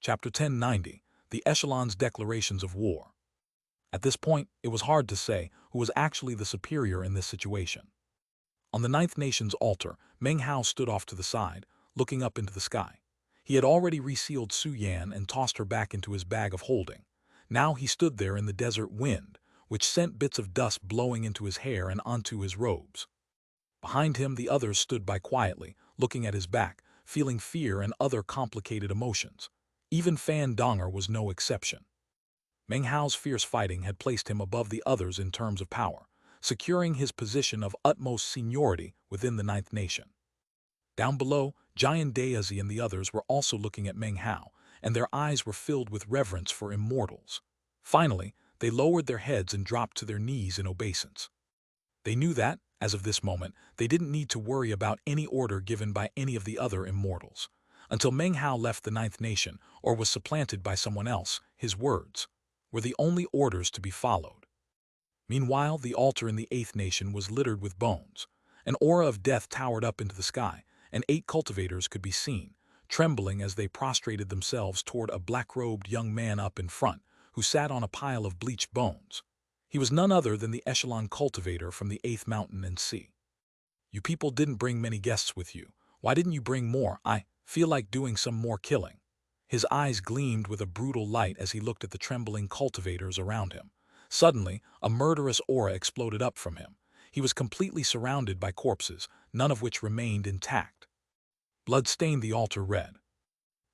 Chapter 1090, The Echelon's Declarations of War. At this point, it was hard to say who was actually the superior in this situation. On the Ninth Nation's altar, Meng Hao stood off to the side, looking up into the sky. He had already resealed Su Yan and tossed her back into his bag of holding. Now he stood there in the desert wind, which sent bits of dust blowing into his hair and onto his robes. Behind him, the others stood by quietly, looking at his back, feeling fear and other complicated emotions. Even Fan Donger was no exception. Meng Hao's fierce fighting had placed him above the others in terms of power, securing his position of utmost seniority within the Ninth Nation. Down below, Giant Daisy and the others were also looking at Meng Hao, and their eyes were filled with reverence for immortals. Finally, they lowered their heads and dropped to their knees in obeisance. They knew that, as of this moment, they didn't need to worry about any order given by any of the other immortals. Until Meng Hao left the Ninth Nation or was supplanted by someone else, his words were the only orders to be followed. Meanwhile, the altar in the Eighth Nation was littered with bones. An aura of death towered up into the sky, and 8 cultivators could be seen, trembling as they prostrated themselves toward a black-robed young man up in front, who sat on a pile of bleached bones. He was none other than the Echelon cultivator from the 8th Mountain and Sea. "You people didn't bring many guests with you. Why didn't you bring more? I feel like doing some more killing." His eyes gleamed with a brutal light as he looked at the trembling cultivators around him. Suddenly, a murderous aura exploded up from him. He was completely surrounded by corpses, none of which remained intact. Blood stained the altar red.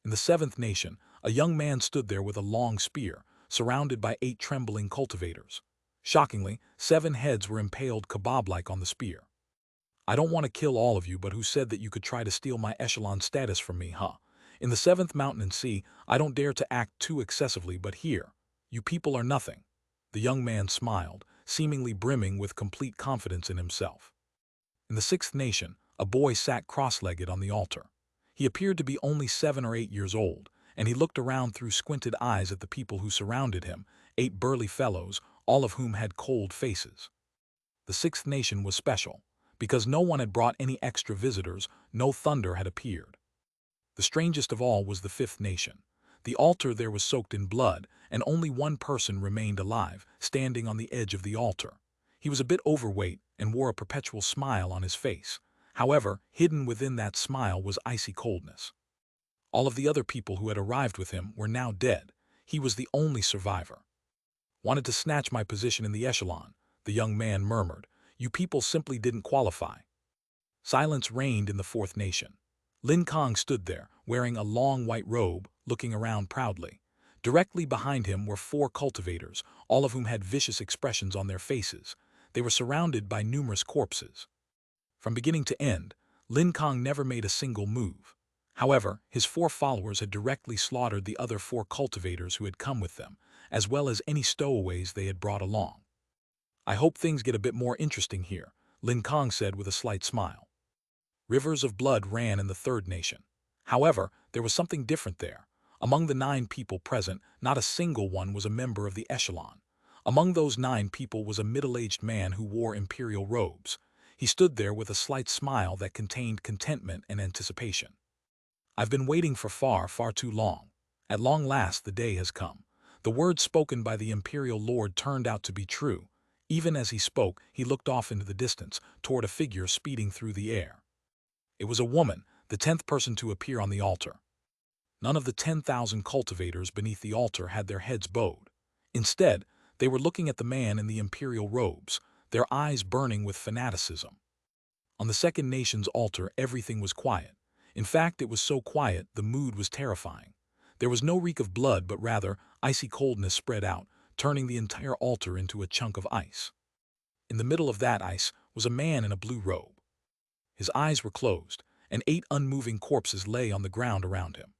In the 7th Nation, a young man stood there with a long spear, surrounded by 8 trembling cultivators. Shockingly, 7 heads were impaled kebab-like on the spear. "I don't want to kill all of you, but who said that you could try to steal my echelon status from me, huh? In the 7th Mountain and Sea, I don't dare to act too excessively, but here, you people are nothing." The young man smiled, seemingly brimming with complete confidence in himself. In the 6th Nation, a boy sat cross-legged on the altar. He appeared to be only 7 or 8 years old, and he looked around through squinted eyes at the people who surrounded him, 8 burly fellows, all of whom had cold faces. The 6th Nation was special. Because no one had brought any extra visitors, no thunder had appeared. The strangest of all was the 5th Nation. The altar there was soaked in blood, and only one person remained alive, standing on the edge of the altar. He was a bit overweight and wore a perpetual smile on his face. However, hidden within that smile was icy coldness. All of the other people who had arrived with him were now dead. He was the only survivor. "Wanted to snatch my position in the echelon," the young man murmured. "You people simply didn't qualify." Silence reigned in the 4th Nation. Lin Kong stood there, wearing a long white robe, looking around proudly. Directly behind him were 4 cultivators, all of whom had vicious expressions on their faces. They were surrounded by numerous corpses. From beginning to end, Lin Kong never made a single move. However, his 4 followers had directly slaughtered the other 4 cultivators who had come with them, as well as any stowaways they had brought along. "I hope things get a bit more interesting here," Lin Kong said with a slight smile. Rivers of blood ran in the 3rd Nation. However, there was something different there. Among the 9 people present, not a single one was a member of the echelon. Among those 9 people was a middle-aged man who wore imperial robes. He stood there with a slight smile that contained contentment and anticipation. "I've been waiting for far, far too long. At long last the day has come." The words spoken by the imperial lord turned out to be true. Even as he spoke, he looked off into the distance, toward a figure speeding through the air. It was a woman, the 10th person to appear on the altar. None of the 10,000 cultivators beneath the altar had their heads bowed. Instead, they were looking at the man in the imperial robes, their eyes burning with fanaticism. On the 2nd Nation's altar, everything was quiet. In fact, it was so quiet, the mood was terrifying. There was no reek of blood, but rather, icy coldness spread out, turning the entire altar into a chunk of ice. In the middle of that ice was a man in a blue robe. His eyes were closed, and 8 unmoving corpses lay on the ground around him.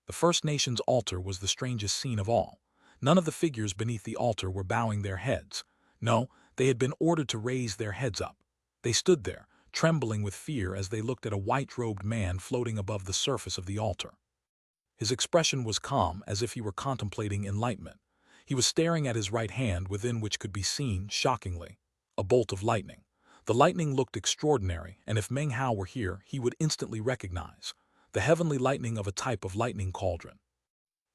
The 1st Nation's altar was the strangest scene of all. None of the figures beneath the altar were bowing their heads. No, they had been ordered to raise their heads up. They stood there, trembling with fear as they looked at a white-robed man floating above the surface of the altar. His expression was calm, as if he were contemplating enlightenment. He was staring at his right hand, within which could be seen, shockingly, a bolt of lightning. The lightning looked extraordinary, and if Meng Hao were here, he would instantly recognize the heavenly lightning of a type of lightning cauldron.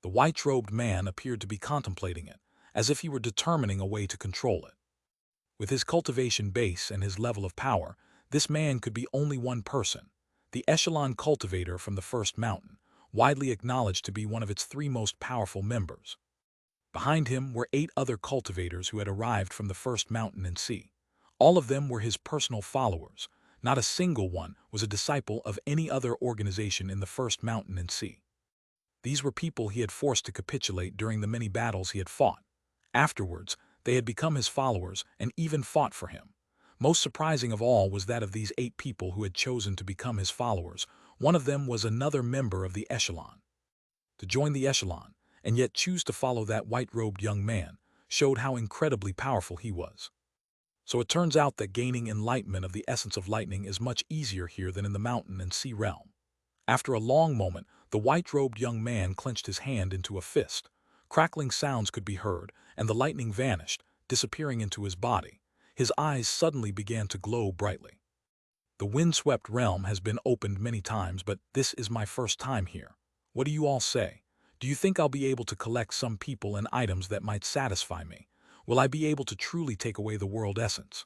The white-robed man appeared to be contemplating it, as if he were determining a way to control it. With his cultivation base and his level of power, this man could be only one person, the echelon cultivator from the first mountain, widely acknowledged to be one of its three most powerful members. Behind him were 8 other cultivators who had arrived from the first mountain and sea. All of them were his personal followers. Not a single one was a disciple of any other organization in the first mountain and sea. These were people he had forced to capitulate during the many battles he had fought. Afterwards, they had become his followers and even fought for him. Most surprising of all was that of these 8 people who had chosen to become his followers, one of them was another member of the echelon. To join the echelon, and yet choose to follow that white-robed young man, showed how incredibly powerful he was. So it turns out that gaining enlightenment of the essence of lightning is much easier here than in the mountain and sea realm. After a long moment, the white-robed young man clenched his hand into a fist. Crackling sounds could be heard, and the lightning vanished, disappearing into his body. His eyes suddenly began to glow brightly. The windswept realm has been opened many times, but this is my first time here. What do you all say? Do you think I'll be able to collect some people and items that might satisfy me? Will I be able to truly take away the world essence?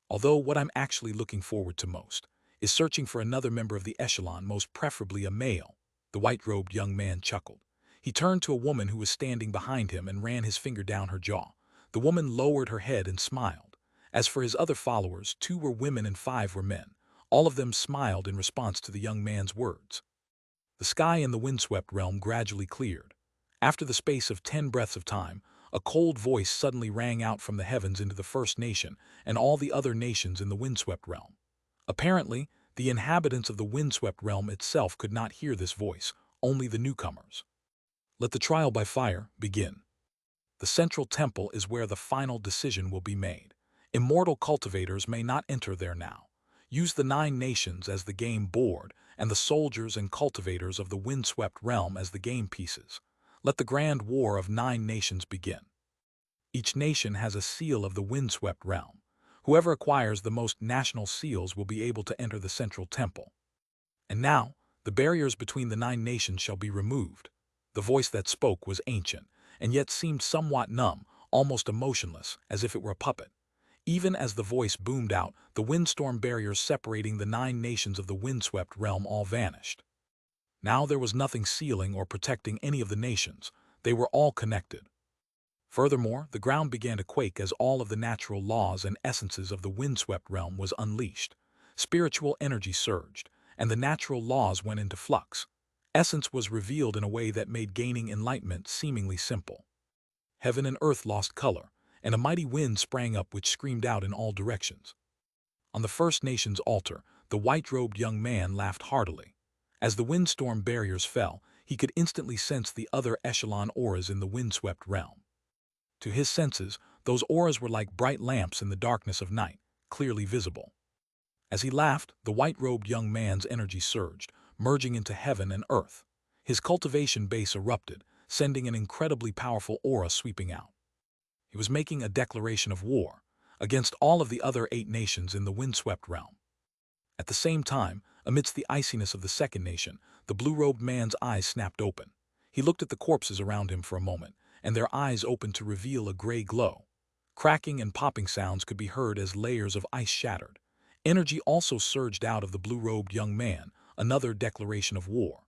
Although what I'm actually looking forward to most is searching for another member of the echelon, most preferably a male. The white-robed young man chuckled. He turned to a woman who was standing behind him and ran his finger down her jaw. The woman lowered her head and smiled. As for his other followers, 2 were women and 5 were men. All of them smiled in response to the young man's words. The sky in the windswept realm gradually cleared. After the space of 10 breaths of time, a cold voice suddenly rang out from the heavens into the first nation and all the other nations in the windswept realm. Apparently, the inhabitants of the windswept realm itself could not hear this voice, only the newcomers. Let the trial by fire begin. The central temple is where the final decision will be made. Immortal cultivators may not enter there now. Use the 9 nations as the game board and the soldiers and cultivators of the windswept realm as the game pieces. Let the grand war of 9 nations begin. Each nation has a seal of the windswept realm. Whoever acquires the most national seals will be able to enter the central temple. And now, the barriers between the 9 nations shall be removed. The voice that spoke was ancient, and yet seemed somewhat numb, almost emotionless, as if it were a puppet. Even as the voice boomed out, the windstorm barriers separating the 9 nations of the windswept realm all vanished. Now there was nothing sealing or protecting any of the nations. They were all connected. Furthermore, the ground began to quake as all of the natural laws and essences of the windswept realm was unleashed. Spiritual energy surged, and the natural laws went into flux. Essence was revealed in a way that made gaining enlightenment seemingly simple. Heaven and earth lost color, and a mighty wind sprang up which screamed out in all directions. On the First Nation's altar, the white-robed young man laughed heartily. As the windstorm barriers fell, he could instantly sense the other echelon auras in the windswept realm. To his senses, those auras were like bright lamps in the darkness of night, clearly visible. As he laughed, the white-robed young man's energy surged, merging into heaven and earth. His cultivation base erupted, sending an incredibly powerful aura sweeping out. He was making a declaration of war against all of the other 8 nations in the windswept realm. At the same time, amidst the iciness of the second nation, the blue-robed man's eyes snapped open. He looked at the corpses around him for a moment, and their eyes opened to reveal a gray glow. Cracking and popping sounds could be heard as layers of ice shattered. Energy also surged out of the blue-robed young man, another declaration of war.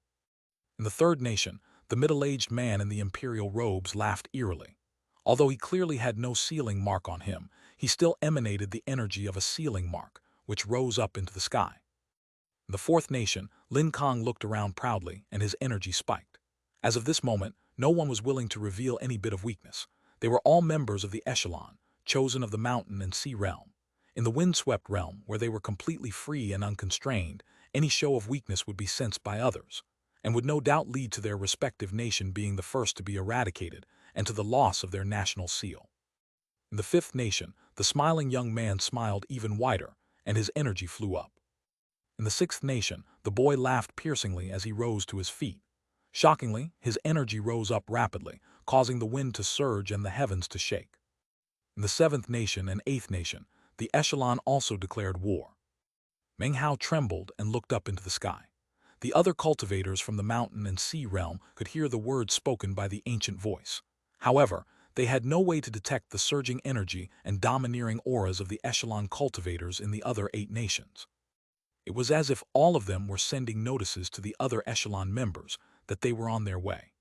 In the third nation, the middle-aged man in the imperial robes laughed eerily. Although he clearly had no sealing mark on him, he still emanated the energy of a sealing mark, which rose up into the sky. In the fourth nation, Lin Kong looked around proudly, and his energy spiked. As of this moment, no one was willing to reveal any bit of weakness. They were all members of the echelon, chosen of the mountain and sea realm. In the windswept realm, where they were completely free and unconstrained, any show of weakness would be sensed by others, and would no doubt lead to their respective nation being the first to be eradicated, and to the loss of their national seal. In the fifth nation, the smiling young man smiled even wider, and his energy flew up. In the sixth nation, the boy laughed piercingly as he rose to his feet. Shockingly, his energy rose up rapidly, causing the wind to surge and the heavens to shake. In the seventh nation and eighth nation, the echelon also declared war. Meng Hao trembled and looked up into the sky. The other cultivators from the mountain and sea realm could hear the words spoken by the ancient voice. However, they had no way to detect the surging energy and domineering auras of the echelon cultivators in the other 8 nations. It was as if all of them were sending notices to the other echelon members that they were on their way.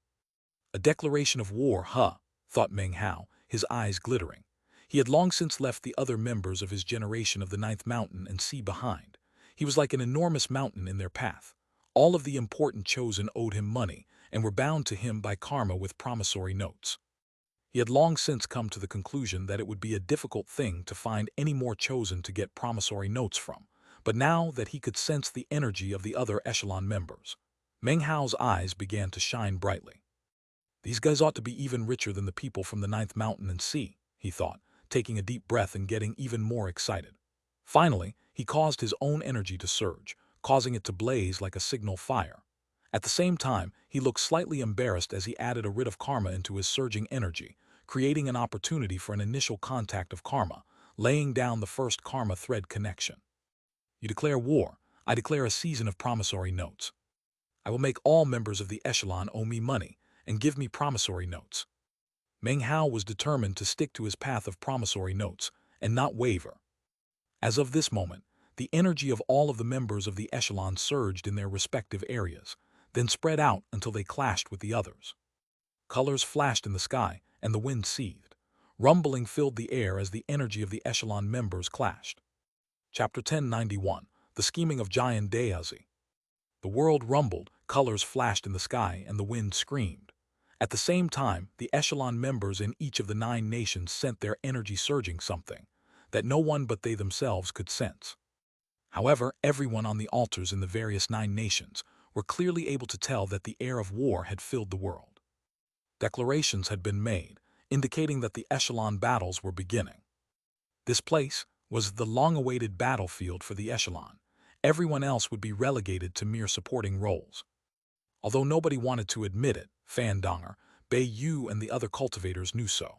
A declaration of war, huh? Thought Meng Hao, his eyes glittering. He had long since left the other members of his generation of the 9th mountain and sea behind. He was like an enormous mountain in their path. All of the important chosen owed him money and were bound to him by karma with promissory notes. He had long since come to the conclusion that it would be a difficult thing to find any more chosen to get promissory notes from, but now that he could sense the energy of the other echelon members, Meng Hao's eyes began to shine brightly. These guys ought to be even richer than the people from the 9th mountain and sea, he thought, taking a deep breath and getting even more excited. Finally, he caused his own energy to surge, causing it to blaze like a signal fire. At the same time, he looked slightly embarrassed as he added a writ of karma into his surging energy, creating an opportunity for an initial contact of karma, laying down the first karma thread connection. You declare war. I declare a season of promissory notes. I will make all members of the echelon owe me money and give me promissory notes. Meng Hao was determined to stick to his path of promissory notes and not waver. As of this moment, the energy of all of the members of the echelon surged in their respective areas, then spread out until they clashed with the others. Colors flashed in the sky, and the wind seethed. Rumbling filled the air as the energy of the echelon members clashed. Chapter 1091, The Scheming of Jade. The world rumbled, colors flashed in the sky, and the wind screamed. At the same time, the echelon members in each of the 9 nations sent their energy surging something that no one but they themselves could sense. However, everyone on the altars in the various 9 nations were clearly able to tell that the air of war had filled the world. Declarations had been made, indicating that the echelon battles were beginning. This place was the long-awaited battlefield for the echelon. Everyone else would be relegated to mere supporting roles. Although nobody wanted to admit it, Fan Donger, Bei Yu and the other cultivators knew so.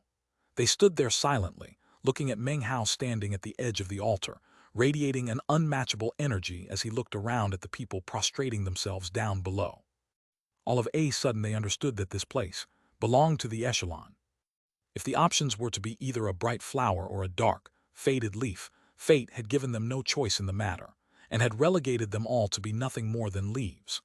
They stood there silently, looking at Meng Hao standing at the edge of the altar, radiating an unmatchable energy as he looked around at the people prostrating themselves down below. All of a sudden they understood that this place belonged to the echelon. If the options were to be either a bright flower or a dark, faded leaf, fate had given them no choice in the matter, and had relegated them all to be nothing more than leaves.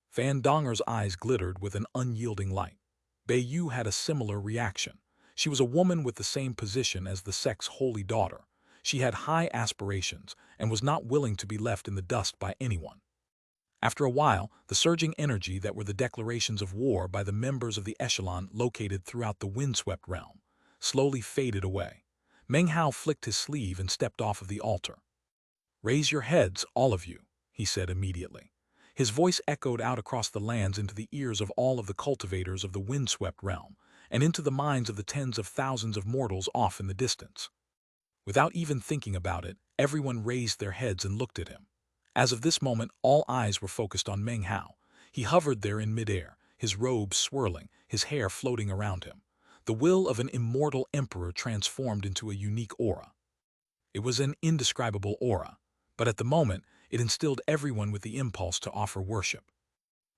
Fan Donger's eyes glittered with an unyielding light. Bei Yu had a similar reaction. She was a woman with the same position as the sect's holy daughter. She had high aspirations and was not willing to be left in the dust by anyone. After a while, the surging energy that were the declarations of war by the members of the echelon located throughout the windswept realm slowly faded away. Meng Hao flicked his sleeve and stepped off of the altar. "Raise your heads, all of you," he said immediately. His voice echoed out across the lands into the ears of all of the cultivators of the windswept realm, and into the minds of the tens of thousands of mortals off in the distance. Without even thinking about it, everyone raised their heads and looked at him. As of this moment, all eyes were focused on Meng Hao. He hovered there in midair, his robes swirling, his hair floating around him. The will of an immortal emperor transformed into a unique aura. It was an indescribable aura, but at the moment, it instilled everyone with the impulse to offer worship.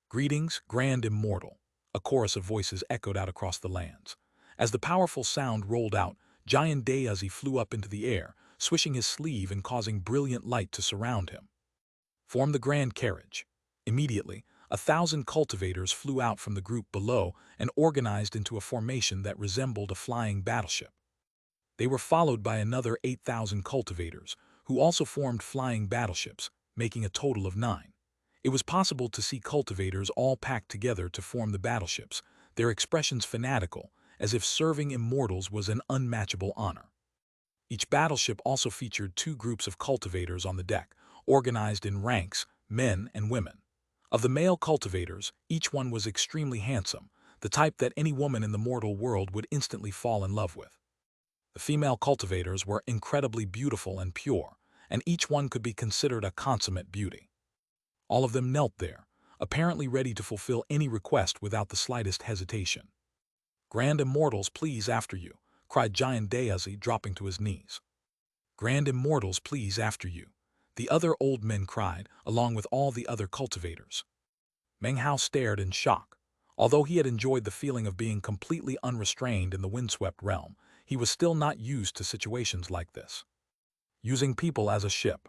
"Greetings, grand immortal," a chorus of voices echoed out across the lands. As the powerful sound rolled out, Giant Dayazi flew up into the air, swishing his sleeve and causing brilliant light to surround him. "Form the grand carriage." Immediately, 1,000 cultivators flew out from the group below and organized into a formation that resembled a flying battleship. They were followed by another 8,000 cultivators, who also formed flying battleships, making a total of 9. It was possible to see cultivators all packed together to form the battleships, their expressions fanatical, as if serving immortals was an unmatchable honor. Each battleship also featured 2 groups of cultivators on the deck, organized in ranks, men and women. Of the male cultivators, each one was extremely handsome, the type that any woman in the mortal world would instantly fall in love with. The female cultivators were incredibly beautiful and pure, and each one could be considered a consummate beauty. All of them knelt there, apparently ready to fulfill any request without the slightest hesitation. "Grand immortals, please after you," cried Giant Dayazi, dropping to his knees. "Grand immortals, please after you." the other old men cried, along with all the other cultivators. Meng Hao stared in shock. Although he had enjoyed the feeling of being completely unrestrained in the windswept realm, he was still not used to situations like this. Using people as a ship.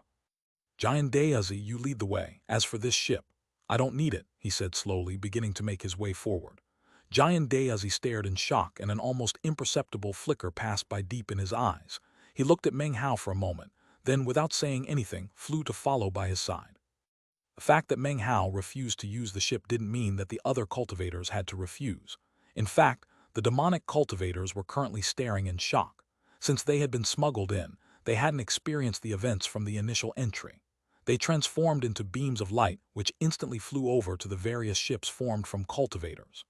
Giant Dayazi, you lead the way. As for this ship, I don't need it, he said slowly, beginning to make his way forward. Giant Dayazi stared in shock, and an almost imperceptible flicker passed by deep in his eyes. He looked at Meng Hao for a moment, then, without saying anything, flew to follow by his side. The fact that Meng Hao refused to use the ship didn't mean that the other cultivators had to refuse. In fact, the demonic cultivators were currently staring in shock. Since they had been smuggled in, they hadn't experienced the events from the initial entry. They transformed into beams of light which instantly flew over to the various ships formed from cultivators.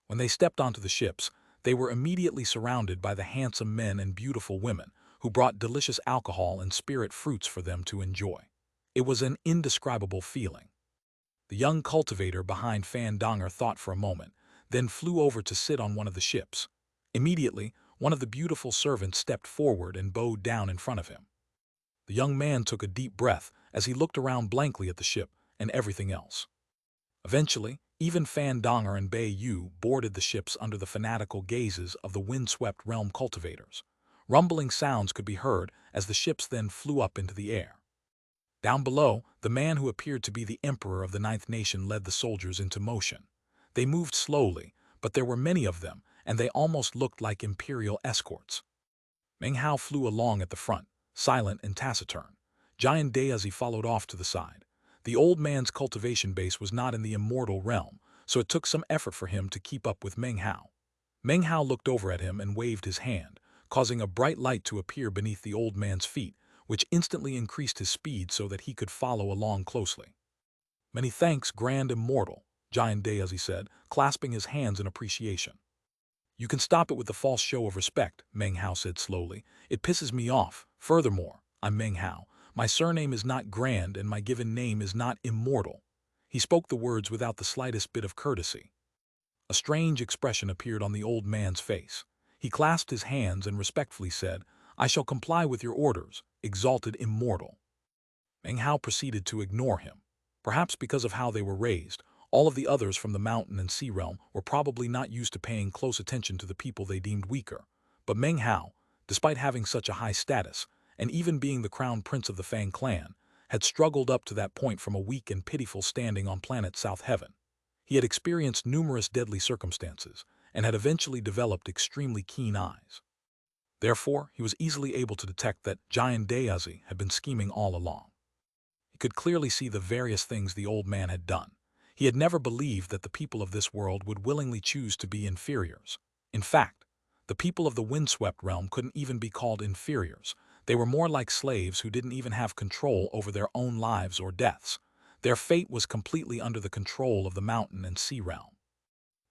When they stepped onto the ships, they were immediately surrounded by the handsome men and beautiful women who brought delicious alcohol and spirit fruits for them to enjoy. It was an indescribable feeling. The young cultivator behind Fan Donger thought for a moment, then flew over to sit on one of the ships. Immediately, one of the beautiful servants stepped forward and bowed down in front of him. The young man took a deep breath as he looked around blankly at the ship and everything else. Eventually, even Fan Donger and Bei Yu boarded the ships under the fanatical gazes of the windswept realm cultivators. Rumbling sounds could be heard as the ships then flew up into the air. Down below, the man who appeared to be the emperor of the Ninth Nation led the soldiers into motion. They moved slowly, but there were many of them, and they almost looked like imperial escorts. Meng Hao flew along at the front, silent and taciturn. Giant Dayazi followed off to the side. The old man's cultivation base was not in the immortal realm, so it took some effort for him to keep up with Meng Hao. Meng Hao looked over at him and waved his hand, causing a bright light to appear beneath the old man's feet, which instantly increased his speed so that he could follow along closely. Many thanks, Grand Immortal, Giant Dayazi said, clasping his hands in appreciation. You can stop it with the false show of respect, Meng Hao said slowly. It pisses me off. Furthermore, I'm Meng Hao. My surname is not Grand and my given name is not Immortal. He spoke the words without the slightest bit of courtesy. A strange expression appeared on the old man's face. He clasped his hands and respectfully said, I shall comply with your orders, exalted Immortal. Meng Hao proceeded to ignore him. Perhaps because of how they were raised, all of the others from the mountain and sea realm were probably not used to paying close attention to the people they deemed weaker. But Meng Hao, despite having such a high status, and even being the crown prince of the Fang clan, had struggled up to that point from a weak and pitiful standing on planet South Heaven. He had experienced numerous deadly circumstances, and had eventually developed extremely keen eyes. Therefore, he was easily able to detect that Giant Dayazi had been scheming all along. He could clearly see the various things the old man had done. He had never believed that the people of this world would willingly choose to be inferiors. In fact, the people of the windswept realm couldn't even be called inferiors. They were more like slaves who didn't even have control over their own lives or deaths. Their fate was completely under the control of the mountain and sea realm.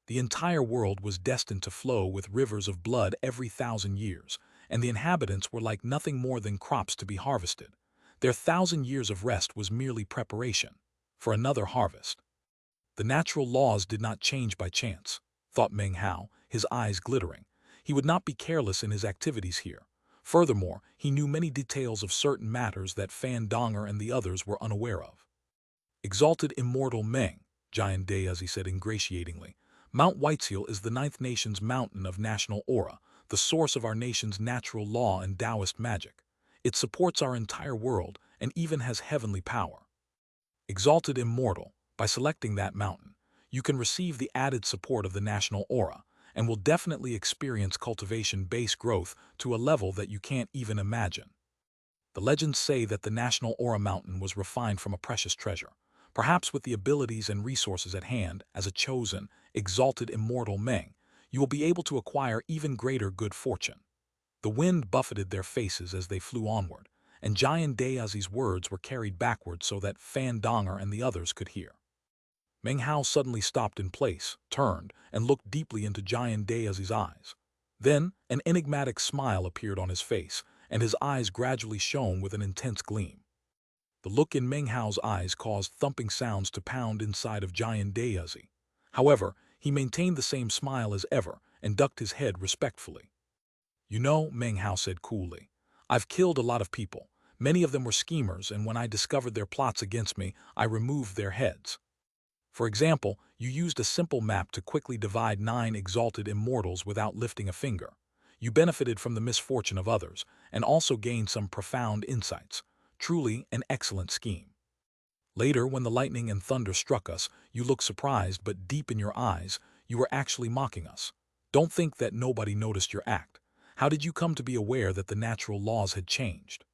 The entire world was destined to flow with rivers of blood every 1,000 years, and the inhabitants were like nothing more than crops to be harvested. Their 1,000 years of rest was merely preparation for another harvest. The natural laws did not change by chance, thought Meng Hao, his eyes glittering. He would not be careless in his activities here. Furthermore, he knew many details of certain matters that Fan Donger and the others were unaware of. Exalted Immortal Meng, Giant Dayazi said ingratiatingly, Mount Whiteseel is the Ninth Nation's mountain of national aura, the source of our nation's natural law and Taoist magic. It supports our entire world and even has heavenly power. Exalted Immortal, by selecting that mountain, you can receive the added support of the national aura and will definitely experience cultivation base growth to a level that you can't even imagine. The legends say that the national aura mountain was refined from a precious treasure. Perhaps with the abilities and resources at hand as a chosen, exalted immortal Meng, you will be able to acquire even greater good fortune. The wind buffeted their faces as they flew onward, and Giant Dayazi's words were carried backward so that Fan Donger and the others could hear. Meng Hao suddenly stopped in place, turned, and looked deeply into Giant Dayazi's eyes. Then, an enigmatic smile appeared on his face, and his eyes gradually shone with an intense gleam. The look in Meng Hao's eyes caused thumping sounds to pound inside of Giant Dayazi. However, he maintained the same smile as ever and ducked his head respectfully. You know, Meng Hao said coolly, I've killed a lot of people, Many of them were schemers, and when I discovered their plots against me, I removed their heads. For example, you used a simple map to quickly divide 9 exalted immortals without lifting a finger. You benefited from the misfortune of others, and also gained some profound insights. Truly an excellent scheme. Later, when the lightning and thunder struck us, you looked surprised, but deep in your eyes, you were actually mocking us. Don't think that nobody noticed your act. How did you come to be aware that the natural laws had changed?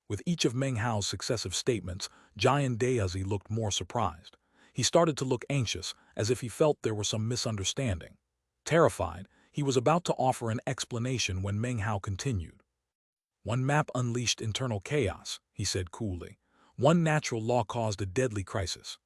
With each of Meng Hao's successive statements, Jian Daozi looked more surprised. He started to look anxious, as if he felt there was some misunderstanding. Terrified, he was about to offer an explanation when Meng Hao continued. One map unleashed internal chaos, he said coolly. One natural law caused a deadly crisis.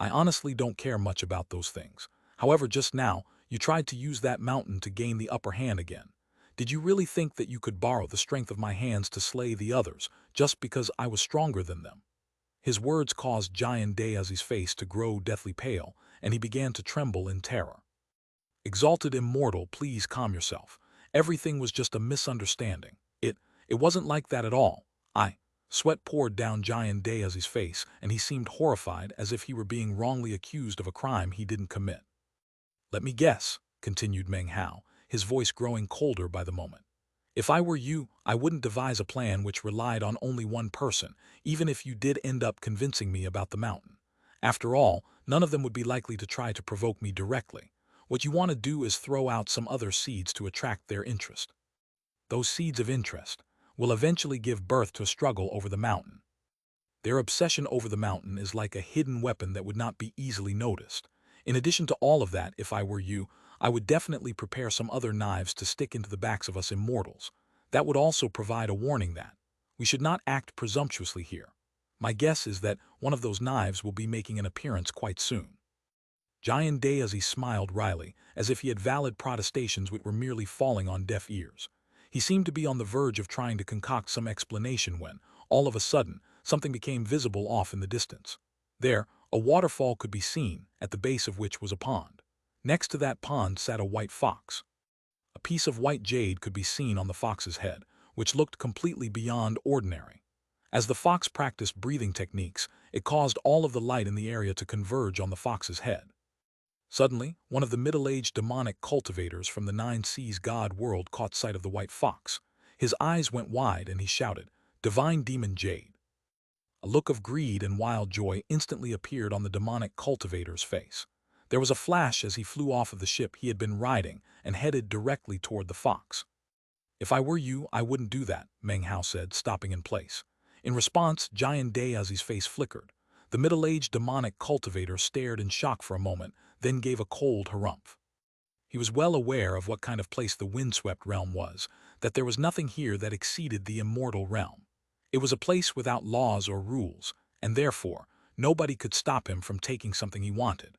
I honestly don't care much about those things. However, just now, you tried to use that mountain to gain the upper hand again. Did you really think that you could borrow the strength of my hands to slay the others, just because I was stronger than them? His words caused Jian Daozi's face to grow deathly pale, and he began to tremble in terror. Exalted immortal, please calm yourself. Everything was just a misunderstanding. It wasn't like that at all. Sweat poured down Jian Daozi's face, and he seemed horrified, as if he were being wrongly accused of a crime he didn't commit. Let me guess, continued Meng Hao, his voice growing colder by the moment. If I were you, I wouldn't devise a plan which relied on only one person, even if you did end up convincing me about the mountain. After all, none of them would be likely to try to provoke me directly. What you want to do is throw out some other seeds to attract their interest. Those seeds of interest will eventually give birth to a struggle over the mountain. Their obsession over the mountain is like a hidden weapon that would not be easily noticed. In addition to all of that, if I were you, I would definitely prepare some other knives to stick into the backs of us immortals. That would also provide a warning that we should not act presumptuously here. My guess is that one of those knives will be making an appearance quite soon. Jian Daozi smiled wryly, as if he had valid protestations which were merely falling on deaf ears. He seemed to be on the verge of trying to concoct some explanation when, all of a sudden, something became visible off in the distance. There, a waterfall could be seen, at the base of which was a pond. Next to that pond sat a white fox. A piece of white jade could be seen on the fox's head, which looked completely beyond ordinary. As the fox practiced breathing techniques, it caused all of the light in the area to converge on the fox's head. Suddenly, one of the middle-aged demonic cultivators from the Nine Seas god world caught sight of the white fox. His eyes went wide and he shouted, "Divine demon Jade!" A look of greed and wild joy instantly appeared on the demonic cultivator's face. There was a flash as he flew off of the ship he had been riding and headed directly toward the fox. If I were you, I wouldn't do that, Meng Hao said, stopping in place. In response, Jian Daozi's face flickered. The middle-aged demonic cultivator stared in shock for a moment, then gave a cold harumph. He was well aware of what kind of place the windswept realm was, that there was nothing here that exceeded the immortal realm. It was a place without laws or rules, and therefore, nobody could stop him from taking something he wanted.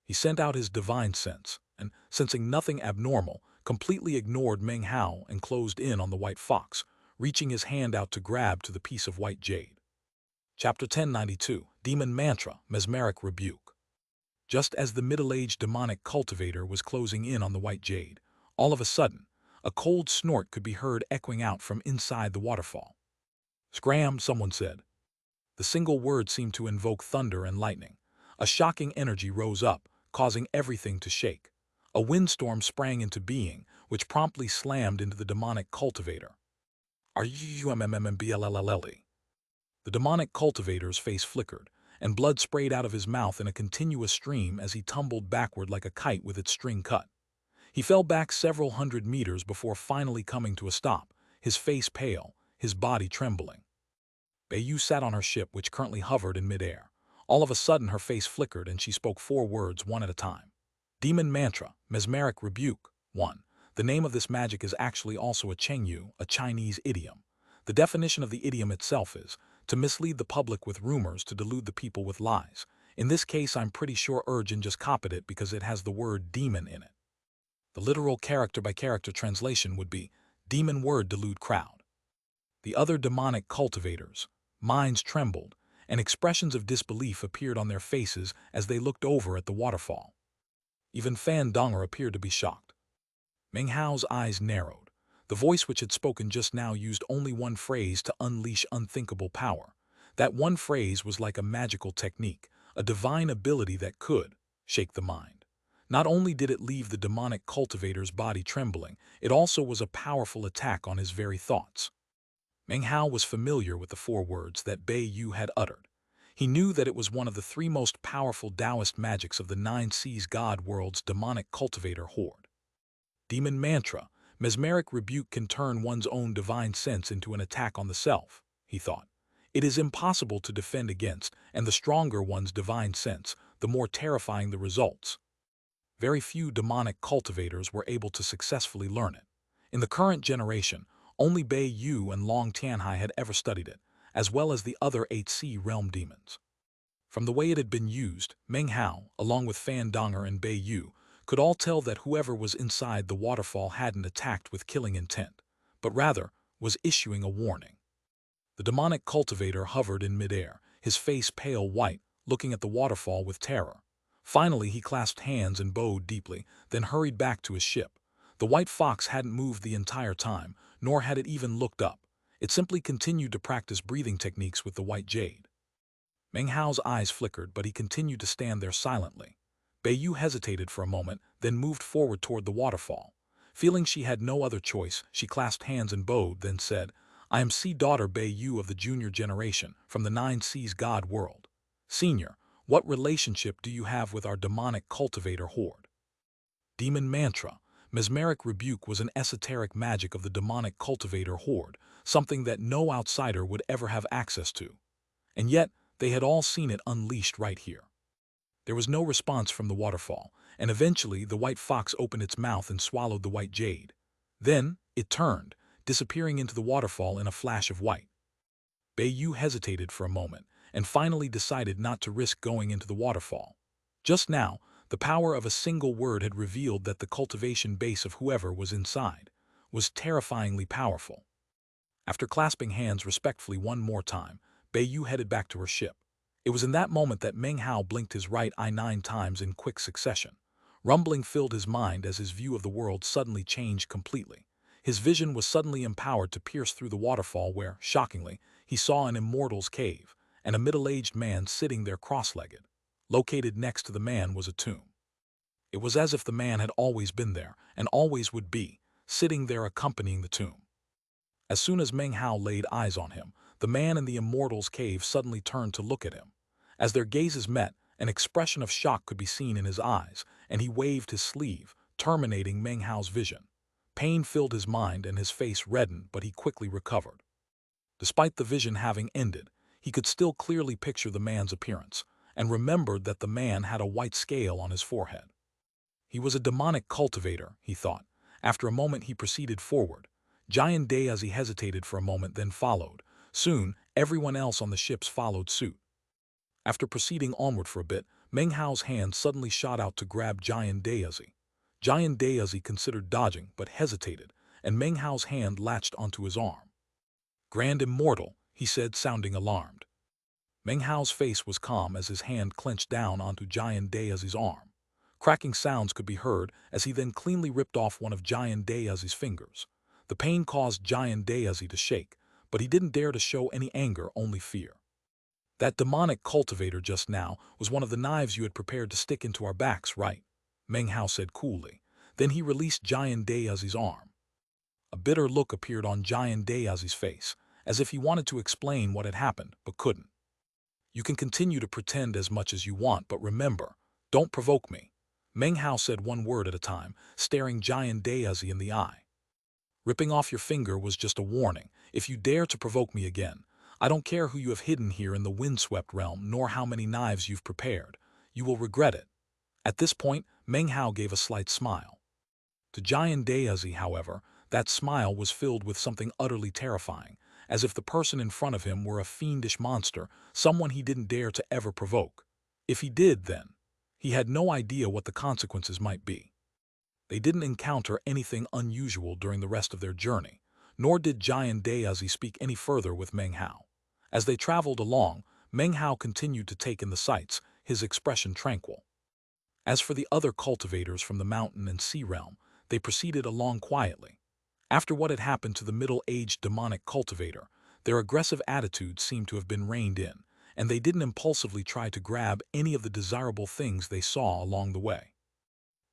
He sent out his divine sense, and, sensing nothing abnormal, completely ignored Meng Hao and closed in on the white fox, reaching his hand out to grab to the piece of white jade. Chapter 1092, Demon Mantra, Mesmeric Rebuke. Just as the middle-aged demonic cultivator was closing in on the white jade, all of a sudden, a cold snort could be heard echoing out from inside the waterfall. "Scram," someone said. The single word seemed to invoke thunder and lightning. A shocking energy rose up, causing everything to shake. A windstorm sprang into being, which promptly slammed into the demonic cultivator. "Are you MMMBLLLE?" The demonic cultivator's face flickered, and blood sprayed out of his mouth in a continuous stream as he tumbled backward like a kite with its string cut. He fell back several hundred meters before finally coming to a stop, his face pale, his body trembling. Bayu sat on her ship, which currently hovered in midair. All of a sudden her face flickered and she spoke 4 words one at a time. Demon Mantra, Mesmeric Rebuke. 1. The name of this magic is actually also a Chengyu, a Chinese idiom. The definition of the idiom itself is to mislead the public with rumors to delude the people with lies. In this case, I'm pretty sure Urjin just copied it because it has the word demon in it. The literal character-by-character translation would be, demon word delude crowd. The other demonic cultivators' minds trembled, and expressions of disbelief appeared on their faces as they looked over at the waterfall. Even Fan Donger appeared to be shocked. Meng Hao's eyes narrowed. The voice which had spoken just now used only one phrase to unleash unthinkable power. That one phrase was like a magical technique, a divine ability that could shake the mind. Not only did it leave the demonic cultivator's body trembling, it also was a powerful attack on his very thoughts. Meng Hao was familiar with the four words that Bei Yu had uttered. He knew that it was one of the three most powerful Taoist magics of the Nine Seas God world's demonic cultivator horde. Demon mantra, mesmeric rebuke can turn one's own divine sense into an attack on the self, he thought. It is impossible to defend against, and the stronger one's divine sense, the more terrifying the results. Very few demonic cultivators were able to successfully learn it. In the current generation, only Bei Yu and Long Tianhai had ever studied it, as well as the other 8 Sea Realm demons. From the way it had been used, Meng Hao, along with Fan Donger and Bei Yu, could all tell that whoever was inside the waterfall hadn't attacked with killing intent, but rather was issuing a warning. The demonic cultivator hovered in midair, his face pale white, looking at the waterfall with terror. Finally, he clasped hands and bowed deeply, then hurried back to his ship. The white fox hadn't moved the entire time, nor had it even looked up. It simply continued to practice breathing techniques with the white jade. Meng Hao's eyes flickered, but he continued to stand there silently. Bei Yu hesitated for a moment, then moved forward toward the waterfall. Feeling she had no other choice, she clasped hands and bowed, then said, "I am Sea Daughter Bei Yu of the junior generation, from the Nine Seas God world. Senior, what relationship do you have with our demonic cultivator horde?" Demon mantra, mesmeric rebuke was an esoteric magic of the demonic cultivator horde, something that no outsider would ever have access to. And yet, they had all seen it unleashed right here. There was no response from the waterfall, and eventually the white fox opened its mouth and swallowed the white jade. Then, it turned, disappearing into the waterfall in a flash of white. Bei Yu hesitated for a moment, and finally decided not to risk going into the waterfall. Just now, the power of a single word had revealed that the cultivation base of whoever was inside was terrifyingly powerful. After clasping hands respectfully one more time, Bei Yu headed back to her ship. It was in that moment that Meng Hao blinked his right eye 9 times in quick succession. Rumbling filled his mind as his view of the world suddenly changed completely. His vision was suddenly empowered to pierce through the waterfall where, shockingly, he saw an immortal's cave, and a middle-aged man sitting there cross-legged. Located next to the man was a tomb. It was as if the man had always been there, and always would be, sitting there accompanying the tomb. As soon as Meng Hao laid eyes on him, the man in the immortal's cave suddenly turned to look at him. As their gazes met, an expression of shock could be seen in his eyes, and he waved his sleeve, terminating Meng Hao's vision. Pain filled his mind and his face reddened, but he quickly recovered. Despite the vision having ended, he could still clearly picture the man's appearance, and remembered that the man had a white scale on his forehead. He was a demonic cultivator, he thought. After a moment he proceeded forward. Giant Day as he hesitated for a moment then followed. Soon, everyone else on the ships followed suit. After proceeding onward for a bit, Meng Hao's hand suddenly shot out to grab Giant Dayazi. Giant Dayazi considered dodging, but hesitated, and Meng Hao's hand latched onto his arm. "Grand Immortal," he said, sounding alarmed. Meng Hao's face was calm as his hand clenched down onto Giant Dayazi's arm. Cracking sounds could be heard as he then cleanly ripped off one of Giant Dayazi's fingers. The pain caused Giant Dayazi to shake, but he didn't dare to show any anger, only fear. "That demonic cultivator just now was one of the knives you had prepared to stick into our backs, right?" Meng Hao said coolly. Then he released Giant Dayazi's arm. A bitter look appeared on Giant Dayazi's face, as if he wanted to explain what had happened, but couldn't. "You can continue to pretend as much as you want, but remember, don't provoke me." Meng Hao said one word at a time, staring Giant Dayazi in the eye. "Ripping off your finger was just a warning. If you dare to provoke me again, I don't care who you have hidden here in the windswept realm nor how many knives you've prepared. You will regret it." At this point, Meng Hao gave a slight smile. To Giant Dayazi, however, that smile was filled with something utterly terrifying, as if the person in front of him were a fiendish monster, someone he didn't dare to ever provoke. If he did, then, he had no idea what the consequences might be. They didn't encounter anything unusual during the rest of their journey, nor did Giant Dayazi speak any further with Meng Hao. As they traveled along, Meng Hao continued to take in the sights, his expression tranquil. As for the other cultivators from the mountain and sea realm, they proceeded along quietly. After what had happened to the middle-aged demonic cultivator, their aggressive attitudes seemed to have been reined in, and they didn't impulsively try to grab any of the desirable things they saw along the way.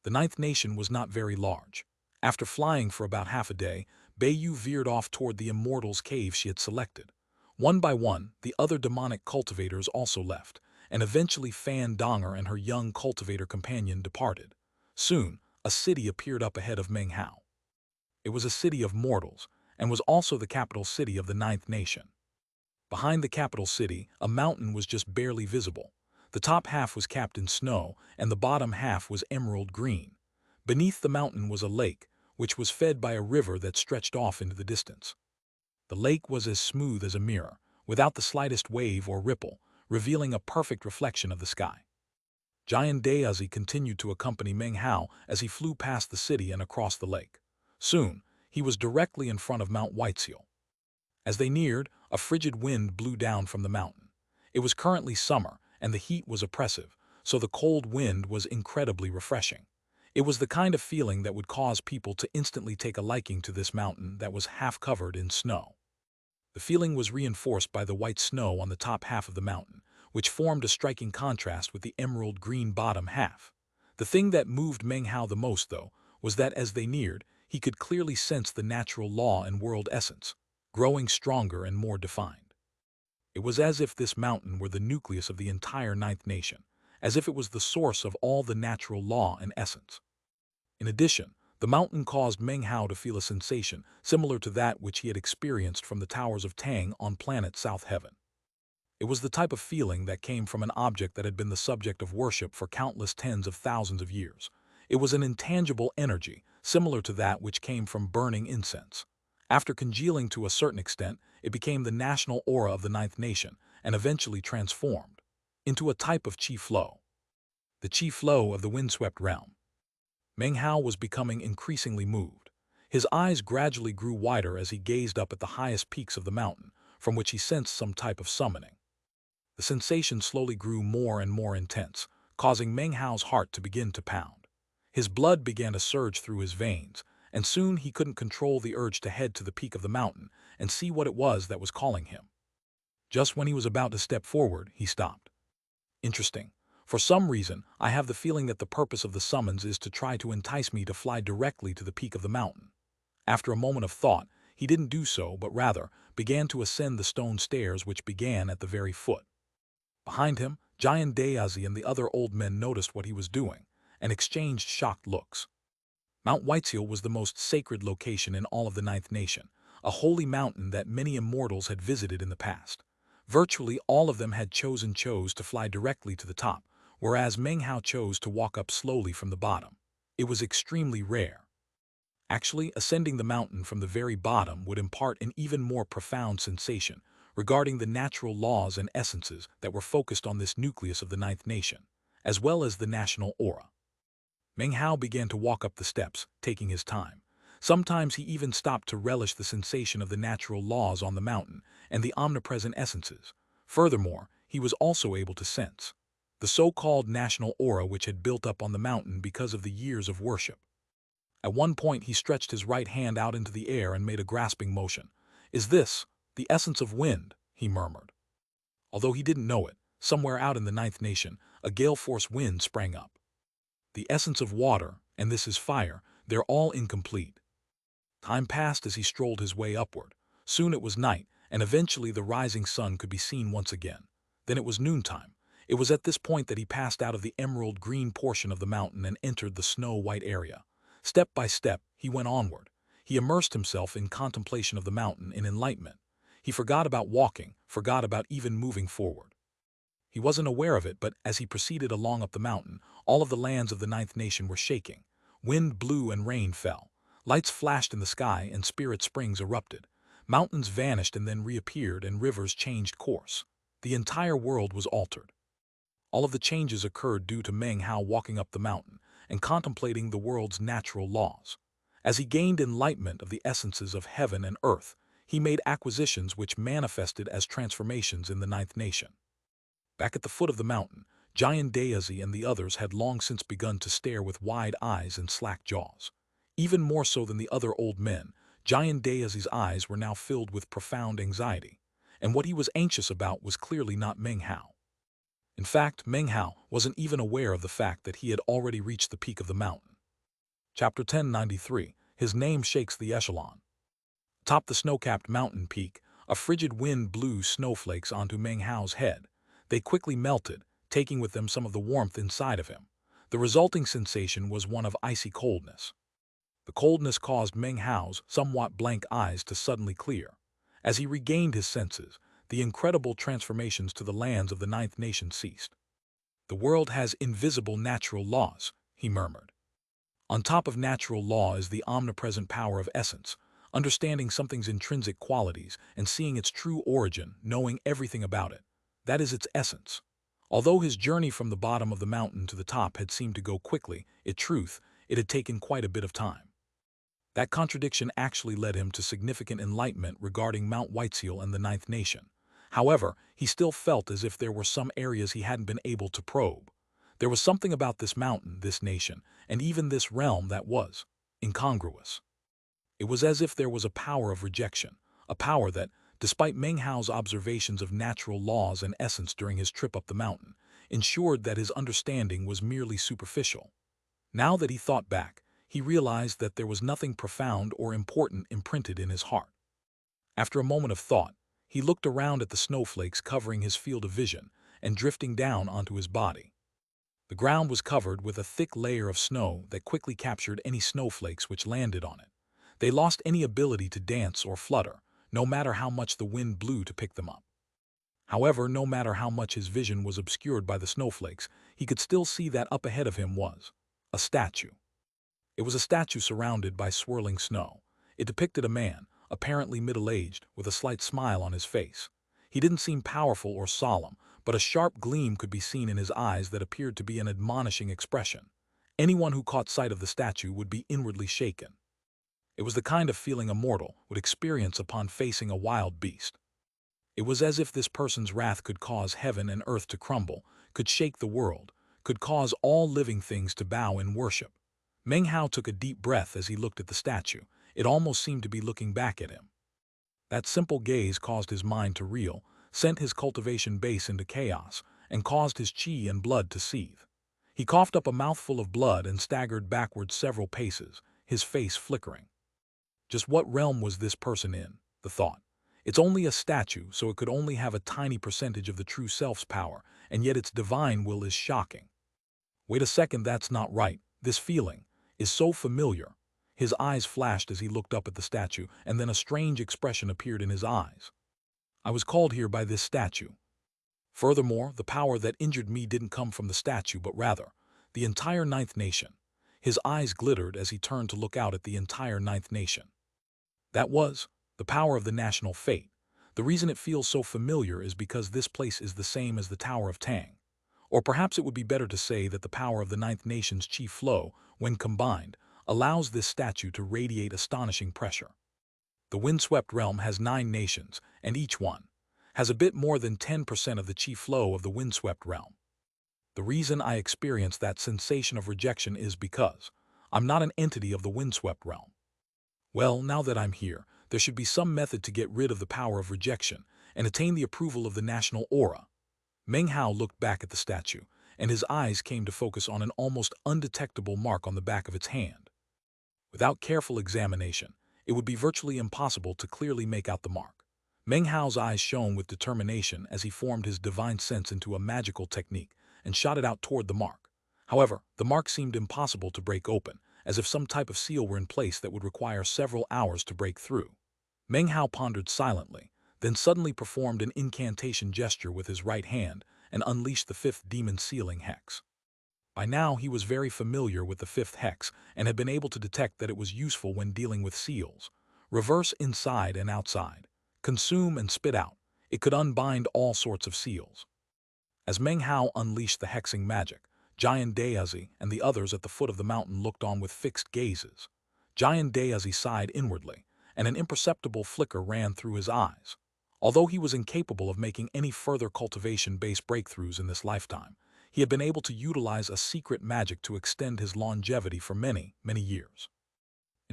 The ninth nation was not very large. After flying for about half a day, Bayu veered off toward the immortal's cave she had selected. One by one, the other demonic cultivators also left, and eventually Fan Donger and her young cultivator companion departed. Soon, a city appeared up ahead of Meng Hao. It was a city of mortals, and was also the capital city of the ninth nation. Behind the capital city, a mountain was just barely visible. The top half was capped in snow, and the bottom half was emerald green. Beneath the mountain was a lake, which was fed by a river that stretched off into the distance. The lake was as smooth as a mirror, without the slightest wave or ripple, revealing a perfect reflection of the sky. Giant Daozi continued to accompany Meng Hao as he flew past the city and across the lake. Soon, he was directly in front of Mount Whiteseal. As they neared, a frigid wind blew down from the mountain. It was currently summer, and the heat was oppressive, so the cold wind was incredibly refreshing. It was the kind of feeling that would cause people to instantly take a liking to this mountain that was half covered in snow. The feeling was reinforced by the white snow on the top half of the mountain, which formed a striking contrast with the emerald green bottom half. The thing that moved Meng Hao the most, though, was that as they neared, he could clearly sense the natural law and world essence, growing stronger and more defined. It was as if this mountain were the nucleus of the entire ninth nation, as if it was the source of all the natural law and essence. In addition, the mountain caused Meng Hao to feel a sensation similar to that which he had experienced from the towers of Tang on planet South Heaven. It was the type of feeling that came from an object that had been the subject of worship for countless tens of thousands of years. It was an intangible energy, similar to that which came from burning incense. After congealing to a certain extent, it became the national aura of the ninth nation, and eventually transformed into a type of chi flow. The chi flow of the windswept realm. Meng Hao was becoming increasingly moved. His eyes gradually grew wider as he gazed up at the highest peaks of the mountain, from which he sensed some type of summoning. The sensation slowly grew more and more intense, causing Meng Hao's heart to begin to pound. His blood began to surge through his veins, and soon he couldn't control the urge to head to the peak of the mountain and see what it was that was calling him. Just when he was about to step forward, he stopped. Interesting. For some reason, I have the feeling that the purpose of the summons is to try to entice me to fly directly to the peak of the mountain. After a moment of thought, he didn't do so, but rather began to ascend the stone stairs which began at the very foot. Behind him, Giant Daozi and the other old men noticed what he was doing and exchanged shocked looks. Mount Whiteseal was the most sacred location in all of the ninth nation, a holy mountain that many immortals had visited in the past. Virtually all of them had chose to fly directly to the top, whereas Meng Hao chose to walk up slowly from the bottom. It was extremely rare. Actually, ascending the mountain from the very bottom would impart an even more profound sensation regarding the natural laws and essences that were focused on this nucleus of the ninth nation, as well as the national aura. Meng Hao began to walk up the steps, taking his time. Sometimes he even stopped to relish the sensation of the natural laws on the mountain and the omnipresent essences. Furthermore, he was also able to sense the so-called national aura which had built up on the mountain because of the years of worship. At one point he stretched his right hand out into the air and made a grasping motion. "Is this the essence of wind?" he murmured. Although he didn't know it, somewhere out in the ninth nation, a gale-force wind sprang up. The essence of water, and this is fire, they're all incomplete. Time passed as he strolled his way upward. Soon it was night, and eventually the rising sun could be seen once again. Then it was noontime. It was at this point that he passed out of the emerald green portion of the mountain and entered the snow-white area. Step by step, he went onward. He immersed himself in contemplation of the mountain in enlightenment. He forgot about walking, forgot about even moving forward. He wasn't aware of it, but as he proceeded along up the mountain, all of the lands of the ninth nation were shaking. Wind blew and rain fell. Lights flashed in the sky and spirit springs erupted. Mountains vanished and then reappeared, and rivers changed course. The entire world was altered. All of the changes occurred due to Meng Hao walking up the mountain and contemplating the world's natural laws. As he gained enlightenment of the essences of heaven and earth, he made acquisitions which manifested as transformations in the ninth nation. Back at the foot of the mountain, Giant Daozi and the others had long since begun to stare with wide eyes and slack jaws. Even more so than the other old men, Giant Dayazi's eyes were now filled with profound anxiety, and what he was anxious about was clearly not Meng Hao. In fact, Meng Hao wasn't even aware of the fact that he had already reached the peak of the mountain. Chapter 1093. His name shakes the echelon. Atop the snow-capped mountain peak, a frigid wind blew snowflakes onto Meng Hao's head. They quickly melted, taking with them some of the warmth inside of him. The resulting sensation was one of icy coldness. The coldness caused Meng Hao's somewhat blank eyes to suddenly clear. As he regained his senses, the incredible transformations to the lands of the Ninth Nation ceased. "The world has invisible natural laws," he murmured. "On top of natural law is the omnipresent power of essence, understanding something's intrinsic qualities and seeing its true origin, knowing everything about it. That is its essence." Although his journey from the bottom of the mountain to the top had seemed to go quickly, in truth, it had taken quite a bit of time. That contradiction actually led him to significant enlightenment regarding Mount Whiteseal and the Ninth Nation. However, he still felt as if there were some areas he hadn't been able to probe. There was something about this mountain, this nation, and even this realm that was incongruous. It was as if there was a power of rejection, a power that, despite Meng Hao's observations of natural laws and essence during his trip up the mountain, ensured that his understanding was merely superficial. Now that he thought back, he realized that there was nothing profound or important imprinted in his heart. After a moment of thought, he looked around at the snowflakes covering his field of vision and drifting down onto his body. The ground was covered with a thick layer of snow that quickly captured any snowflakes which landed on it. They lost any ability to dance or flutter, no matter how much the wind blew to pick them up. However, no matter how much his vision was obscured by the snowflakes, he could still see that up ahead of him was a statue. It was a statue surrounded by swirling snow. It depicted a man, apparently middle-aged, with a slight smile on his face. He didn't seem powerful or solemn, but a sharp gleam could be seen in his eyes that appeared to be an admonishing expression. Anyone who caught sight of the statue would be inwardly shaken. It was the kind of feeling a mortal would experience upon facing a wild beast. It was as if this person's wrath could cause heaven and earth to crumble, could shake the world, could cause all living things to bow in worship. Meng Hao took a deep breath as he looked at the statue. It almost seemed to be looking back at him. That simple gaze caused his mind to reel, sent his cultivation base into chaos, and caused his chi and blood to seethe. He coughed up a mouthful of blood and staggered backward several paces, his face flickering. Just what realm was this person in? The thought. It's only a statue, so it could only have a tiny percentage of the true self's power, and yet its divine will is shocking. Wait a second, that's not right. This feeling is so familiar. His eyes flashed as he looked up at the statue, and then a strange expression appeared in his eyes. I was called here by this statue. Furthermore, the power that injured me didn't come from the statue, but rather the entire Ninth Nation. His eyes glittered as he turned to look out at the entire Ninth Nation. That was the power of the national fate. The reason it feels so familiar is because this place is the same as the Tower of Tang. Or perhaps it would be better to say that the power of the Ninth Nation's chi flow, when combined, allows this statue to radiate astonishing pressure. The windswept realm has 9 nations, and each one has a bit more than 10% of the chi flow of the windswept realm. The reason I experience that sensation of rejection is because I'm not an entity of the windswept realm. Well, now that I'm here, there should be some method to get rid of the power of rejection and attain the approval of the national aura. Meng Hao looked back at the statue, and his eyes came to focus on an almost undetectable mark on the back of its hand. Without careful examination, it would be virtually impossible to clearly make out the mark. Meng Hao's eyes shone with determination as he formed his divine sense into a magical technique and shot it out toward the mark. However, the mark seemed impossible to break open, as if some type of seal were in place that would require several hours to break through. Meng Hao pondered silently, then suddenly performed an incantation gesture with his right hand and unleashed the 5th demon sealing hex. By now he was very familiar with the 5th hex and had been able to detect that it was useful when dealing with seals. Reverse inside and outside, consume and spit out. It could unbind all sorts of seals. As Meng Hao unleashed the hexing magic, Giant Dayazi and the others at the foot of the mountain looked on with fixed gazes. Giant Dayazi sighed inwardly, and an imperceptible flicker ran through his eyes. Although he was incapable of making any further cultivation-based breakthroughs in this lifetime, he had been able to utilize a secret magic to extend his longevity for many, many years.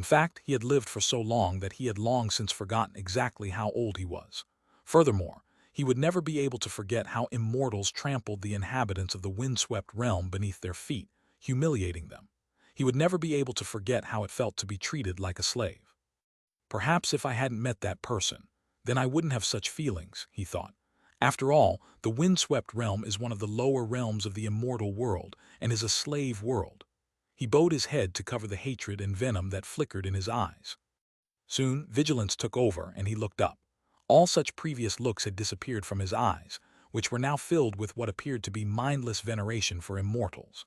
In fact, he had lived for so long that he had long since forgotten exactly how old he was. Furthermore, he would never be able to forget how immortals trampled the inhabitants of the windswept realm beneath their feet, humiliating them. He would never be able to forget how it felt to be treated like a slave. Perhaps if I hadn't met that person, then I wouldn't have such feelings, he thought. After all, the windswept realm is one of the lower realms of the immortal world and is a slave world. He bowed his head to cover the hatred and venom that flickered in his eyes. Soon, vigilance took over and he looked up. All such previous looks had disappeared from his eyes, which were now filled with what appeared to be mindless veneration for immortals.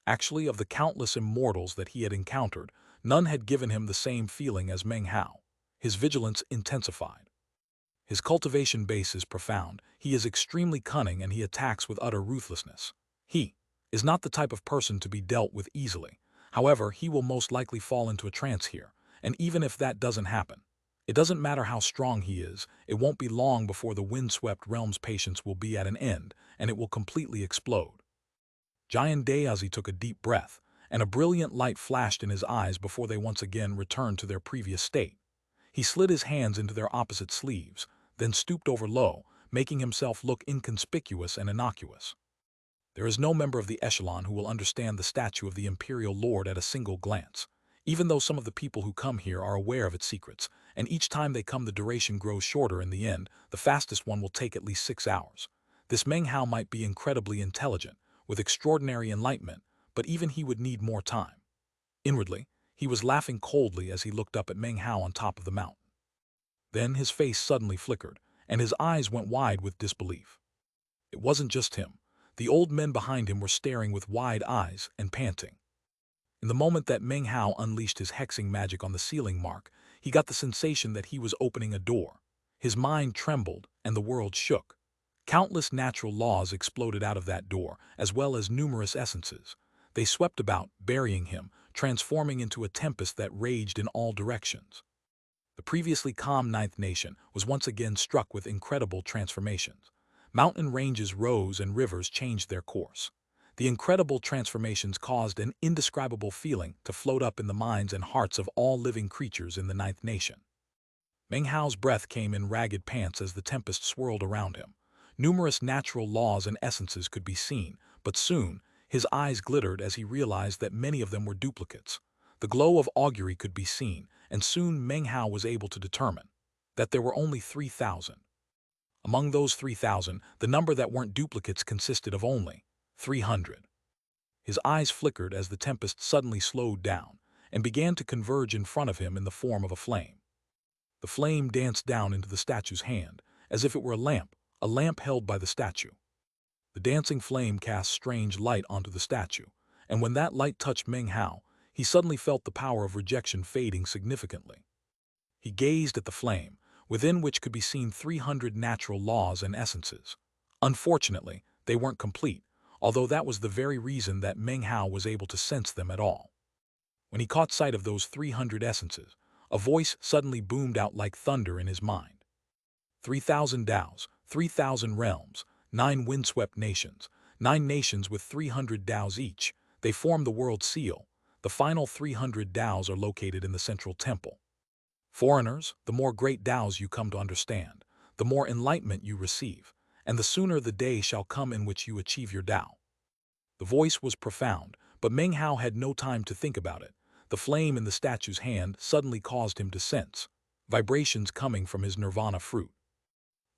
Actually, of the countless immortals that he had encountered, none had given him the same feeling as Meng Hao. His vigilance intensified. His cultivation base is profound, he is extremely cunning, and he attacks with utter ruthlessness. He is not the type of person to be dealt with easily. However, he will most likely fall into a trance here, and even if that doesn't happen, it doesn't matter how strong he is, it won't be long before the windswept realm's patience will be at an end, and it will completely explode. Jade took a deep breath, and a brilliant light flashed in his eyes before they once again returned to their previous state. He slid his hands into their opposite sleeves, then stooped over low, making himself look inconspicuous and innocuous. There is no member of the echelon who will understand the statue of the imperial lord at a single glance, even though some of the people who come here are aware of its secrets, and each time they come the duration grows shorter. In the end, the fastest one will take at least 6 hours. This Meng Hao might be incredibly intelligent, with extraordinary enlightenment, but even he would need more time. Inwardly, he was laughing coldly as he looked up at Meng Hao on top of the mountain. Then his face suddenly flickered, and his eyes went wide with disbelief. It wasn't just him. The old men behind him were staring with wide eyes and panting. In the moment that Meng Hao unleashed his hexing magic on the ceiling mark, he got the sensation that he was opening a door. His mind trembled, and the world shook. Countless natural laws exploded out of that door, as well as numerous essences. They swept about, burying him, transforming into a tempest that raged in all directions. The previously calm Ninth Nation was once again struck with incredible transformations. Mountain ranges rose and rivers changed their course. The incredible transformations caused an indescribable feeling to float up in the minds and hearts of all living creatures in the Ninth Nation. Meng Hao's breath came in ragged pants as the tempest swirled around him. Numerous natural laws and essences could be seen, but soon, his eyes glittered as he realized that many of them were duplicates. The glow of augury could be seen, and soon Meng Hao was able to determine that there were only 3,000. Among those 3,000, the number that weren't duplicates consisted of only 300. His eyes flickered as the tempest suddenly slowed down and began to converge in front of him in the form of a flame. The flame danced down into the statue's hand, as if it were a lamp held by the statue. The dancing flame cast strange light onto the statue, and when that light touched Meng Hao, he suddenly felt the power of rejection fading significantly. He gazed at the flame, within which could be seen 300 natural laws and essences. Unfortunately, they weren't complete, although that was the very reason that Meng Hao was able to sense them at all. When he caught sight of those 300 essences, a voice suddenly boomed out like thunder in his mind. 3,000 Daos, 3,000 realms, 9 windswept nations, 9 nations with 300 Daos each. They form the world seal. The final 300 Daos are located in the central temple. Foreigners, the more great Daos you come to understand, the more enlightenment you receive, and the sooner the day shall come in which you achieve your Dao. The voice was profound, but Meng Hao had no time to think about it. The flame in the statue's hand suddenly caused him to sense vibrations coming from his nirvana fruit.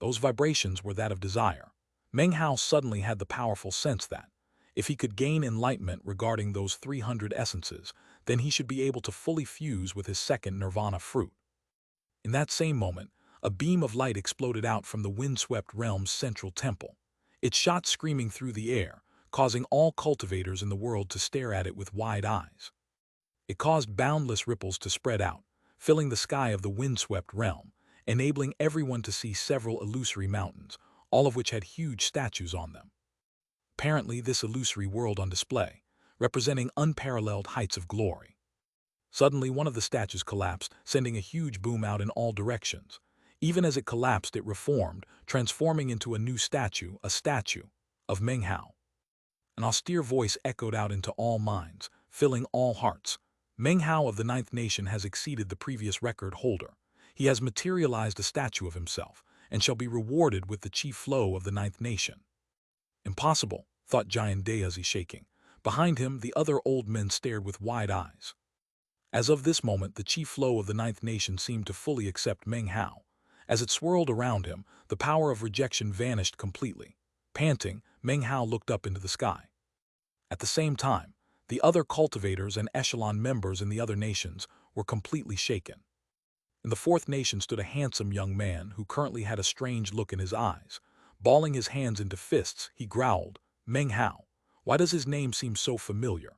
Those vibrations were that of desire. Meng Hao suddenly had the powerful sense that, if he could gain enlightenment regarding those 300 essences, then he should be able to fully fuse with his second nirvana fruit. In that same moment, a beam of light exploded out from the windswept realm's central temple. It shot screaming through the air, causing all cultivators in the world to stare at it with wide eyes. It caused boundless ripples to spread out, filling the sky of the windswept realm, enabling everyone to see several illusory mountains, all of which had huge statues on them. Apparently, this illusory world on display, representing unparalleled heights of glory. Suddenly, one of the statues collapsed, sending a huge boom out in all directions. Even as it collapsed, it reformed, transforming into a new statue, a statue of Meng Hao. An austere voice echoed out into all minds, filling all hearts. Meng Hao of the Ninth Nation has exceeded the previous record holder. He has materialized a statue of himself, and shall be rewarded with the chief flow of the Ninth Nation. Impossible, thought Jade, shaking. Behind him, the other old men stared with wide eyes. As of this moment, the chief flow of the Ninth Nation seemed to fully accept Meng Hao. As it swirled around him, the power of rejection vanished completely. Panting, Meng Hao looked up into the sky. At the same time, the other cultivators and echelon members in the other nations were completely shaken. In the fourth nation stood a handsome young man who currently had a strange look in his eyes. Balling his hands into fists, he growled, "Meng Hao, why does his name seem so familiar?"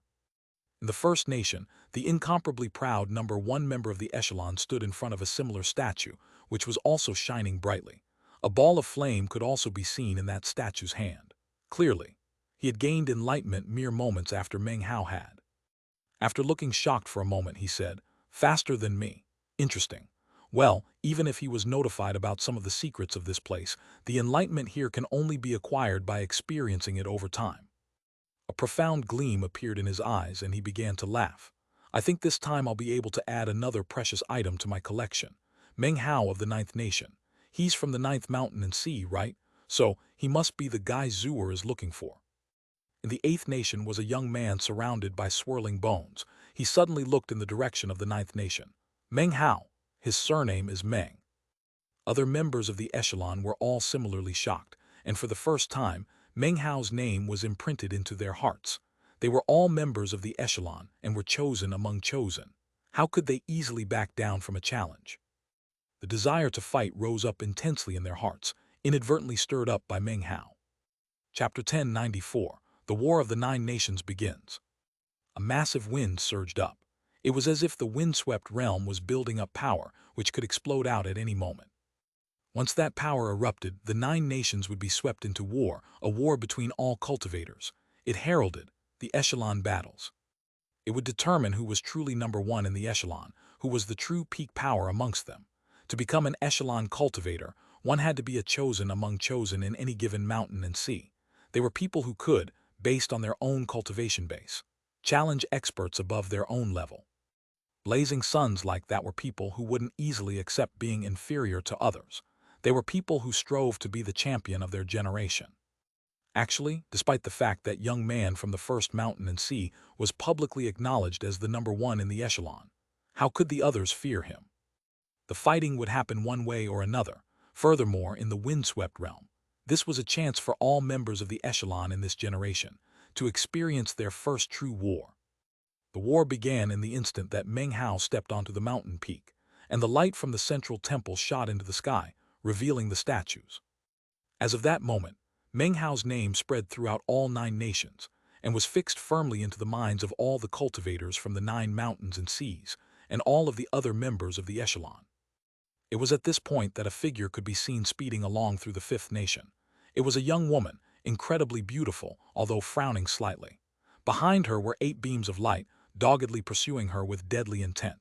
In the first nation, the incomparably proud #1 member of the echelon stood in front of a similar statue, which was also shining brightly. A ball of flame could also be seen in that statue's hand. Clearly, he had gained enlightenment mere moments after Meng Hao had. After looking shocked for a moment, he said, "Faster than me. Interesting. Well, even if he was notified about some of the secrets of this place, the enlightenment here can only be acquired by experiencing it over time." A profound gleam appeared in his eyes, and he began to laugh. "I think this time I'll be able to add another precious item to my collection. Meng Hao of the Ninth Nation. He's from the Ninth Mountain and Sea, right? So, he must be the guy Zhuer is looking for." In the Eighth Nation was a young man surrounded by swirling bones. He suddenly looked in the direction of the Ninth Nation. "Meng Hao. His surname is Meng." Other members of the echelon were all similarly shocked, and for the first time, Meng Hao's name was imprinted into their hearts. They were all members of the echelon and were chosen among chosen. How could they easily back down from a challenge? The desire to fight rose up intensely in their hearts, inadvertently stirred up by Meng Hao. Chapter 1094. The War of the Nine Nations begins. A massive wind surged up. It was as if the windswept realm was building up power, which could explode out at any moment. Once that power erupted, the nine nations would be swept into war, a war between all cultivators. It heralded the echelon battles. It would determine who was truly #1 in the echelon, who was the true peak power amongst them. To become an echelon cultivator, one had to be a chosen among chosen in any given mountain and sea. They were people who could, based on their own cultivation base, challenge experts above their own level. Blazing suns like that were people who wouldn't easily accept being inferior to others. They were people who strove to be the champion of their generation. Actually, despite the fact that young man from the first mountain and sea was publicly acknowledged as the #1 in the echelon, how could the others fear him? The fighting would happen one way or another. Furthermore, in the windswept realm, this was a chance for all members of the echelon in this generation to experience their first true war. The war began in the instant that Meng Hao stepped onto the mountain peak, and the light from the central temple shot into the sky, revealing the statues. As of that moment, Meng Hao's name spread throughout all nine nations, and was fixed firmly into the minds of all the cultivators from the 9 mountains and seas, and all of the other members of the echelon. It was at this point that a figure could be seen speeding along through the 5th nation. It was a young woman, incredibly beautiful, although frowning slightly. Behind her were 8 beams of light, doggedly pursuing her with deadly intent.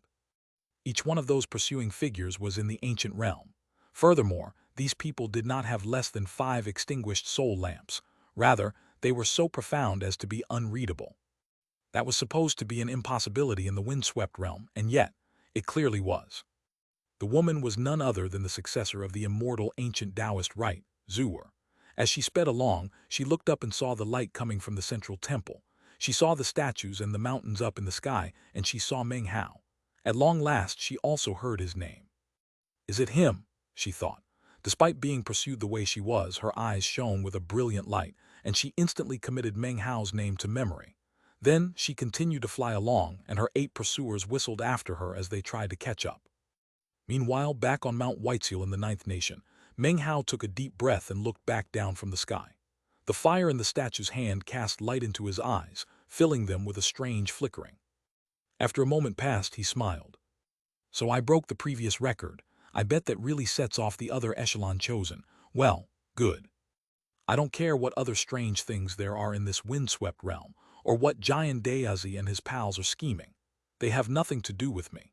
Each one of those pursuing figures was in the ancient realm. Furthermore, these people did not have less than 5 extinguished soul lamps. Rather, they were so profound as to be unreadable. That was supposed to be an impossibility in the windswept realm, and yet, it clearly was. The woman was none other than the successor of the immortal ancient Taoist rite, Zhuer. As she sped along, she looked up and saw the light coming from the central temple. She saw the statues and the mountains up in the sky, and she saw Meng Hao. At long last, she also heard his name. "Is it him?" she thought. Despite being pursued the way she was, her eyes shone with a brilliant light, and she instantly committed Meng Hao's name to memory. Then she continued to fly along, and her 8 pursuers whistled after her as they tried to catch up. Meanwhile, back on Mount Whiteseal in the 9th nation, Meng Hao took a deep breath and looked back down from the sky. The fire in the statue's hand cast light into his eyes, filling them with a strange flickering. After a moment passed, he smiled. "So I broke the previous record. I bet that really sets off the other echelon chosen. Well, good. I don't care what other strange things there are in this windswept realm, or what giant Dayazi and his pals are scheming. They have nothing to do with me.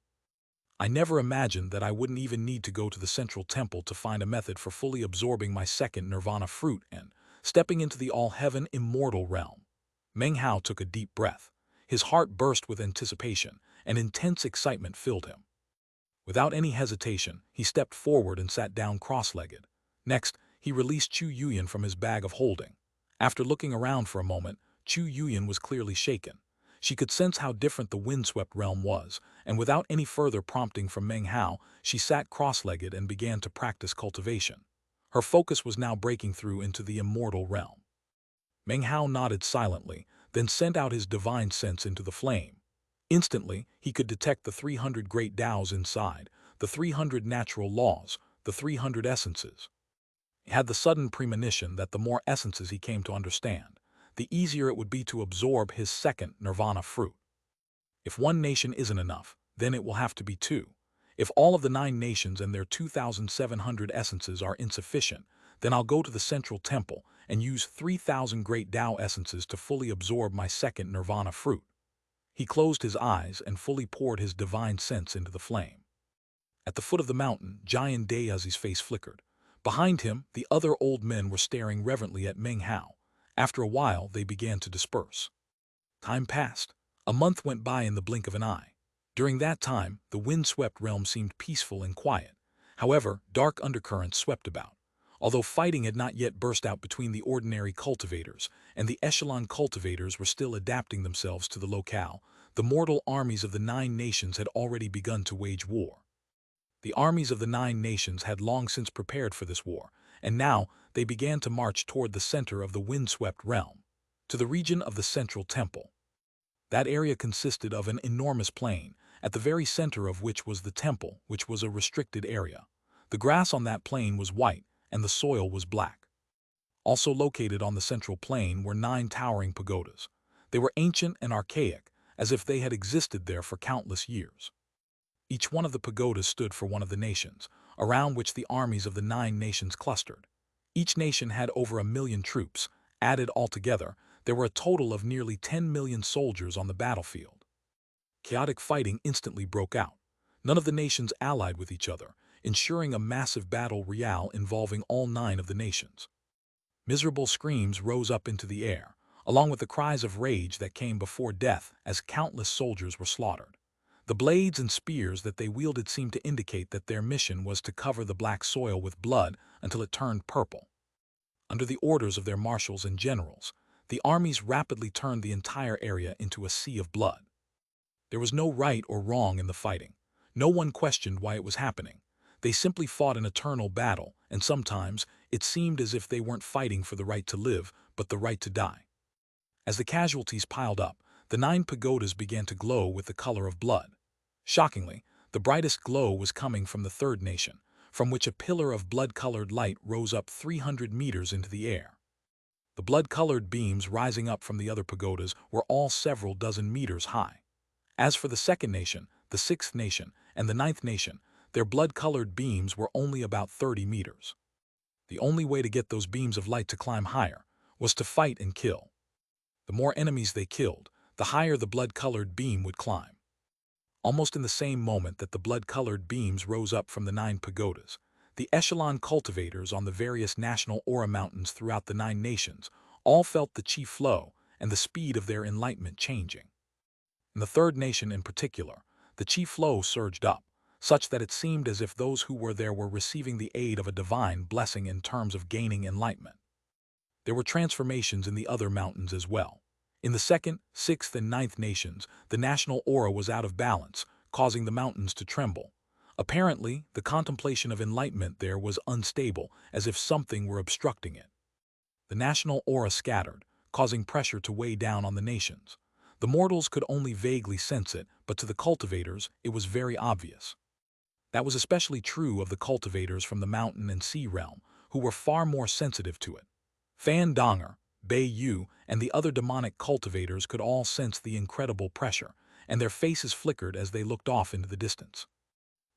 I never imagined that I wouldn't even need to go to the central temple to find a method for fully absorbing my second nirvana fruit and stepping into the all-heaven immortal realm." Meng Hao took a deep breath. His heart burst with anticipation, and intense excitement filled him. Without any hesitation, he stepped forward and sat down cross-legged. Next, he released Chu Yuyan from his bag of holding. After looking around for a moment, Chu Yuyan was clearly shaken. She could sense how different the windswept realm was, and without any further prompting from Meng Hao, she sat cross-legged and began to practice cultivation. Her focus was now breaking through into the immortal realm. Meng Hao nodded silently, then sent out his divine sense into the flame. Instantly, he could detect the 300 great Taos inside, the 300 natural laws, the 300 essences. He had the sudden premonition that the more essences he came to understand, the easier it would be to absorb his second nirvana fruit. If one nation isn't enough, then it will have to be two. If all of the 9 nations and their 2,700 essences are insufficient, then I'll go to the central temple and use 3,000 great Tao essences to fully absorb my second nirvana fruit. He closed his eyes and fully poured his divine sense into the flame. At the foot of the mountain, Giant Dayazi's face flickered. Behind him, the other old men were staring reverently at Meng Hao. After a while, they began to disperse. Time passed. A month went by in the blink of an eye. During that time, the wind-swept realm seemed peaceful and quiet. However, dark undercurrents swept about. Although fighting had not yet burst out between the ordinary cultivators, and the echelon cultivators were still adapting themselves to the locale, the mortal armies of the 9 nations had already begun to wage war. The armies of the 9 nations had long since prepared for this war, and now they began to march toward the center of the wind-swept realm, to the region of the central temple. That area consisted of an enormous plain, at the very center of which was the temple, which was a restricted area. The grass on that plain was white, and the soil was black. Also located on the central plain were 9 towering pagodas. They were ancient and archaic, as if they had existed there for countless years. Each one of the pagodas stood for one of the nations, around which the armies of the 9 nations clustered. Each nation had over 1 million troops. Added altogether, there were a total of nearly 10 million soldiers on the battlefield. Chaotic fighting instantly broke out. None of the nations allied with each other, ensuring a massive battle royale involving all 9 of the nations. Miserable screams rose up into the air, along with the cries of rage that came before death as countless soldiers were slaughtered. The blades and spears that they wielded seemed to indicate that their mission was to cover the black soil with blood until it turned purple. Under the orders of their marshals and generals, the armies rapidly turned the entire area into a sea of blood. There was no right or wrong in the fighting. No one questioned why it was happening. They simply fought an eternal battle, and sometimes it seemed as if they weren't fighting for the right to live, but the right to die. As the casualties piled up, the 9 pagodas began to glow with the color of blood. Shockingly, the brightest glow was coming from the 3rd nation, from which a pillar of blood-colored light rose up 300 meters into the air. The blood-colored beams rising up from the other pagodas were all several dozen meters high. As for the 2nd nation, the 6th nation, and the 9th nation, their blood-colored beams were only about 30 meters. The only way to get those beams of light to climb higher was to fight and kill. The more enemies they killed, the higher the blood-colored beam would climb. Almost in the same moment that the blood-colored beams rose up from the 9 pagodas, the echelon cultivators on the various national aura mountains throughout the 9 nations all felt the chi flow and the speed of their enlightenment changing. In the 3rd nation in particular, the chi flow surged up, such that it seemed as if those who were there were receiving the aid of a divine blessing in terms of gaining enlightenment. There were transformations in the other mountains as well. In the 2nd, 6th, and 9th nations, the national aura was out of balance, causing the mountains to tremble. Apparently, the contemplation of enlightenment there was unstable, as if something were obstructing it. The national aura scattered, causing pressure to weigh down on the nations. The mortals could only vaguely sense it, but to the cultivators, it was very obvious. That was especially true of the cultivators from the mountain and sea realm, who were far more sensitive to it. Fan Donger, Bei Yu, and the other demonic cultivators could all sense the incredible pressure, and their faces flickered as they looked off into the distance.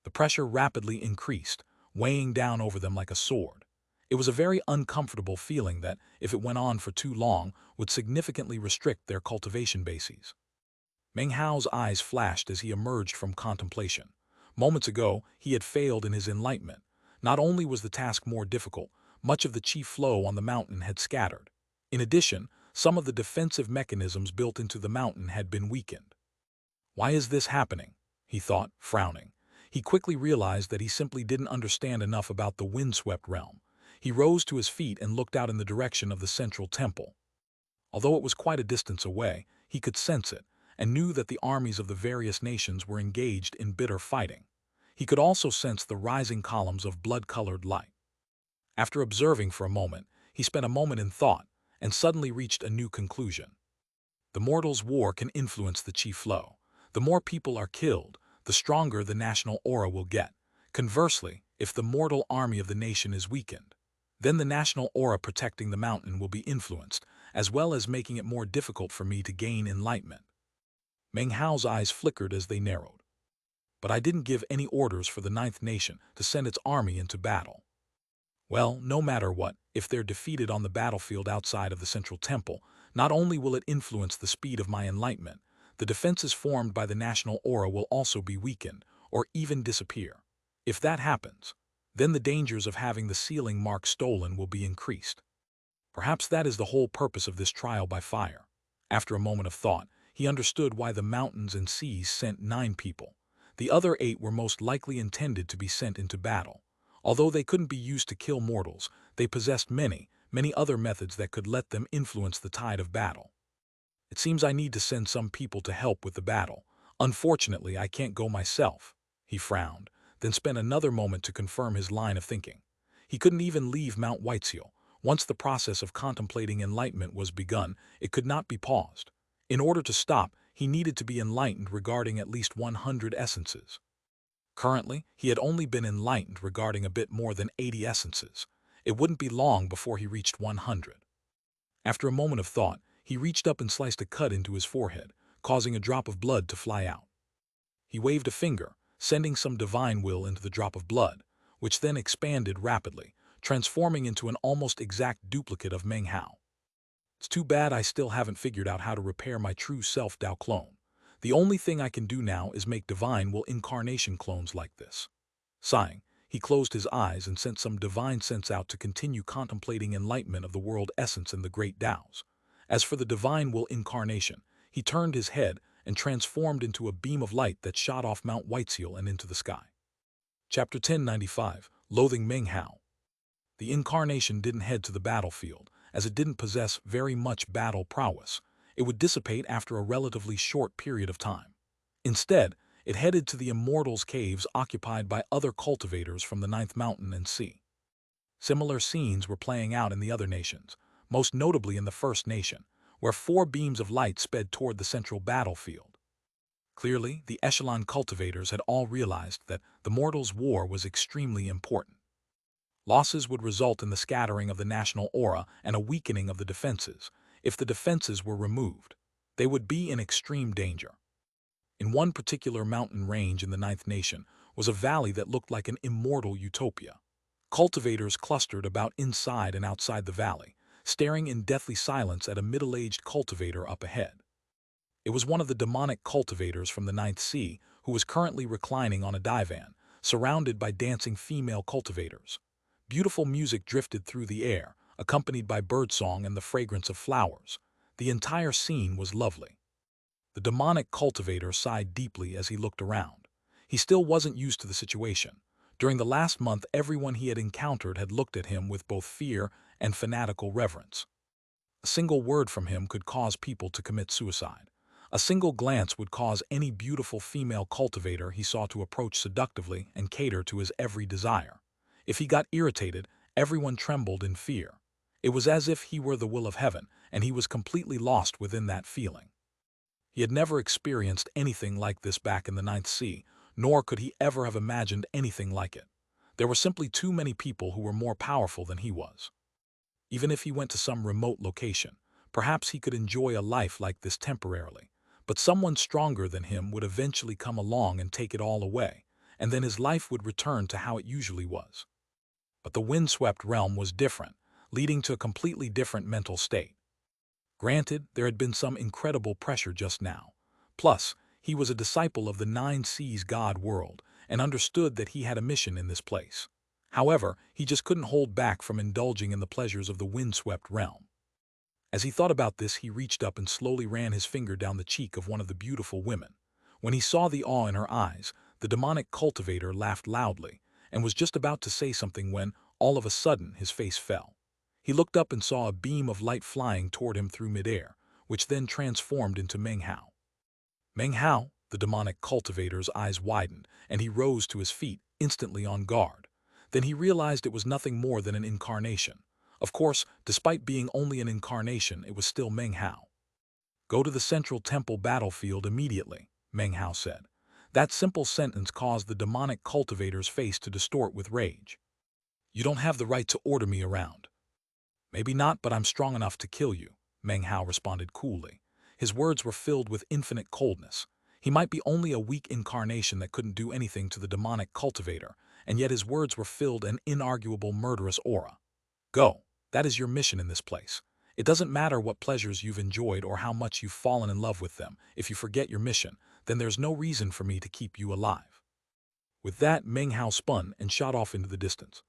The pressure rapidly increased, weighing down over them like a sword. It was a very uncomfortable feeling that, if it went on for too long, would significantly restrict their cultivation bases. Meng Hao's eyes flashed as he emerged from contemplation. Moments ago, he had failed in his enlightenment. Not only was the task more difficult, much of the chi flow on the mountain had scattered. In addition, some of the defensive mechanisms built into the mountain had been weakened. Why is this happening? He thought, frowning. He quickly realized that he simply didn't understand enough about the windswept realm. He rose to his feet and looked out in the direction of the central temple. Although it was quite a distance away, he could sense it, and knew that the armies of the various nations were engaged in bitter fighting. He could also sense the rising columns of blood-colored light. After observing for a moment, he spent a moment in thought, and suddenly reached a new conclusion. The mortals' war can influence the chi flow. The more people are killed, the stronger the national aura will get. Conversely, if the mortal army of the nation is weakened, then the national aura protecting the mountain will be influenced, as well as making it more difficult for me to gain enlightenment. Meng Hao's eyes flickered as they narrowed. But I didn't give any orders for the ninth nation to send its army into battle. Well, no matter what, if they're defeated on the battlefield outside of the central temple, not only will it influence the speed of my enlightenment, the defenses formed by the national aura will also be weakened, or even disappear. If that happens, then the dangers of having the sealing mark stolen will be increased. Perhaps that is the whole purpose of this trial by fire. After a moment of thought, he understood why the mountains and seas sent 9 people. The other 8 were most likely intended to be sent into battle. Although they couldn't be used to kill mortals, they possessed many other methods that could let them influence the tide of battle. It seems I need to send some people to help with the battle. Unfortunately, I can't go myself. He frowned, then spent another moment to confirm his line of thinking. He couldn't even leave Mount Whiteseal. Once the process of contemplating enlightenment was begun, it could not be paused. In order to stop, he needed to be enlightened regarding at least 100 essences. Currently, he had only been enlightened regarding a bit more than 80 essences. It wouldn't be long before he reached 100. After a moment of thought, he reached up and sliced a cut into his forehead, causing a drop of blood to fly out. He waved a finger, sending some divine will into the drop of blood, which then expanded rapidly, transforming into an almost exact duplicate of Meng Hao. It's too bad I still haven't figured out how to repair my true self Dao clone. The only thing I can do now is make divine will incarnation clones like this. Sighing, he closed his eyes and sent some divine sense out to continue contemplating enlightenment of the world essence in the great Taos. As for the divine will incarnation, he turned his head and transformed into a beam of light that shot off Mount Whiteseal and into the sky. Chapter 1095, Loathing Meng Hao. The incarnation didn't head to the battlefield, as it didn't possess very much battle prowess. It would dissipate after a relatively short period of time. Instead, it headed to the Immortals' caves occupied by other cultivators from the Ninth Mountain and Sea. Similar scenes were playing out in the other nations, most notably in the First Nation, where 4 beams of light sped toward the central battlefield. Clearly, the echelon cultivators had all realized that the mortals' war was extremely important. Losses would result in the scattering of the national aura and a weakening of the defenses. If the defenses were removed, they would be in extreme danger. In one particular mountain range in the Ninth Nation was a valley that looked like an immortal utopia. Cultivators clustered about inside and outside the valley, staring in deathly silence at a middle-aged cultivator up ahead. It was one of the demonic cultivators from the Ninth Sea who was currently reclining on a divan, surrounded by dancing female cultivators. Beautiful music drifted through the air, accompanied by birdsong and the fragrance of flowers. The entire scene was lovely. The demonic cultivator sighed deeply as he looked around. He still wasn't used to the situation. During the last month, everyone he had encountered had looked at him with both fear and fanatical reverence. A single word from him could cause people to commit suicide. A single glance would cause any beautiful female cultivator he saw to approach seductively and cater to his every desire. If he got irritated, everyone trembled in fear. It was as if he were the will of heaven, and he was completely lost within that feeling. He had never experienced anything like this back in the Ninth Sea, nor could he ever have imagined anything like it. There were simply too many people who were more powerful than he was. Even if he went to some remote location, perhaps he could enjoy a life like this temporarily, but someone stronger than him would eventually come along and take it all away, and then his life would return to how it usually was. But the windswept realm was different, leading to a completely different mental state. Granted, there had been some incredible pressure just now. Plus, he was a disciple of the Nine Seas God world and understood that he had a mission in this place. However, he just couldn't hold back from indulging in the pleasures of the windswept realm. As he thought about this, he reached up and slowly ran his finger down the cheek of one of the beautiful women. When he saw the awe in her eyes, the demonic cultivator laughed loudly and was just about to say something when, all of a sudden, his face fell. He looked up and saw a beam of light flying toward him through midair, which then transformed into Meng Hao. Meng Hao, the demonic cultivator's eyes widened, and he rose to his feet, instantly on guard. Then he realized it was nothing more than an incarnation. Of course, despite being only an incarnation, it was still Meng Hao. "Go to the central temple battlefield immediately," Meng Hao said. That simple sentence caused the demonic cultivator's face to distort with rage. "You don't have the right to order me around." "Maybe not, but I'm strong enough to kill you," Meng Hao responded coolly. His words were filled with infinite coldness. He might be only a weak incarnation that couldn't do anything to the demonic cultivator, and yet his words were filled an inarguable murderous aura. "Go. That is your mission in this place. It doesn't matter what pleasures you've enjoyed or how much you've fallen in love with them. If you forget your mission, then there's no reason for me to keep you alive." With that, Meng Hao spun and shot off into the distance.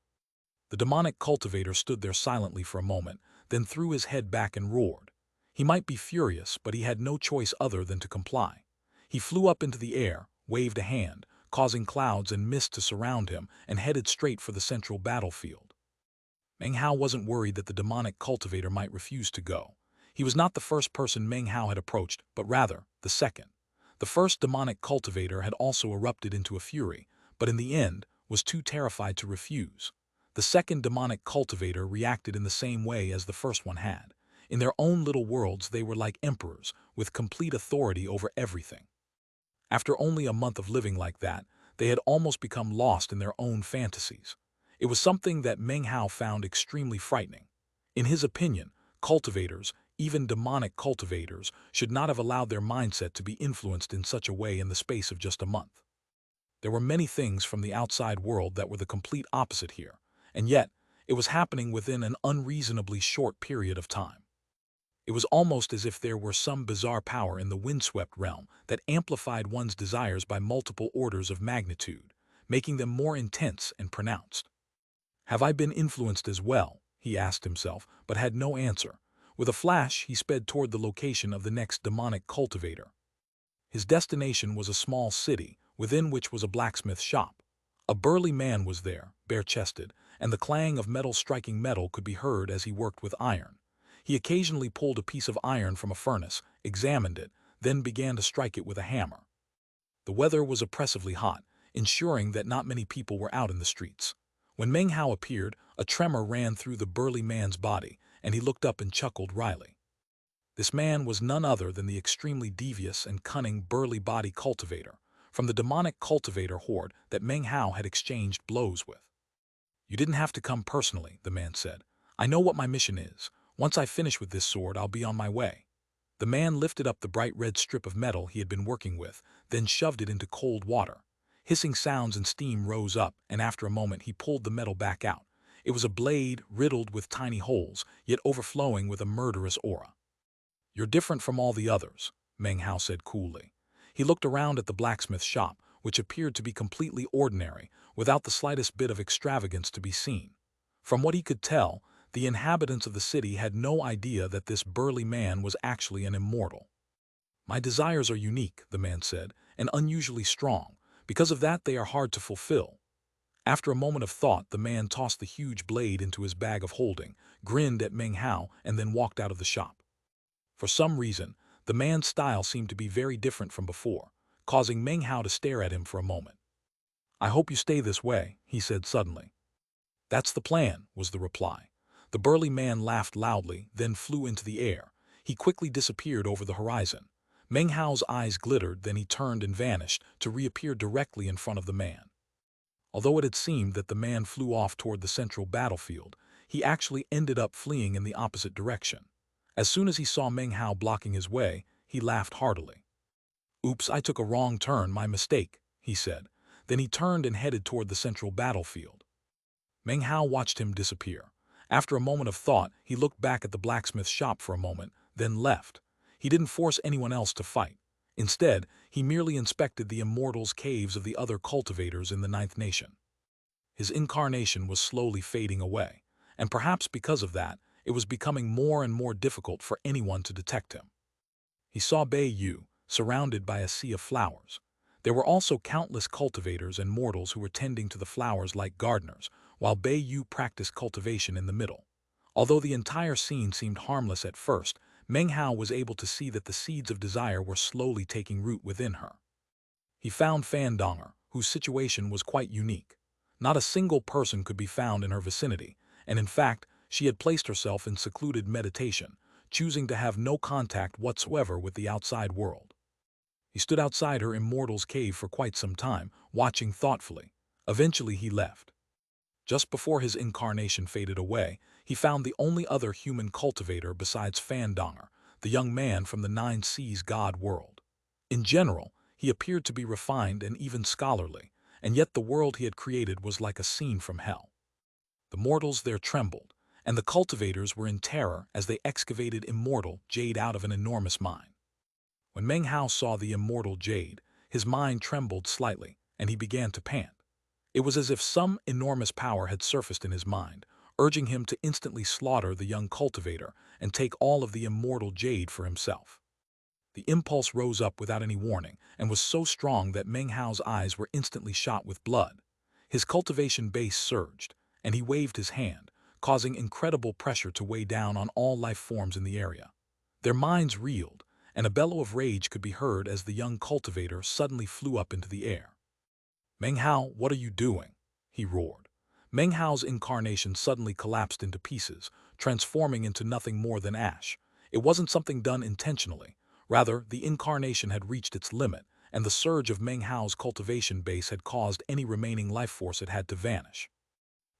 The demonic cultivator stood there silently for a moment, then threw his head back and roared. He might be furious, but he had no choice other than to comply. He flew up into the air, waved a hand, causing clouds and mist to surround him, and headed straight for the central battlefield. Meng Hao wasn't worried that the demonic cultivator might refuse to go. He was not the first person Meng Hao had approached, but rather the second. The first demonic cultivator had also erupted into a fury, but in the end was too terrified to refuse. The second demonic cultivator reacted in the same way as the first one had. In their own little worlds, they were like emperors, with complete authority over everything. After only a month of living like that, they had almost become lost in their own fantasies. It was something that Meng Hao found extremely frightening. In his opinion, cultivators, even demonic cultivators, should not have allowed their mindset to be influenced in such a way in the space of just a month. There were many things from the outside world that were the complete opposite here, and yet it was happening within an unreasonably short period of time. It was almost as if there were some bizarre power in the windswept realm that amplified one's desires by multiple orders of magnitude, making them more intense and pronounced. "Have I been influenced as well?" he asked himself, but had no answer. With a flash, he sped toward the location of the next demonic cultivator. His destination was a small city, within which was a blacksmith shop. A burly man was there, bare-chested, and the clang of metal striking metal could be heard as he worked with iron. He occasionally pulled a piece of iron from a furnace, examined it, then began to strike it with a hammer. The weather was oppressively hot, ensuring that not many people were out in the streets. When Meng Hao appeared, a tremor ran through the burly man's body, and he looked up and chuckled wryly. This man was none other than the extremely devious and cunning burly body cultivator, from the demonic cultivator horde that Meng Hao had exchanged blows with. "You didn't have to come personally," the man said. "I know what my mission is. Once I finish with this sword, I'll be on my way." The man lifted up the bright red strip of metal he had been working with, then shoved it into cold water. Hissing sounds and steam rose up, and after a moment he pulled the metal back out. It was a blade riddled with tiny holes, yet overflowing with a murderous aura. "You're different from all the others," Meng Hao said coolly. He looked around at the blacksmith shop, which appeared to be completely ordinary, without the slightest bit of extravagance to be seen. From what he could tell, the inhabitants of the city had no idea that this burly man was actually an immortal. "My desires are unique," the man said, "and unusually strong. Because of that, they are hard to fulfill." After a moment of thought, the man tossed the huge blade into his bag of holding, grinned at Meng Hao, and then walked out of the shop. For some reason, the man's style seemed to be very different from before, causing Meng Hao to stare at him for a moment. "I hope you stay this way," he said suddenly. "That's the plan," was the reply. The burly man laughed loudly, then flew into the air. He quickly disappeared over the horizon. Meng Hao's eyes glittered, then he turned and vanished, to reappear directly in front of the man. Although it had seemed that the man flew off toward the central battlefield, he actually ended up fleeing in the opposite direction. As soon as he saw Meng Hao blocking his way, he laughed heartily. "Oops, I took a wrong turn, my mistake," he said. Then he turned and headed toward the central battlefield. Meng Hao watched him disappear. After a moment of thought, he looked back at the blacksmith shop for a moment, then left. He didn't force anyone else to fight. Instead, he merely inspected the immortals' caves of the other cultivators in the Ninth Nation. His incarnation was slowly fading away, and perhaps because of that, it was becoming more and more difficult for anyone to detect him. He saw Bei Yu, surrounded by a sea of flowers. There were also countless cultivators and mortals who were tending to the flowers like gardeners, while Bei Yu practiced cultivation in the middle. Although the entire scene seemed harmless at first, Meng Hao was able to see that the seeds of desire were slowly taking root within her. He found Fan Donger, whose situation was quite unique. Not a single person could be found in her vicinity, and in fact, she had placed herself in secluded meditation, choosing to have no contact whatsoever with the outside world. He stood outside her immortal's cave for quite some time, watching thoughtfully. Eventually he left. Just before his incarnation faded away, he found the only other human cultivator besides Fan Donger, the young man from the Nine Seas god world. In general, he appeared to be refined and even scholarly, and yet the world he had created was like a scene from hell. The mortals there trembled, and the cultivators were in terror as they excavated immortal Jade out of an enormous mine. When Meng Hao saw the immortal Jade, his mind trembled slightly, and he began to pant. It was as if some enormous power had surfaced in his mind, urging him to instantly slaughter the young cultivator and take all of the immortal Jade for himself. The impulse rose up without any warning and was so strong that Meng Hao's eyes were instantly shot with blood. His cultivation base surged, and he waved his hand, causing incredible pressure to weigh down on all life forms in the area. Their minds reeled, and a bellow of rage could be heard as the young cultivator suddenly flew up into the air. "Meng Hao, what are you doing?" he roared. Meng Hao's incarnation suddenly collapsed into pieces, transforming into nothing more than ash. It wasn't something done intentionally. Rather, the incarnation had reached its limit, and the surge of Meng Hao's cultivation base had caused any remaining life force it had to vanish.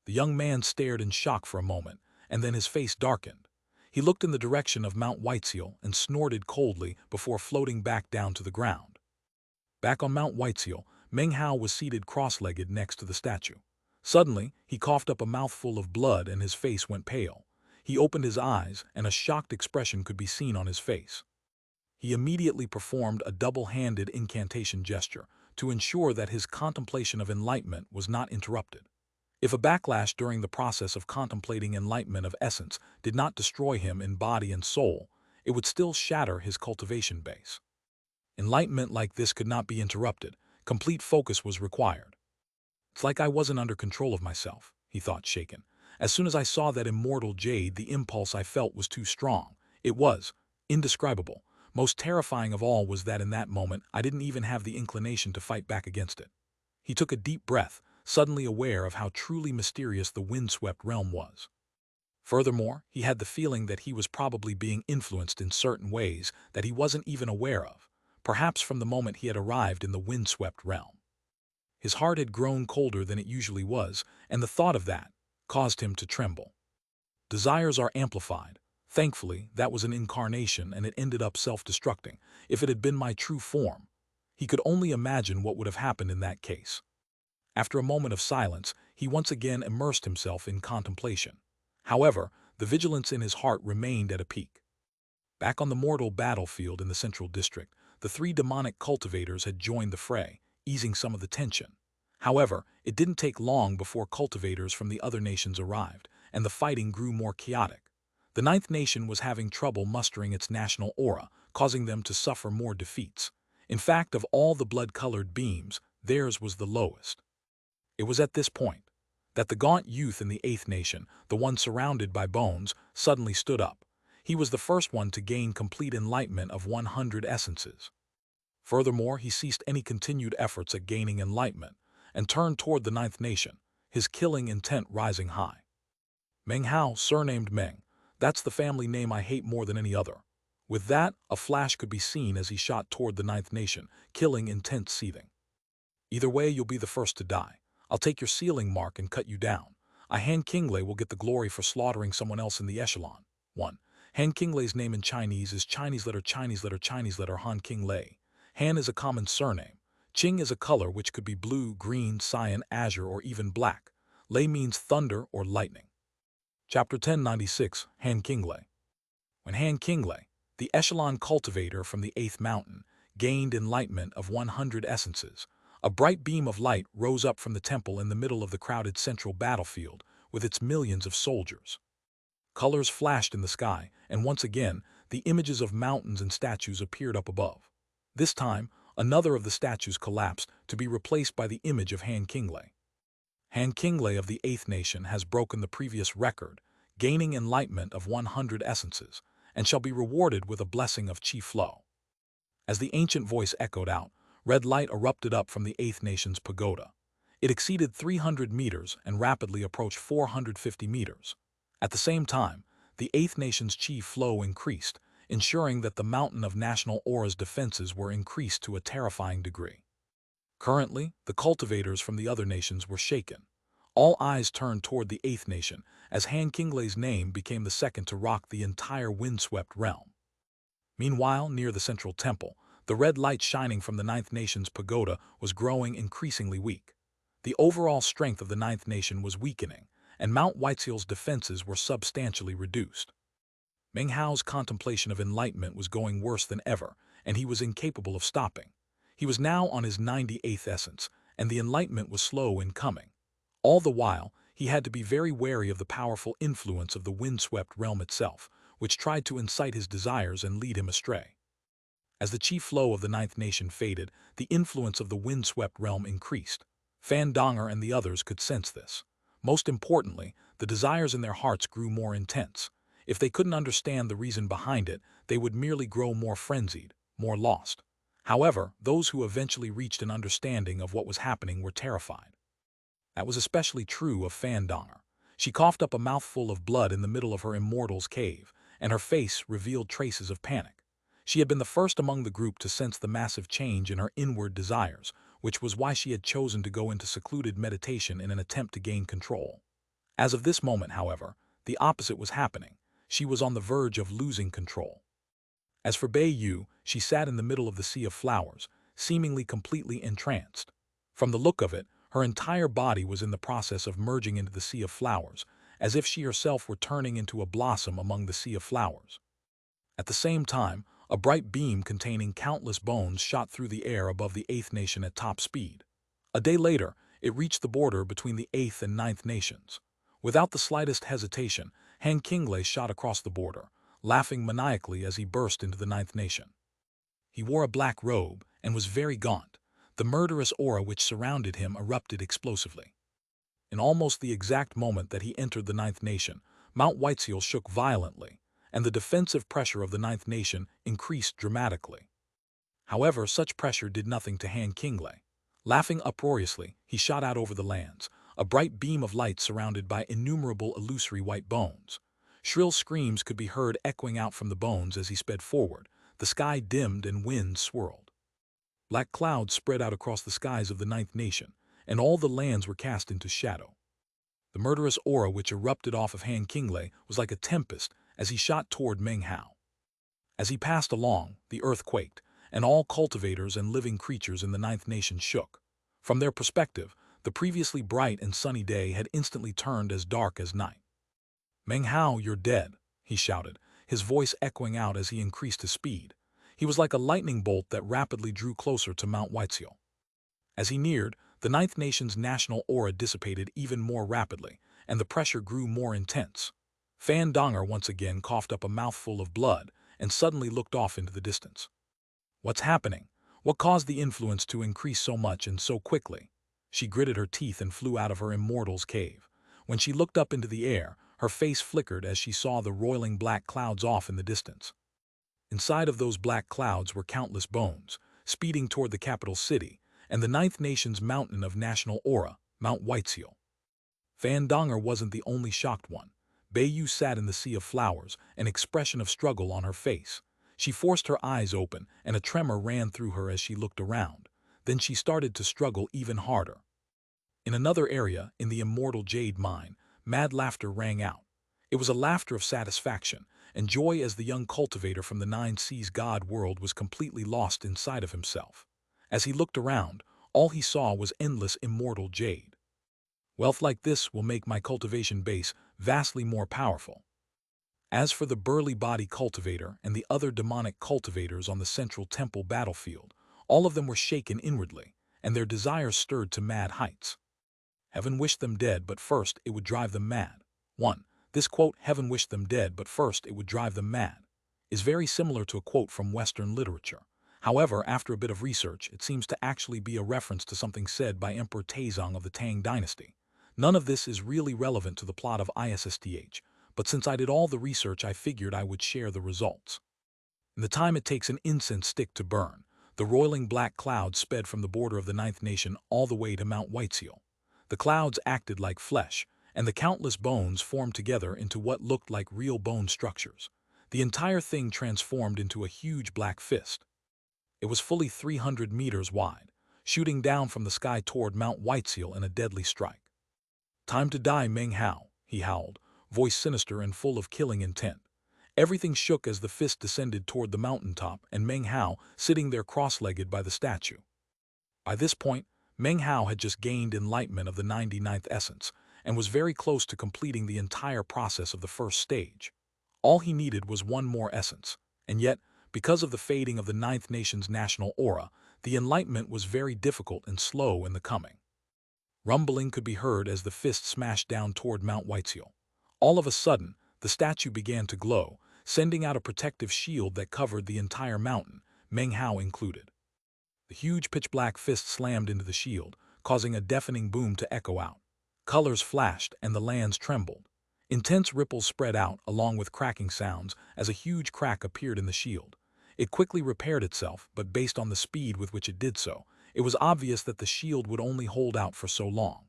The young man stared in shock for a moment, and then his face darkened. He looked in the direction of Mount Whiteseal and snorted coldly before floating back down to the ground. Back on Mount Whiteseal, Meng Hao was seated cross-legged next to the statue. Suddenly, he coughed up a mouthful of blood and his face went pale. He opened his eyes, and a shocked expression could be seen on his face. He immediately performed a double-handed incantation gesture to ensure that his contemplation of enlightenment was not interrupted. If a backlash during the process of contemplating enlightenment of essence did not destroy him in body and soul, it would still shatter his cultivation base. Enlightenment like this could not be interrupted. Complete focus was required. "It's like I wasn't under control of myself," he thought, shaken. As soon as I saw that immortal Jade, the impulse I felt was too strong. It was indescribable. Most terrifying of all was that in that moment I didn't even have the inclination to fight back against it. He took a deep breath, suddenly aware of how truly mysterious the windswept realm was. Furthermore, he had the feeling that he was probably being influenced in certain ways that he wasn't even aware of, perhaps from the moment he had arrived in the windswept realm. His heart had grown colder than it usually was, and the thought of that caused him to tremble. Desires are amplified. Thankfully, that was an incarnation and it ended up self-destructing. If it had been my true form, he could only imagine what would have happened in that case. After a moment of silence, he once again immersed himself in contemplation. However, the vigilance in his heart remained at a peak. Back on the mortal battlefield in the central district, the three demonic cultivators had joined the fray, easing some of the tension. However, it didn't take long before cultivators from the other nations arrived, and the fighting grew more chaotic. The ninth nation was having trouble mustering its national aura, causing them to suffer more defeats. In fact, of all the blood-colored beams, theirs was the lowest. It was at this point that the gaunt youth in the eighth nation, the one surrounded by bones, suddenly stood up. He was the first one to gain complete enlightenment of 100 essences. Furthermore, he ceased any continued efforts at gaining enlightenment and turned toward the ninth nation, his killing intent rising high. "Meng Hao, surnamed Meng. That's the family name I hate more than any other." With that, a flash could be seen as he shot toward the ninth nation, killing intent seething. "Either way, you'll be the first to die. I'll take your sealing mark and cut you down. Han Qinglei will get the glory for slaughtering someone else in the echelon." 1. Han Qinglei's name in Chinese is Chinese letter Han Qinglei. Han is a common surname. Qing is a color which could be blue, green, cyan, azure, or even black. Lei means thunder or lightning. Chapter 1096, Han Qinglei. When Han Qinglei, the echelon cultivator from the 8th mountain, gained enlightenment of 100 essences, a bright beam of light rose up from the temple in the middle of the crowded central battlefield with its millions of soldiers. Colors flashed in the sky, and once again, the images of mountains and statues appeared up above. This time, another of the statues collapsed to be replaced by the image of Han Qinglei. Han Qinglei of the Eighth Nation has broken the previous record, gaining enlightenment of 100 essences, and shall be rewarded with a blessing of Qi flow. As the ancient voice echoed out, red light erupted up from the Eighth Nation's pagoda. It exceeded 300 meters and rapidly approached 450 meters. At the same time, the Eighth Nation's Qi flow increased, ensuring that the mountain of National Aura's defenses were increased to a terrifying degree. Currently, the cultivators from the other nations were shaken. All eyes turned toward the Eighth Nation, as Han Qinglei's name became the second to rock the entire windswept realm. Meanwhile, near the central temple, the red light shining from the Ninth Nation's pagoda was growing increasingly weak. The overall strength of the Ninth Nation was weakening, and Mount Whiteseal's defenses were substantially reduced. Meng Hao's contemplation of enlightenment was going worse than ever, and he was incapable of stopping. He was now on his 98th essence, and the enlightenment was slow in coming. All the while, he had to be very wary of the powerful influence of the windswept realm itself, which tried to incite his desires and lead him astray. As the Qi flow of the Ninth Nation faded, the influence of the windswept realm increased. Fan Donger and the others could sense this. Most importantly, the desires in their hearts grew more intense. If they couldn't understand the reason behind it, they would merely grow more frenzied, more lost. However, those who eventually reached an understanding of what was happening were terrified. That was especially true of Fan Donger. She coughed up a mouthful of blood in the middle of her immortal's cave, and her face revealed traces of panic. She had been the first among the group to sense the massive change in her inward desires, which was why she had chosen to go into secluded meditation in an attempt to gain control. As of this moment, however, the opposite was happening. She was on the verge of losing control. As for Bei Yu, she sat in the middle of the sea of flowers, seemingly completely entranced. From the look of it, her entire body was in the process of merging into the sea of flowers, as if she herself were turning into a blossom among the sea of flowers. At the same time, a bright beam containing countless bones shot through the air above the Eighth Nation at top speed. A day later, it reached the border between the Eighth and Ninth Nations. Without the slightest hesitation, Han Qinglei shot across the border, laughing maniacally as he burst into the Ninth Nation. He wore a black robe and was very gaunt. The murderous aura which surrounded him erupted explosively. In almost the exact moment that he entered the Ninth Nation, Mount Whiteseal shook violently, and the defensive pressure of the Ninth Nation increased dramatically. However, such pressure did nothing to Han Qinglei. Laughing uproariously, he shot out over the lands, a bright beam of light surrounded by innumerable illusory white bones. Shrill screams could be heard echoing out from the bones as he sped forward. The sky dimmed and winds swirled. Black clouds spread out across the skies of the Ninth Nation, and all the lands were cast into shadow. The murderous aura which erupted off of Han Qinglei was like a tempest as he shot toward Meng Hao. As he passed along, the earth quaked, and all cultivators and living creatures in the Ninth Nation shook. From their perspective, the previously bright and sunny day had instantly turned as dark as night. "Meng Hao, you're dead," he shouted, his voice echoing out as he increased his speed. He was like a lightning bolt that rapidly drew closer to Mount Whiteseal. As he neared, the Ninth Nation's national aura dissipated even more rapidly, and the pressure grew more intense. Fan Donger once again coughed up a mouthful of blood and suddenly looked off into the distance. What's happening? What caused the influence to increase so much and so quickly? She gritted her teeth and flew out of her immortal's cave. When she looked up into the air, her face flickered as she saw the roiling black clouds off in the distance. Inside of those black clouds were countless bones, speeding toward the capital city, and the Ninth Nation's mountain of national aura, Mount Whiteseal. Fan Donger wasn't the only shocked one. Bei Yu sat in the sea of flowers, an expression of struggle on her face. She forced her eyes open, and a tremor ran through her as she looked around. Then she started to struggle even harder. In another area, in the immortal Jade mine, mad laughter rang out. It was a laughter of satisfaction and joy as the young cultivator from the Nine Seas God world was completely lost inside of himself. As he looked around, all he saw was endless immortal Jade. Wealth like this will make my cultivation base vastly more powerful. As for the burly body cultivator and the other demonic cultivators on the central temple battlefield, all of them were shaken inwardly, and their desires stirred to mad heights. Heaven wished them dead, but first it would drive them mad. 1. This quote, "Heaven wished them dead, but first it would drive them mad," is very similar to a quote from Western literature. However, after a bit of research, it seems to actually be a reference to something said by Emperor Taizong of the Tang dynasty. None of this is really relevant to the plot of ISSTH, but since I did all the research, I figured I would share the results. In the time it takes an incense stick to burn, the roiling black clouds sped from the border of the Ninth Nation all the way to Mount Whiteseal. The clouds acted like flesh, and the countless bones formed together into what looked like real bone structures. The entire thing transformed into a huge black fist. It was fully 300 meters wide, shooting down from the sky toward Mount Whiteseal in a deadly strike. "Time to die, Meng Hao," he howled, voice sinister and full of killing intent. Everything shook as the fist descended toward the mountaintop and Meng Hao sitting there cross-legged by the statue. By this point, Meng Hao had just gained enlightenment of the 99th essence and was very close to completing the entire process of the first stage. All he needed was one more essence, and yet, because of the fading of the Ninth Nation's national aura, the enlightenment was very difficult and slow in the coming. Rumbling could be heard as the fist smashed down toward Mount Whiteseal. All of a sudden, the statue began to glow, sending out a protective shield that covered the entire mountain, Meng Hao included. The huge pitch-black fist slammed into the shield, causing a deafening boom to echo out. Colors flashed and the lands trembled. Intense ripples spread out along with cracking sounds as a huge crack appeared in the shield. It quickly repaired itself, but based on the speed with which it did so, it was obvious that the shield would only hold out for so long.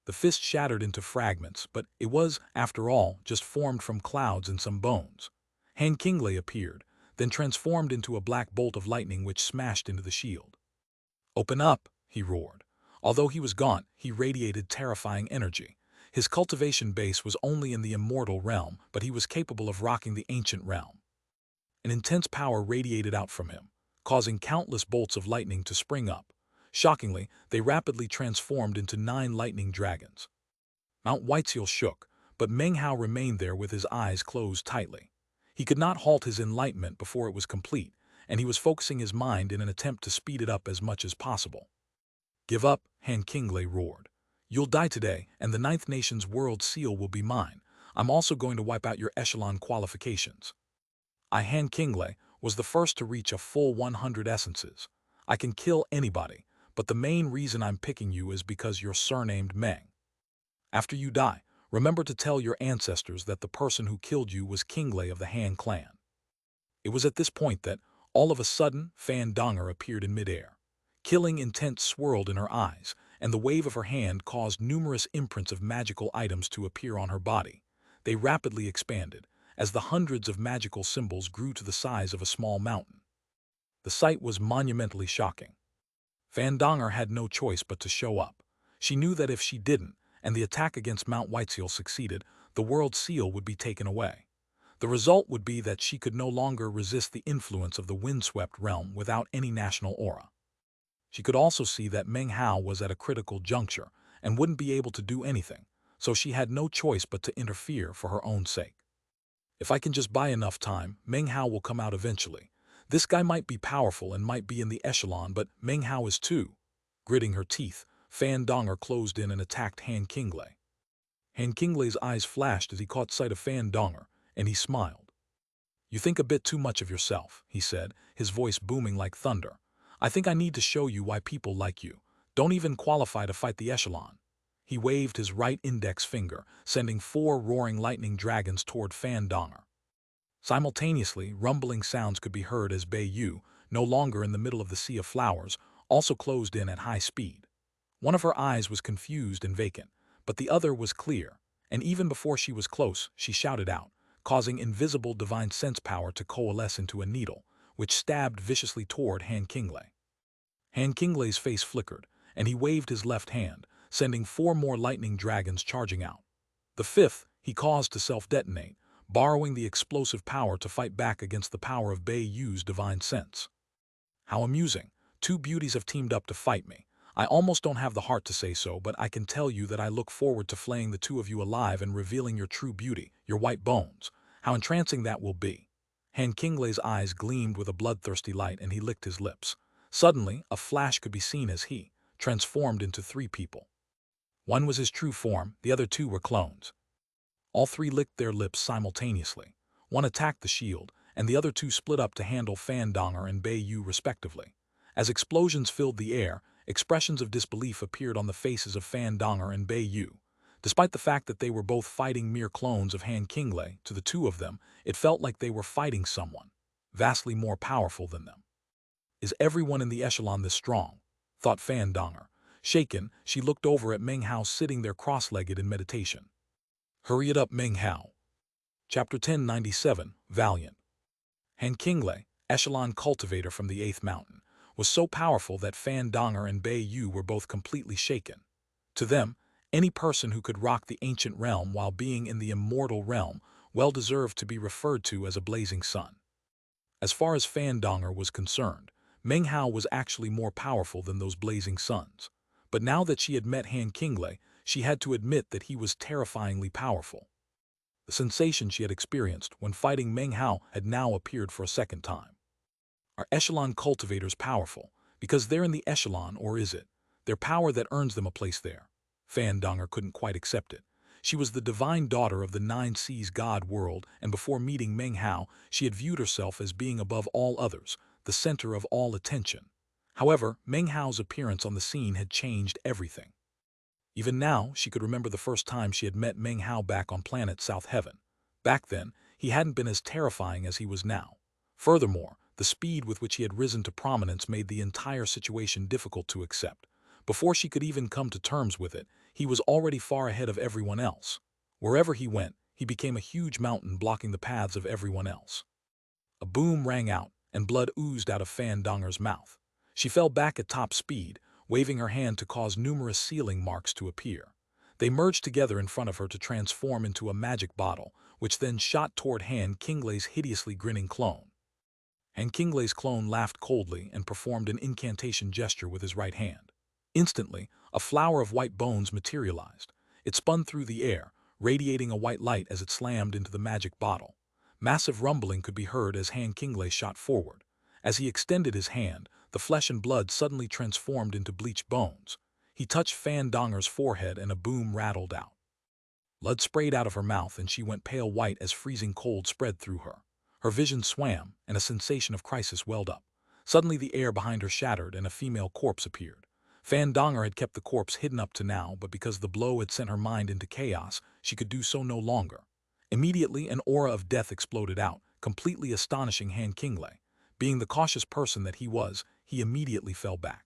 The fist shattered into fragments, but it was, after all, just formed from clouds and some bones. Han Qinglei appeared, then transformed into a black bolt of lightning which smashed into the shield. "Open up," he roared. Although he was gaunt, he radiated terrifying energy. His cultivation base was only in the immortal realm, but he was capable of rocking the ancient realm. An intense power radiated out from him, causing countless bolts of lightning to spring up. Shockingly, they rapidly transformed into 9 lightning dragons. Mount Whiteseal shook, but Meng Hao remained there with his eyes closed tightly. He could not halt his enlightenment before it was complete, and he was focusing his mind in an attempt to speed it up as much as possible. "Give up," Han Qinglei roared. "You'll die today, and the Ninth Nation's world seal will be mine. I'm also going to wipe out your echelon qualifications." Han Qinglei was the first to reach a full 100 essences. "I can kill anybody, but the main reason I'm picking you is because you're surnamed Meng. After you die, remember to tell your ancestors that the person who killed you was Qinglei of the Han clan." It was at this point that, all of a sudden, Fan Donger appeared in midair. Killing intent swirled in her eyes, and the wave of her hand caused numerous imprints of magical items to appear on her body. They rapidly expanded, as the hundreds of magical symbols grew to the size of a small mountain. The sight was monumentally shocking. Fan Donger had no choice but to show up. She knew that if she didn't, and the attack against Mount Whiteseal succeeded, the world seal would be taken away. The result would be that she could no longer resist the influence of the windswept realm without any national aura. She could also see that Meng Hao was at a critical juncture and wouldn't be able to do anything, so she had no choice but to interfere for her own sake. "If I can just buy enough time, Meng Hao will come out eventually. This guy might be powerful and might be in the echelon, but Meng Hao is too." Gritting her teeth, Fan Donger closed in and attacked Han Qinglei. Han Qinglei's eyes flashed as he caught sight of Fan Donger, and he smiled. "You think a bit too much of yourself," he said, his voice booming like thunder. "I think I need to show you why people like you don't even qualify to fight the echelon." He waved his right index finger, sending 4 roaring lightning dragons toward Fan Donger. Simultaneously, rumbling sounds could be heard as Bei Yu, no longer in the middle of the sea of flowers, also closed in at high speed. One of her eyes was confused and vacant, but the other was clear, and even before she was close, she shouted out, causing invisible divine sense power to coalesce into a needle, which stabbed viciously toward Han Qinglei. Han Qinglei's face flickered, and he waved his left hand, sending 4 more lightning dragons charging out. The 5th he caused to self-detonate, borrowing the explosive power to fight back against the power of Bei Yu's divine sense. "How amusing. 2 beauties have teamed up to fight me. I almost don't have the heart to say so, but I can tell you that I look forward to flaying the 2 of you alive and revealing your true beauty, your white bones. How entrancing that will be." Han Qinglei's eyes gleamed with a bloodthirsty light and he licked his lips. Suddenly, a flash could be seen as he transformed into 3 people. One was his true form, the other 2 were clones. All 3 licked their lips simultaneously. One attacked the shield, and the other two split up to handle Fandonger and Bei Yu respectively. As explosions filled the air, expressions of disbelief appeared on the faces of Fandonger and Bei Yu. Despite the fact that they were both fighting mere clones of Han Qinglei, to the two of them, it felt like they were fighting someone vastly more powerful than them. Is everyone in the echelon this strong? Thought Fandonger. Shaken, she looked over at Meng Hao sitting there cross-legged in meditation. Hurry it up, Meng Hao. Chapter 1097, Valiant. Han Qinglei, echelon cultivator from the 8th mountain, was so powerful that Fandonger and Bei Yu were both completely shaken. To them, any person who could rock the ancient realm while being in the immortal realm well deserved to be referred to as a blazing sun. As far as Fandonger was concerned, Meng Hao was actually more powerful than those blazing suns. But now that she had met Han Qinglei, she had to admit that he was terrifyingly powerful. The sensation she had experienced when fighting Meng Hao had now appeared for a second time. Are echelon cultivators powerful because they're in the echelon, or is it their power that earns them a place there? Fandonger couldn't quite accept it. She was the divine daughter of the Nine Seas god world, and before meeting Meng Hao, she had viewed herself as being above all others, the center of all attention. However, Meng Hao's appearance on the scene had changed everything. Even now, she could remember the first time she had met Meng Hao back on planet South Heaven. Back then, he hadn't been as terrifying as he was now. Furthermore, the speed with which he had risen to prominence made the entire situation difficult to accept. Before she could even come to terms with it, he was already far ahead of everyone else. Wherever he went, he became a huge mountain blocking the paths of everyone else. A boom rang out, and blood oozed out of Fandonger's mouth. She fell back at top speed, waving her hand to cause numerous sealing marks to appear. They merged together in front of her to transform into a magic bottle, which then shot toward Han Qinglei's hideously grinning clone. Han Qinglei's clone laughed coldly and performed an incantation gesture with his right hand. Instantly, a flower of white bones materialized. It spun through the air, radiating a white light as it slammed into the magic bottle. Massive rumbling could be heard as Han Qinglei shot forward. As he extended his hand, the flesh and blood suddenly transformed into bleached bones. He touched Fandonger's forehead and a boom rattled out. Blood sprayed out of her mouth and she went pale white as freezing cold spread through her. Her vision swam, and a sensation of crisis welled up. Suddenly the air behind her shattered and a female corpse appeared. Fandonger had kept the corpse hidden up to now, but because the blow had sent her mind into chaos, she could do so no longer. Immediately, an aura of death exploded out, completely astonishing Han Qinglei. Being the cautious person that he was, he immediately fell back.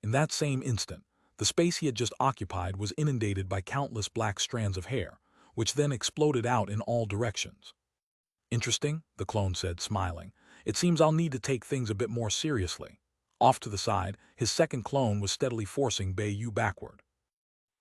In that same instant, the space he had just occupied was inundated by countless black strands of hair, which then exploded out in all directions. Interesting, the clone said, smiling. It seems I'll need to take things a bit more seriously. Off to the side, his second clone was steadily forcing Bei Yu backward.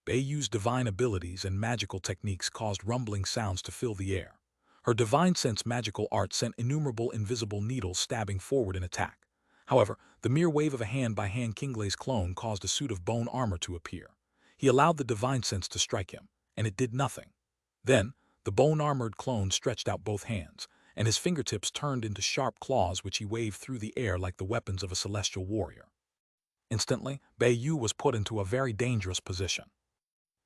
Bei Yu's divine abilities and magical techniques caused rumbling sounds to fill the air. Her divine sense magical art sent innumerable invisible needles stabbing forward in attack. However, the mere wave of a hand by Han Qinglei's clone caused a suit of bone armor to appear. He allowed the divine sense to strike him, and it did nothing. Then, the bone-armored clone stretched out both hands, and his fingertips turned into sharp claws which he waved through the air like the weapons of a celestial warrior. Instantly, Bei Yu was put into a very dangerous position.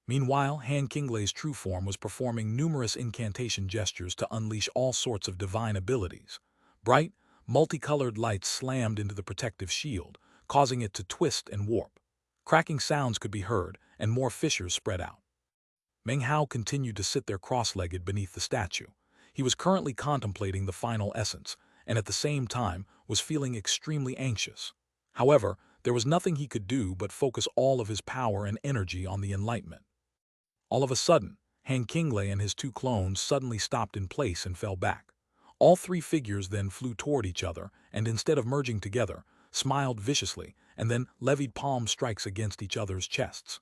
Meanwhile, Han Qinglei's true form was performing numerous incantation gestures to unleash all sorts of divine abilities. Bright, multicolored lights slammed into the protective shield, causing it to twist and warp. Cracking sounds could be heard, and more fissures spread out. Meng Hao continued to sit there cross-legged beneath the statue. He was currently contemplating the final essence, and at the same time was feeling extremely anxious. However, there was nothing he could do but focus all of his power and energy on the enlightenment. All of a sudden, Han Qinglei and his two clones suddenly stopped in place and fell back. All three figures then flew toward each other and, instead of merging together, smiled viciously and then levied palm strikes against each other's chests.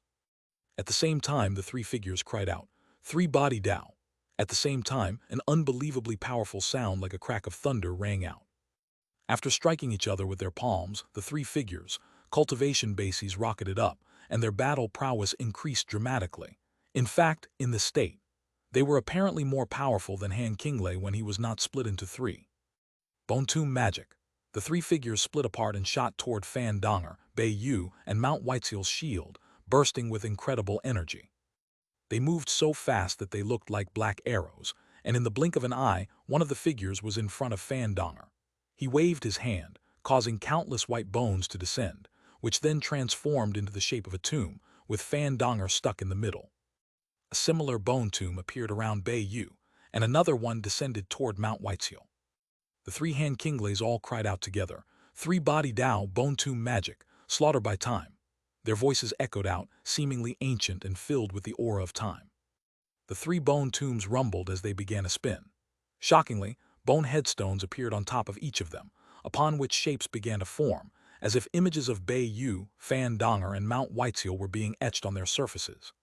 At the same time, the three figures cried out, "Three-body Dao." At the same time, an unbelievably powerful sound like a crack of thunder rang out. After striking each other with their palms, the three figures, cultivation bases, rocketed up, and their battle prowess increased dramatically. In fact, in this state, they were apparently more powerful than Han Qinglei when he was not split into three. Bone Tomb magic. The three figures split apart and shot toward Fandonger, Bei Yu, and Mount Whiteseal's shield, bursting with incredible energy. They moved so fast that they looked like black arrows, and in the blink of an eye, one of the figures was in front of Fandonger. He waved his hand, causing countless white bones to descend, which then transformed into the shape of a tomb, with Fandonger stuck in the middle. A similar bone tomb appeared around Bei Yu, and another one descended toward Mount Whiteseal. The three Han Kingleys all cried out together, "Three-body Dao, bone tomb magic, slaughter by time." Their voices echoed out, seemingly ancient and filled with the aura of time. The three bone tombs rumbled as they began to spin. Shockingly, bone headstones appeared on top of each of them, upon which shapes began to form, as if images of Bei Yu, Fandonger, and Mount Whiteseal were being etched on their surfaces.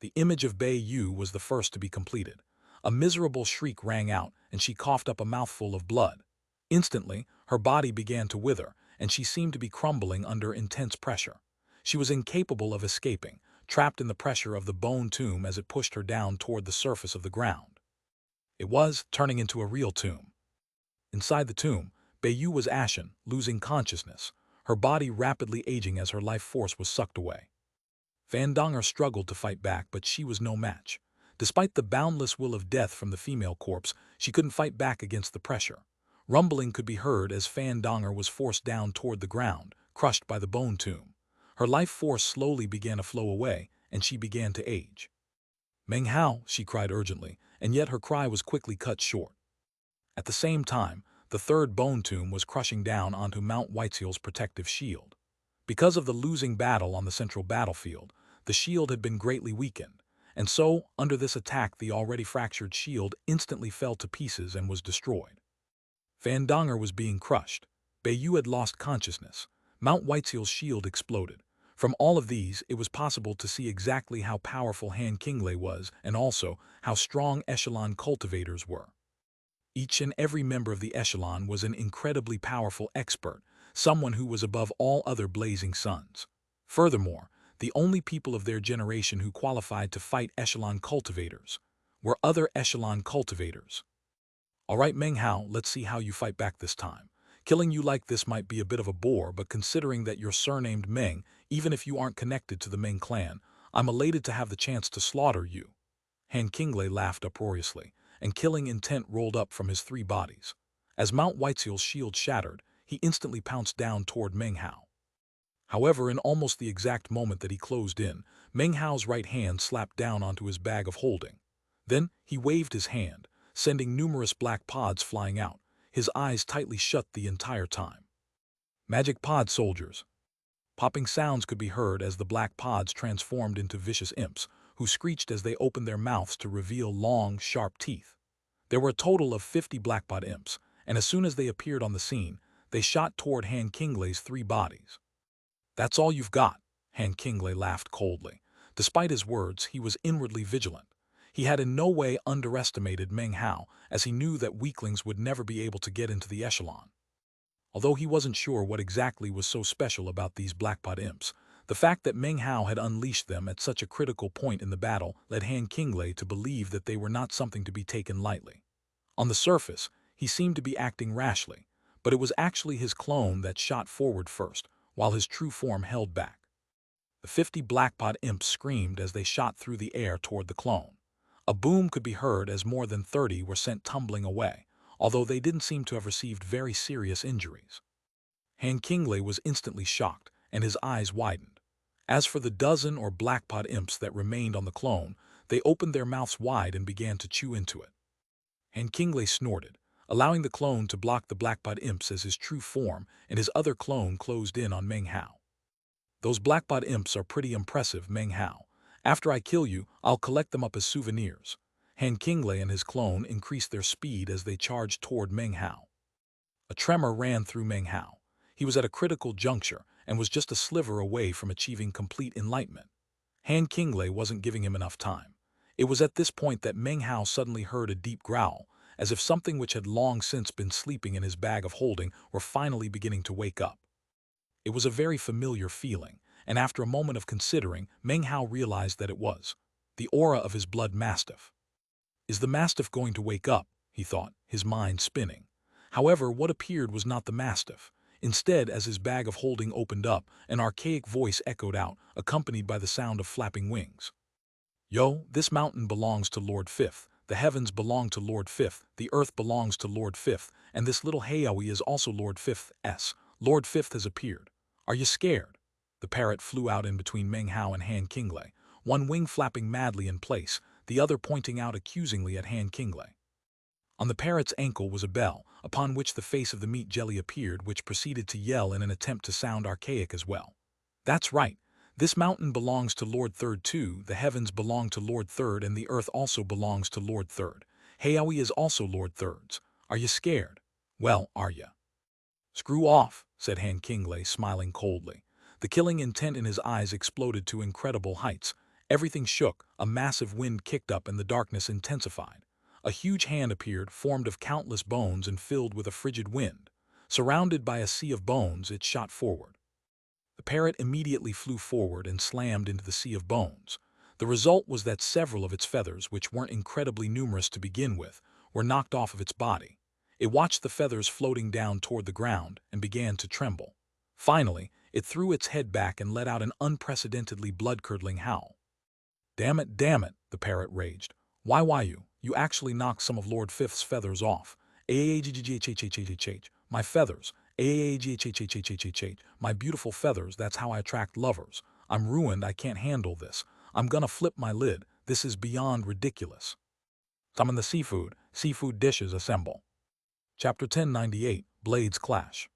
The image of Bei Yu was the first to be completed. A miserable shriek rang out, and she coughed up a mouthful of blood. Instantly, her body began to wither, and she seemed to be crumbling under intense pressure. She was incapable of escaping, trapped in the pressure of the bone tomb as it pushed her down toward the surface of the ground. It was turning into a real tomb. Inside the tomb, Bei Yu was ashen, losing consciousness, her body rapidly aging as her life force was sucked away. Fandonger struggled to fight back, but she was no match. Despite the boundless will of death from the female corpse, she couldn't fight back against the pressure. Rumbling could be heard as Fandonger was forced down toward the ground, crushed by the bone tomb. Her life force slowly began to flow away, and she began to age. "Meng Hao," she cried urgently, and yet her cry was quickly cut short. At the same time, the third bone tomb was crushing down onto Mount Whiteseal's protective shield. Because of the losing battle on the central battlefield, the shield had been greatly weakened, and so, under this attack, the already fractured shield instantly fell to pieces and was destroyed. Fandonger was being crushed. Bei Yu had lost consciousness. Mount Whiteseal's shield exploded. From all of these, it was possible to see exactly how powerful Han Qinglei was and also how strong echelon cultivators were. Each and every member of the echelon was an incredibly powerful expert, someone who was above all other blazing suns. Furthermore, the only people of their generation who qualified to fight echelon cultivators were other echelon cultivators. "All right, Meng Hao, let's see how you fight back this time. Killing you like this might be a bit of a bore, but considering that you're surnamed Meng, even if you aren't connected to the Meng clan, I'm elated to have the chance to slaughter you." Han Qinglei laughed uproariously, and killing intent rolled up from his three bodies. As Mount Whiteseal's shield shattered, he instantly pounced down toward Meng Hao. However, in almost the exact moment that he closed in, Meng Hao's right hand slapped down onto his bag of holding. Then he waved his hand, sending numerous black pods flying out, his eyes tightly shut the entire time. "Magic pod soldiers." Popping sounds could be heard as the black pods transformed into vicious imps, who screeched as they opened their mouths to reveal long, sharp teeth. There were a total of 50 blackpod imps, and as soon as they appeared on the scene, they shot toward Han Qinglei's three bodies. "That's all you've got," Han Qinglei laughed coldly. Despite his words, he was inwardly vigilant. He had in no way underestimated Meng Hao, as he knew that weaklings would never be able to get into the echelon. Although he wasn't sure what exactly was so special about these blackpod imps, the fact that Meng Hao had unleashed them at such a critical point in the battle led Han Qinglei to believe that they were not something to be taken lightly. On the surface, he seemed to be acting rashly, but it was actually his clone that shot forward first, while his true form held back. The 50 blackpod imps screamed as they shot through the air toward the clone. A boom could be heard as more than 30 were sent tumbling away, although they didn't seem to have received very serious injuries. Han Qinglei was instantly shocked, and his eyes widened. As for the dozen or blackpod imps that remained on the clone, they opened their mouths wide and began to chew into it. Han Qinglei snorted, allowing the clone to block the blackpod imps as his true form and his other clone closed in on Meng Hao. "Those blackpod imps are pretty impressive, Meng Hao. After I kill you, I'll collect them up as souvenirs." Han Qinglei and his clone increased their speed as they charged toward Meng Hao. A tremor ran through Meng Hao. He was at a critical juncture and was just a sliver away from achieving complete enlightenment. Han Qinglei wasn't giving him enough time. It was at this point that Meng Hao suddenly heard a deep growl, as if something which had long since been sleeping in his bag of holding were finally beginning to wake up. It was a very familiar feeling, and after a moment of considering, Meng Hao realized that it was the aura of his blood mastiff. "Is the mastiff going to wake up?" he thought, his mind spinning. However, what appeared was not the mastiff. Instead, as his bag of holding opened up, an archaic voice echoed out, accompanied by the sound of flapping wings. "Yo, this mountain belongs to Lord Fifth, the heavens belong to Lord Fifth, the earth belongs to Lord Fifth, and this little Hayawi is also Lord Fifth's. Lord Fifth has appeared. Are you scared? The parrot flew out in between Meng Hao and Han Qinglei, one wing flapping madly in place, the other pointing out accusingly at Han Qinglei. On the parrot's ankle was a bell, upon which the face of the meat jelly appeared, which proceeded to yell in an attempt to sound archaic as well. That's right. This mountain belongs to Lord Third too, the heavens belong to Lord Third, and the earth also belongs to Lord Third. Hayawi is also Lord Third's. Are you scared? Well, are ya? Screw off, said Han Qinglei, smiling coldly. The killing intent in his eyes exploded to incredible heights. Everything shook, a massive wind kicked up, and the darkness intensified. A huge hand appeared, formed of countless bones and filled with a frigid wind. Surrounded by a sea of bones, it shot forward. The parrot immediately flew forward and slammed into the sea of bones. The result was that several of its feathers, which weren't incredibly numerous to begin with, were knocked off of its body. It watched the feathers floating down toward the ground and began to tremble. Finally, it threw its head back and let out an unprecedentedly blood-curdling howl. Damn it, the parrot raged. Why you actually knocked some of Lord Fifth's feathers off. My feathers. My beautiful feathers, that's how I attract lovers. I'm ruined, I can't handle this. I'm gonna flip my lid, this is beyond ridiculous. Summon the seafood dishes assemble. Chapter 1098, Blades Clash.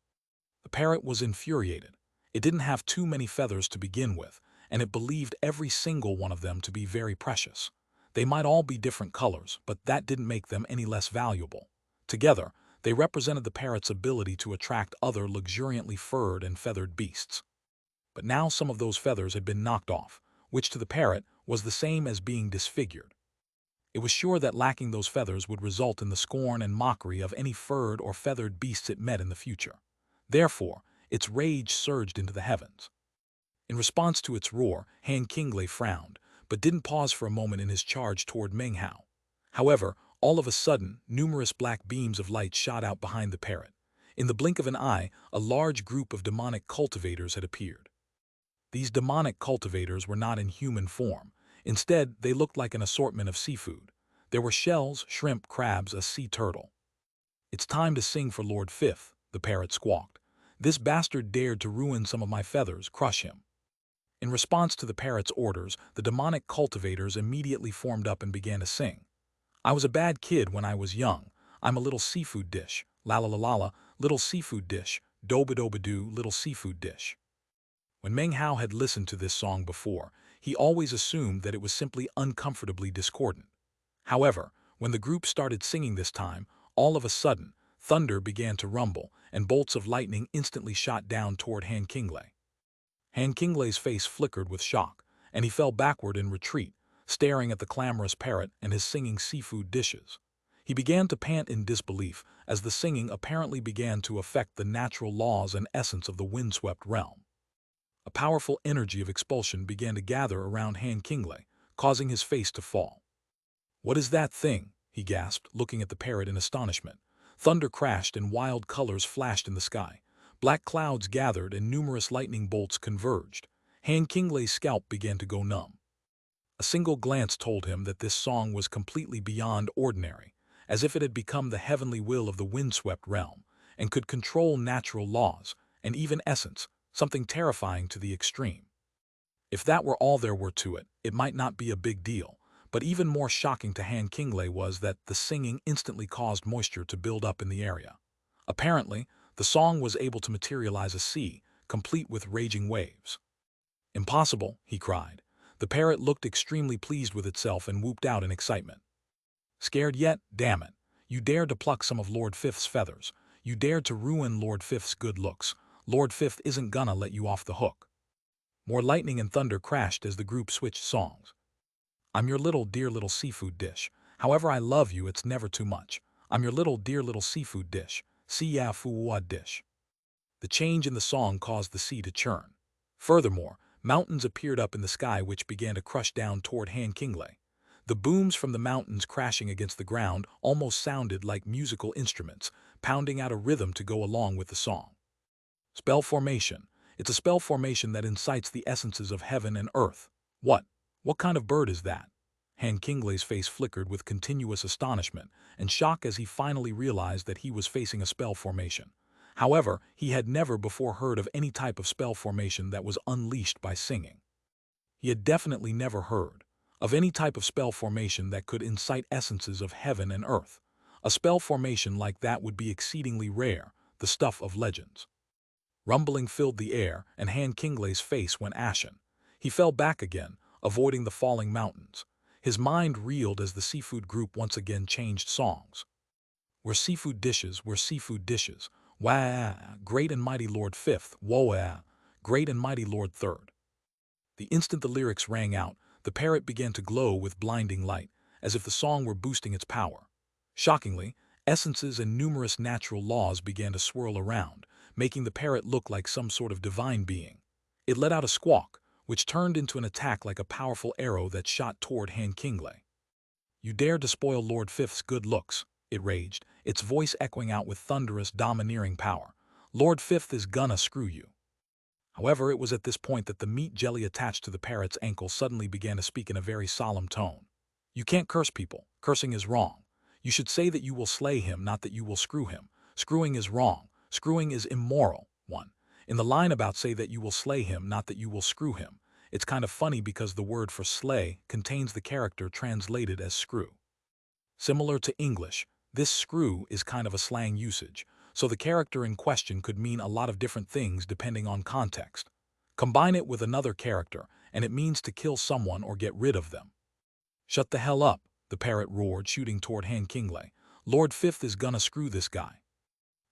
The parrot was infuriated. It didn't have too many feathers to begin with, and it believed every single one of them to be very precious. They might all be different colors, but that didn't make them any less valuable. Together, they represented the parrot's ability to attract other luxuriantly furred and feathered beasts. But now some of those feathers had been knocked off, which to the parrot was the same as being disfigured. It was sure that lacking those feathers would result in the scorn and mockery of any furred or feathered beasts it met in the future. Therefore, its rage surged into the heavens. In response to its roar, Han Qinglei frowned, but didn't pause for a moment in his charge toward Meng Hao. However, all of a sudden, numerous black beams of light shot out behind the parrot. In the blink of an eye, a large group of demonic cultivators had appeared. These demonic cultivators were not in human form. Instead, they looked like an assortment of seafood. There were shells, shrimp, crabs, a sea turtle. It's time to sing for Lord Fifth, the parrot squawked. This bastard dared to ruin some of my feathers, crush him. In response to the parrot's orders, the demonic cultivators immediately formed up and began to sing. I was a bad kid when I was young. I'm a little seafood dish. La la la la la, little seafood dish. Doba doba doo, little seafood dish. When Meng Hao had listened to this song before, he always assumed that it was simply uncomfortably discordant. However, when the group started singing this time, all of a sudden, thunder began to rumble, and bolts of lightning instantly shot down toward Han Qinglei. Han Qinglei's face flickered with shock, and he fell backward in retreat, staring at the clamorous parrot and his singing seafood dishes. He began to pant in disbelief as the singing apparently began to affect the natural laws and essence of the windswept realm. A powerful energy of expulsion began to gather around Han Qinglei, causing his face to fall. What is that thing? He gasped, looking at the parrot in astonishment. Thunder crashed and wild colors flashed in the sky. Black clouds gathered and numerous lightning bolts converged. Han Qinglei's scalp began to go numb. A single glance told him that this song was completely beyond ordinary, as if it had become the heavenly will of the windswept realm, and could control natural laws, and even essence, something terrifying to the extreme. If that were all there were to it, it might not be a big deal, but even more shocking to Han Qinglei was that the singing instantly caused moisture to build up in the area. Apparently, the song was able to materialize a sea, complete with raging waves. Impossible, he cried. The parrot looked extremely pleased with itself and whooped out in excitement. Scared yet? Damn it. You dared to pluck some of Lord Fifth's feathers. You dared to ruin Lord Fifth's good looks. Lord Fifth isn't gonna let you off the hook. More lightning and thunder crashed as the group switched songs. I'm your little dear little seafood dish. However I love you, it's never too much. I'm your little dear little seafood dish. Siya dish. The change in the song caused the sea to churn. Furthermore, mountains appeared up in the sky which began to crush down toward Han Qinglei. The booms from the mountains crashing against the ground almost sounded like musical instruments, pounding out a rhythm to go along with the song. Spell formation. It's a spell formation that incites the essences of heaven and earth. What kind of bird is that? Han Qinglei's face flickered with continuous astonishment and shock as he finally realized that he was facing a spell formation. However, he had never before heard of any type of spell formation that was unleashed by singing. He had definitely never heard of any type of spell formation that could incite essences of heaven and earth. A spell formation like that would be exceedingly rare, the stuff of legends. Rumbling filled the air, and Han Qinglei's face went ashen. He fell back again, avoiding the falling mountains. His mind reeled as the seafood group once again changed songs. We're seafood dishes, we're seafood dishes. Wah, great and mighty Lord Fifth. Wah, great and mighty Lord Third. The instant the lyrics rang out, the parrot began to glow with blinding light, as if the song were boosting its power. Shockingly, essences and numerous natural laws began to swirl around, making the parrot look like some sort of divine being. It let out a squawk, which turned into an attack like a powerful arrow that shot toward Han Qinglei. You dare to spoil Lord Fifth's good looks, it raged, its voice echoing out with thunderous, domineering power. Lord Fifth is gonna screw you. However, it was at this point that the meat jelly attached to the parrot's ankle suddenly began to speak in a very solemn tone. You can't curse people. Cursing is wrong. You should say that you will slay him, not that you will screw him. Screwing is wrong. Screwing is immoral. 1. In the line about say that you will slay him, not that you will screw him, it's kind of funny because the word for slay contains the character translated as screw. Similar to English, this screw is kind of a slang usage, so the character in question could mean a lot of different things depending on context. Combine it with another character, and it means to kill someone or get rid of them. Shut the hell up, the parrot roared, shooting toward Han Qinglei. Lord Fifth is gonna screw this guy.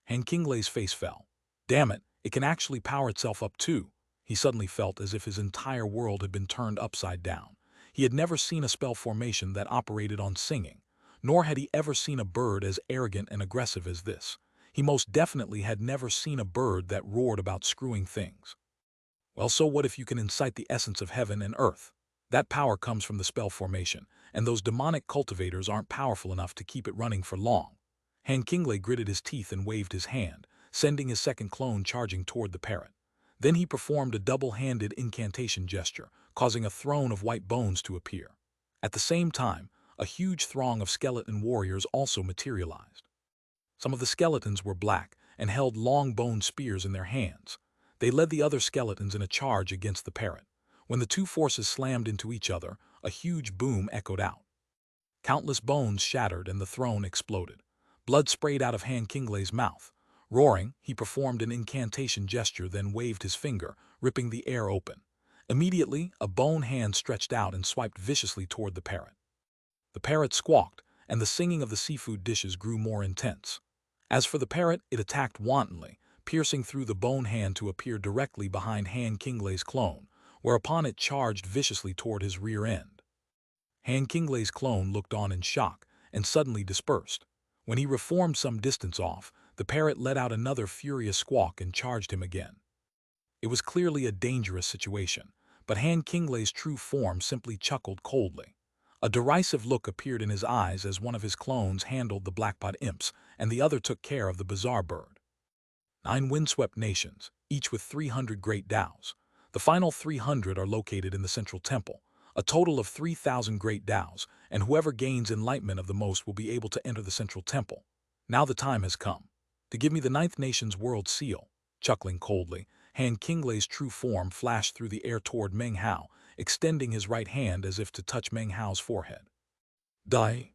Han Qinglei's face fell. Damn it, it can actually power itself up too. He suddenly felt as if his entire world had been turned upside down. He had never seen a spell formation that operated on singing, nor had he ever seen a bird as arrogant and aggressive as this. He most definitely had never seen a bird that roared about screwing things. Well, so what if you can incite the essence of heaven and earth? That power comes from the spell formation, and those demonic cultivators aren't powerful enough to keep it running for long. Han Qinglei gritted his teeth and waved his hand, sending his second clone charging toward the parrot. Then he performed a double-handed incantation gesture, causing a throne of white bones to appear. At the same time, a huge throng of skeleton warriors also materialized. Some of the skeletons were black and held long bone spears in their hands. They led the other skeletons in a charge against the parrot. When the two forces slammed into each other, a huge boom echoed out. Countless bones shattered and the throne exploded. Blood sprayed out of Han Qinglei's mouth. Roaring, he performed an incantation gesture, then waved his finger, ripping the air open. Immediately, a bone hand stretched out and swiped viciously toward the parrot. The parrot squawked, and the singing of the seafood dishes grew more intense. As for the parrot, it attacked wantonly, piercing through the bone hand to appear directly behind Han Qinglei's clone, whereupon it charged viciously toward his rear end. Han Qinglei's clone looked on in shock and suddenly dispersed. When he reformed some distance off, the parrot let out another furious squawk and charged him again. It was clearly a dangerous situation, but Han Qinglei's true form simply chuckled coldly. A derisive look appeared in his eyes as one of his clones handled the blackpot imps and the other took care of the bizarre bird. 9 windswept nations, each with 300 great Daos. The final 300 are located in the central temple, a total of 3,000 great Daos, and whoever gains enlightenment of the most will be able to enter the central temple. Now the time has come to give me the 9th nation's world seal. Chuckling coldly, Han Qinglei's true form flashed through the air toward Meng Hao, extending his right hand as if to touch Meng Hao's forehead. Die!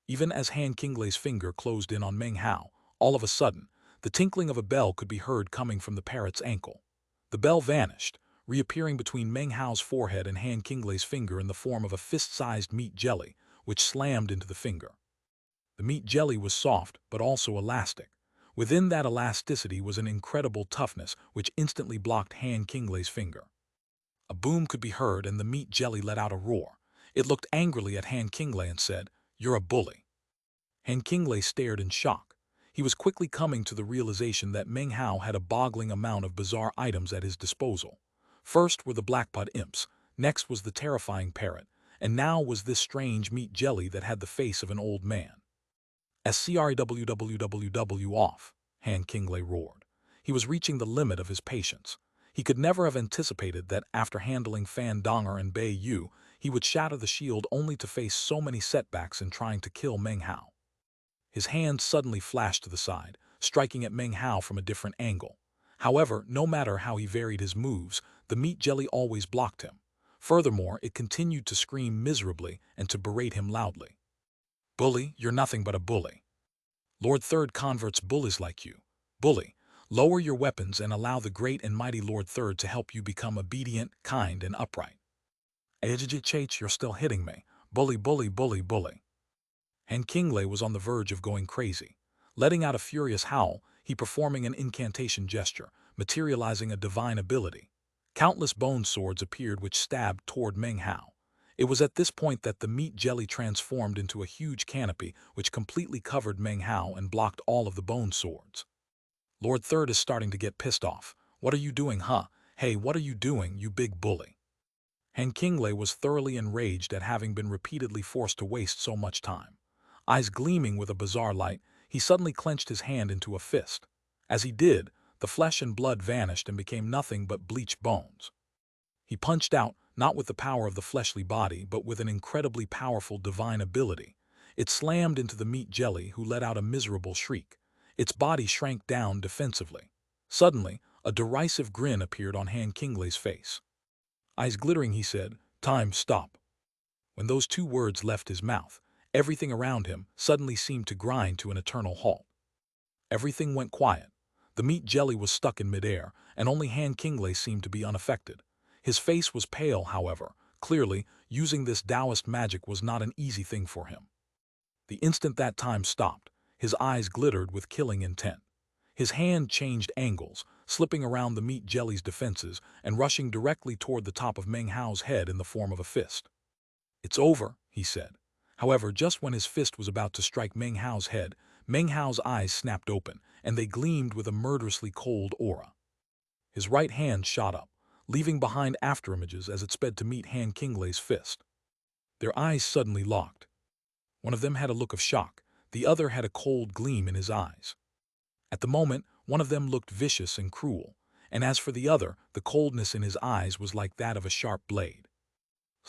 Even as Han Qinglei's finger closed in on Meng Hao, all of a sudden, the tinkling of a bell could be heard coming from the parrot's ankle. The bell vanished, reappearing between Meng Hao's forehead and Han Qinglei's finger in the form of a fist-sized meat jelly, which slammed into the finger. The meat jelly was soft, but also elastic. Within that elasticity was an incredible toughness, which instantly blocked Han Qinglei's finger. A boom could be heard, and the meat jelly let out a roar. It looked angrily at Han Qinglei and said, "You're a bully." Han Qinglei stared in shock. He was quickly coming to the realization that Meng Hao had a boggling amount of bizarre items at his disposal. First were the blackpot imps, next was the terrifying parrot, and now was this strange meat jelly that had the face of an old man. "SCRWWWW off," Han Qinglei roared. He was reaching the limit of his patience. He could never have anticipated that after handling Fan Donger and Bei Yu, he would shatter the shield only to face so many setbacks in trying to kill Meng Hao. His hand suddenly flashed to the side, striking at Meng Hao from a different angle. However, no matter how he varied his moves, the meat jelly always blocked him. Furthermore, it continued to scream miserably and to berate him loudly. "Bully, you're nothing but a bully. Lord Third converts bullies like you. Bully, lower your weapons and allow the great and mighty Lord Third to help you become obedient, kind, and upright. Chach, you're still hitting me. Bully, bully, bully, bully." And Kingley was on the verge of going crazy. Letting out a furious howl, he performing an incantation gesture, materializing a divine ability. Countless bone swords appeared which stabbed toward Meng Hao. It was at this point that the meat jelly transformed into a huge canopy which completely covered Meng Hao and blocked all of the bone swords. Lord Third is starting to get pissed off. "What are you doing, huh? Hey, what are you doing, you big bully?" Han Kingley was thoroughly enraged at having been repeatedly forced to waste so much time. Eyes gleaming with a bizarre light, he suddenly clenched his hand into a fist. As he did, the flesh and blood vanished and became nothing but bleached bones. He punched out, not with the power of the fleshly body, but with an incredibly powerful divine ability. It slammed into the meat jelly, who let out a miserable shriek. Its body shrank down defensively. Suddenly, a derisive grin appeared on Han Kingley's face. Eyes glittering, he said, "Time, stop." When those two words left his mouth, everything around him suddenly seemed to grind to an eternal halt. Everything went quiet. The meat jelly was stuck in midair, and only Han Kingley seemed to be unaffected. His face was pale, however. Clearly, using this Taoist magic was not an easy thing for him. The instant that time stopped, his eyes glittered with killing intent. His hand changed angles, slipping around the meat jelly's defenses and rushing directly toward the top of Meng Hao's head in the form of a fist. "It's over," he said. However, just when his fist was about to strike Meng Hao's head, Meng Hao's eyes snapped open, and they gleamed with a murderously cold aura. His right hand shot up, leaving behind afterimages as it sped to meet Han Kingley's fist. Their eyes suddenly locked. One of them had a look of shock, the other had a cold gleam in his eyes. At the moment, one of them looked vicious and cruel, and as for the other, the coldness in his eyes was like that of a sharp blade.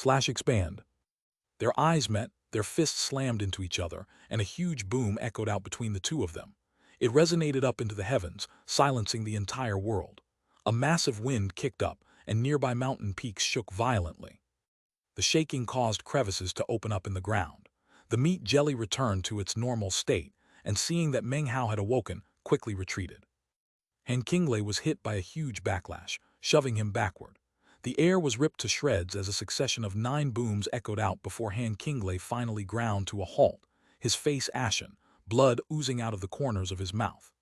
Expand. Their eyes met, their fists slammed into each other, and a huge boom echoed out between the two of them. It resonated up into the heavens, silencing the entire world. A massive wind kicked up, and nearby mountain peaks shook violently. The shaking caused crevices to open up in the ground. The meat jelly returned to its normal state, and seeing that Meng Hao had awoken, quickly retreated. Han Kingley was hit by a huge backlash, shoving him backward. The air was ripped to shreds as a succession of 9 booms echoed out before Han Kingley finally ground to a halt, his face ashen, blood oozing out of the corners of his mouth.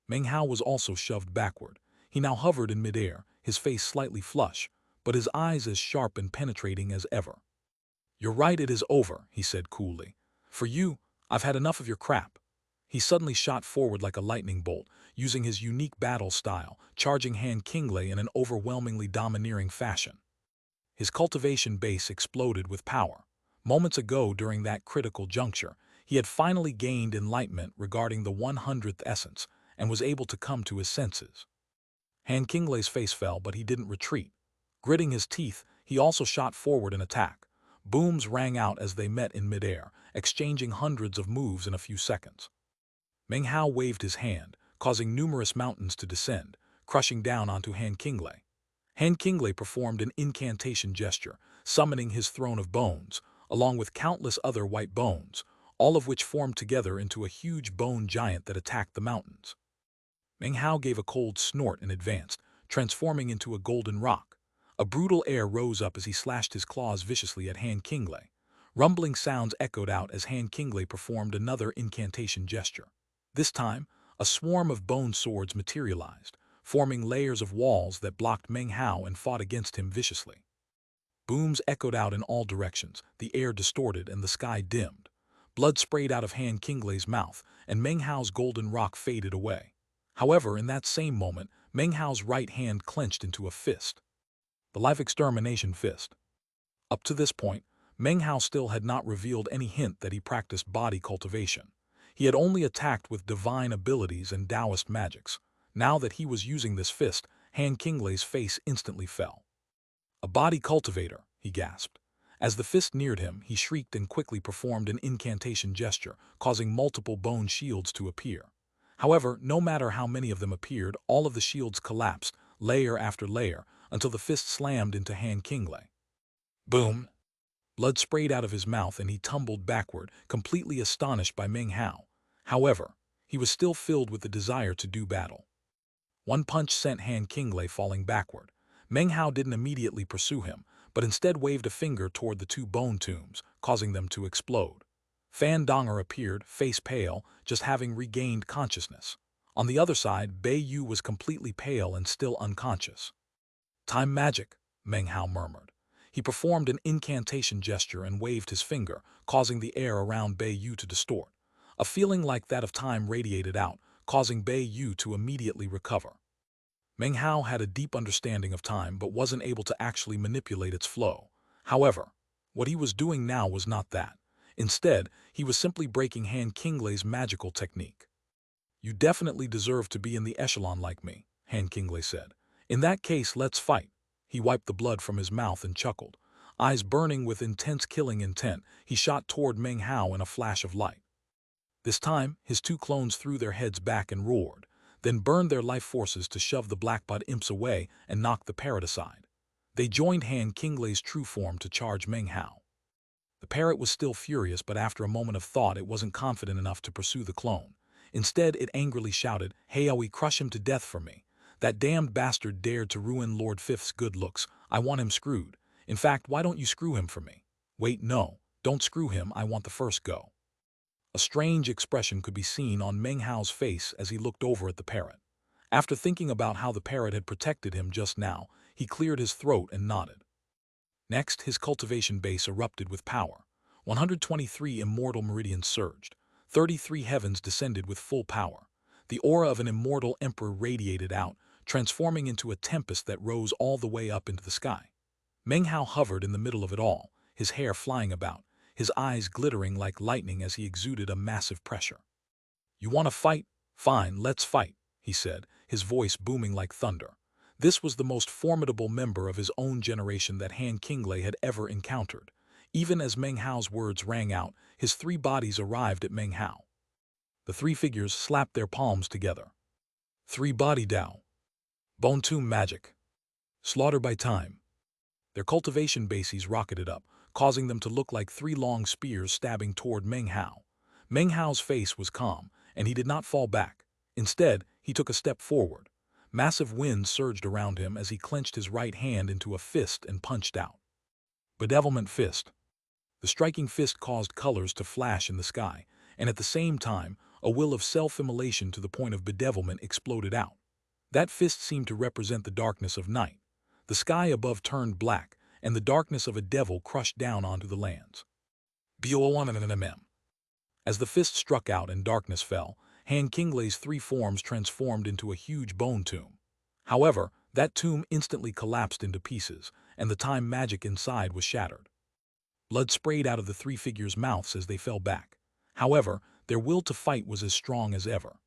Meng Hao was also shoved backward. He now hovered in midair, his face slightly flush, but his eyes as sharp and penetrating as ever. "You're right, it is over," he said coolly. "For you, I've had enough of your crap." He suddenly shot forward like a lightning bolt, using his unique battle style, charging Han Kingley in an overwhelmingly domineering fashion. His cultivation base exploded with power. Moments ago, during that critical juncture, he had finally gained enlightenment regarding the 100th essence and was able to come to his senses. Han Kingley's face fell, but he didn't retreat. Gritting his teeth, he also shot forward in attack. Booms rang out as they met in midair, exchanging hundreds of moves in a few seconds. Meng Hao waved his hand, causing numerous mountains to descend, crushing down onto Han Kingley. Han Kingley performed an incantation gesture, summoning his throne of bones, along with countless other white bones, all of which formed together into a huge bone giant that attacked the mountains. Meng Hao gave a cold snort and advanced, transforming into a golden rock. A brutal air rose up as he slashed his claws viciously at Han Kingley. Rumbling sounds echoed out as Han Kingley performed another incantation gesture. This time, a swarm of bone swords materialized, forming layers of walls that blocked Meng Hao and fought against him viciously. Booms echoed out in all directions, the air distorted and the sky dimmed. Blood sprayed out of Han Kingley's mouth, and Meng Hao's golden rock faded away. However, in that same moment, Meng Hao's right hand clenched into a fist. The life extermination fist. Up to this point, Meng Hao still had not revealed any hint that he practiced body cultivation. He had only attacked with divine abilities and Taoist magics. Now that he was using this fist, Han Kingley's face instantly fell. "A body cultivator," he gasped. As the fist neared him, he shrieked and quickly performed an incantation gesture, causing multiple bone shields to appear. However, no matter how many of them appeared, all of the shields collapsed, layer after layer, until the fist slammed into Han Qinglei. Boom! Blood sprayed out of his mouth and he tumbled backward, completely astonished by Meng Hao. However, he was still filled with the desire to do battle. One punch sent Han Qinglei falling backward. Meng Hao didn't immediately pursue him, but instead waved a finger toward the two bone tombs, causing them to explode. Fan Donger appeared, face pale, just having regained consciousness. On the other side, Bei Yu was completely pale and still unconscious. "Time magic," Meng Hao murmured. He performed an incantation gesture and waved his finger, causing the air around Bei Yu to distort. A feeling like that of time radiated out, causing Bei Yu to immediately recover. Meng Hao had a deep understanding of time but wasn't able to actually manipulate its flow. However, what he was doing now was not that. Instead, he was simply breaking Han Qinglei's magical technique. "You definitely deserve to be in the echelon like me," Han Qinglei said. "In that case, let's fight." He wiped the blood from his mouth and chuckled. Eyes burning with intense killing intent, he shot toward Meng Hao in a flash of light. This time, his two clones threw their heads back and roared, then burned their life forces to shove the blackbud imps away and knock the parrot aside. They joined Han Qinglei's true form to charge Meng Hao. The parrot was still furious, but after a moment of thought it wasn't confident enough to pursue the clone. Instead, it angrily shouted, "Hey, we crush him to death for me. That damned bastard dared to ruin Lord Fifth's good looks. I want him screwed. In fact, why don't you screw him for me?" "Wait, no, don't screw him, I want the first go." A strange expression could be seen on Meng Hao's face as he looked over at the parrot. After thinking about how the parrot had protected him just now, he cleared his throat and nodded. Next, his cultivation base erupted with power. 123 immortal meridians surged. 33 heavens descended with full power. The aura of an immortal emperor radiated out, transforming into a tempest that rose all the way up into the sky. Meng Hao hovered in the middle of it all, his hair flying about, his eyes glittering like lightning as he exuded a massive pressure. "You want to fight? Fine, let's fight," he said, his voice booming like thunder. This was the most formidable member of his own generation that Han Qinglei had ever encountered. Even as Meng Hao's words rang out, his three bodies arrived at Meng Hao. The three figures slapped their palms together. "Three body Dao. Bone tomb magic. Slaughter by time." Their cultivation bases rocketed up, causing them to look like three long spears stabbing toward Meng Hao. Meng Hao's face was calm, and he did not fall back. Instead, he took a step forward. Massive winds surged around him as he clenched his right hand into a fist and punched out. Bedevilment Fist. The striking fist caused colors to flash in the sky, and at the same time, a will of self-immolation to the point of bedevilment exploded out. That fist seemed to represent the darkness of night. The sky above turned black, and the darkness of a devil crushed down onto the lands. As the fist struck out and darkness fell, Han Qinglei's three forms transformed into a huge bone tomb. However, that tomb instantly collapsed into pieces, and the time magic inside was shattered. Blood sprayed out of the three figures' mouths as they fell back. However, their will to fight was as strong as ever.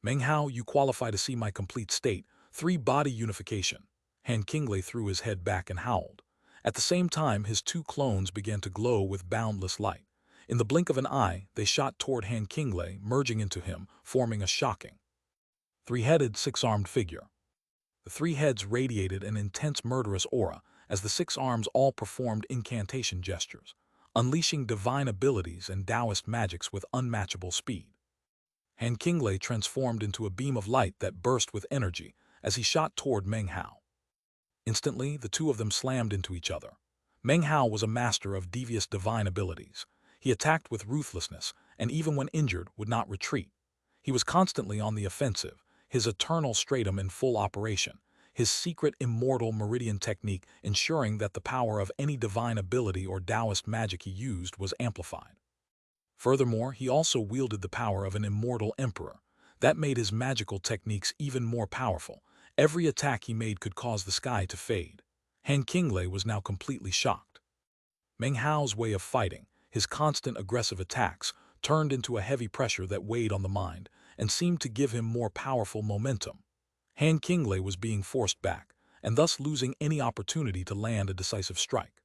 "Meng Hao, you qualify to see my complete state, three-body unification." Han Qinglei threw his head back and howled. At the same time, his two clones began to glow with boundless light. In the blink of an eye, they shot toward Han Qinglei, merging into him, forming a shocking, three-headed, six-armed figure. The three heads radiated an intense murderous aura as the six arms all performed incantation gestures, unleashing divine abilities and Taoist magics with unmatchable speed. Han Qinglei transformed into a beam of light that burst with energy as he shot toward Meng Hao. Instantly, the two of them slammed into each other. Meng Hao was a master of devious divine abilities. He attacked with ruthlessness, and even when injured, would not retreat. He was constantly on the offensive, his eternal stratum in full operation, his secret immortal meridian technique ensuring that the power of any divine ability or Taoist magic he used was amplified. Furthermore, he also wielded the power of an immortal emperor. That made his magical techniques even more powerful. Every attack he made could cause the sky to fade. Han Qinglei was now completely shocked. Meng Hao's way of fighting, his constant aggressive attacks, turned into a heavy pressure that weighed on the mind and seemed to give him more powerful momentum. Han Qinglei was being forced back, and thus losing any opportunity to land a decisive strike.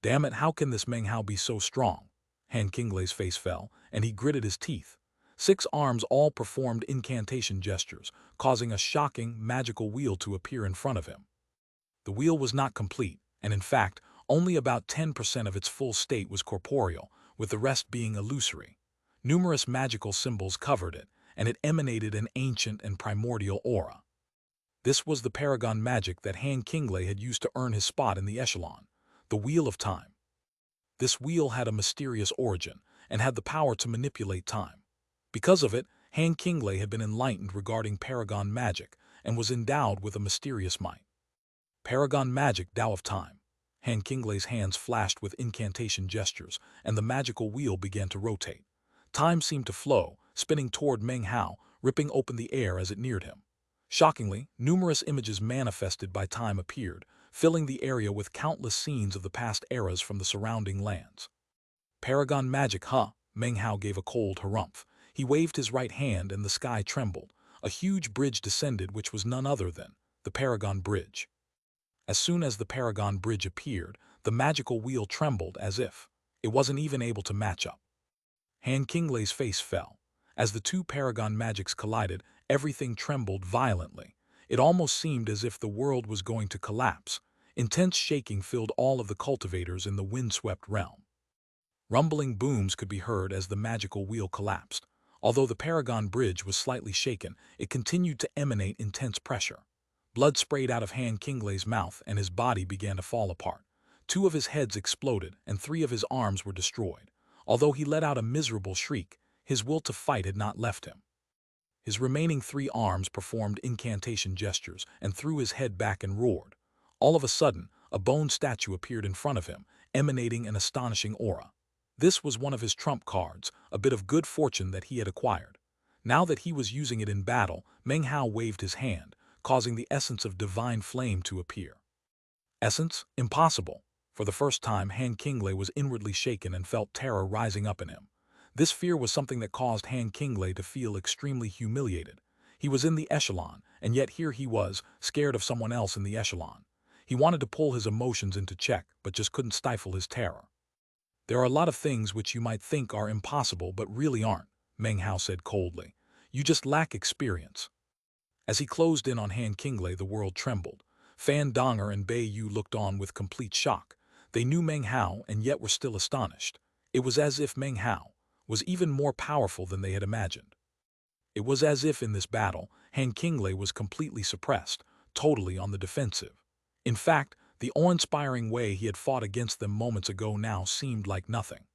Damn it, how can this Meng Hao be so strong? Han Qinglei's face fell, and he gritted his teeth. 6 arms all performed incantation gestures, causing a shocking, magical wheel to appear in front of him. The wheel was not complete, and in fact, only about 10% of its full state was corporeal, with the rest being illusory. Numerous magical symbols covered it, and it emanated an ancient and primordial aura. This was the paragon magic that Han Qinglei had used to earn his spot in the echelon, the Wheel of Time. This wheel had a mysterious origin, and had the power to manipulate time. Because of it, Han Qinglei had been enlightened regarding paragon magic, and was endowed with a mysterious might. Paragon magic, Tao of Time. Han Qinglei's hands flashed with incantation gestures, and the magical wheel began to rotate. Time seemed to flow, spinning toward Meng Hao, ripping open the air as it neared him. Shockingly, numerous images manifested by time appeared, filling the area with countless scenes of the past eras from the surrounding lands. Paragon magic, huh? Meng Hao gave a cold harumph. He waved his right hand and the sky trembled. A huge bridge descended, which was none other than the Paragon Bridge. As soon as the Paragon Bridge appeared, the magical wheel trembled as if it wasn't even able to match up. Han Qinglei's face fell. As the two Paragon magics collided, everything trembled violently. It almost seemed as if the world was going to collapse. Intense shaking filled all of the cultivators in the windswept realm. Rumbling booms could be heard as the magical wheel collapsed. Although the Paragon Bridge was slightly shaken, it continued to emanate intense pressure. Blood sprayed out of Han Qinglei's mouth, and his body began to fall apart. 2 of his heads exploded, and 3 of his arms were destroyed. Although he let out a miserable shriek, his will to fight had not left him. His remaining 3 arms performed incantation gestures and threw his head back and roared. All of a sudden, a bone statue appeared in front of him, emanating an astonishing aura. This was one of his trump cards, a bit of good fortune that he had acquired. Now that he was using it in battle, Meng Hao waved his hand, causing the essence of divine flame to appear. Essence? Impossible. For the first time, Han Qinglei was inwardly shaken and felt terror rising up in him. This fear was something that caused Han Qinglei to feel extremely humiliated. He was in the echelon, and yet here he was, scared of someone else in the echelon. He wanted to pull his emotions into check, but just couldn't stifle his terror. There are a lot of things which you might think are impossible but really aren't, Meng Hao said coldly. You just lack experience. As he closed in on Han Qinglei, the world trembled. Fan Donger and Bei Yu looked on with complete shock. They knew Meng Hao and yet were still astonished. It was as if Meng Hao was even more powerful than they had imagined. It was as if in this battle, Han Qinglei was completely suppressed, totally on the defensive. In fact, the awe-inspiring way he had fought against them moments ago now seemed like nothing.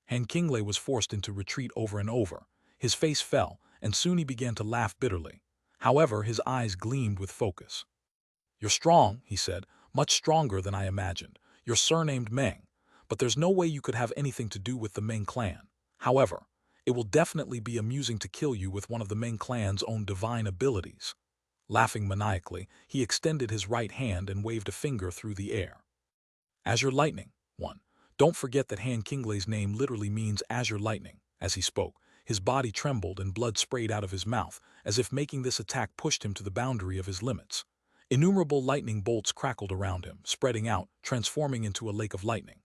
Han Qinglei was forced into retreat over and over. His face fell, and soon he began to laugh bitterly. However, his eyes gleamed with focus. You're strong, he said, much stronger than I imagined. You're surnamed Meng, but there's no way you could have anything to do with the Meng clan. However, it will definitely be amusing to kill you with one of the Meng clan's own divine abilities. Laughing maniacally, he extended his right hand and waved a finger through the air. Azure Lightning, 1. Don't forget that Han Qinglei's name literally means Azure Lightning. As he spoke, his body trembled and blood sprayed out of his mouth, as if making this attack pushed him to the boundary of his limits. Innumerable lightning bolts crackled around him, spreading out, transforming into a lake of lightning.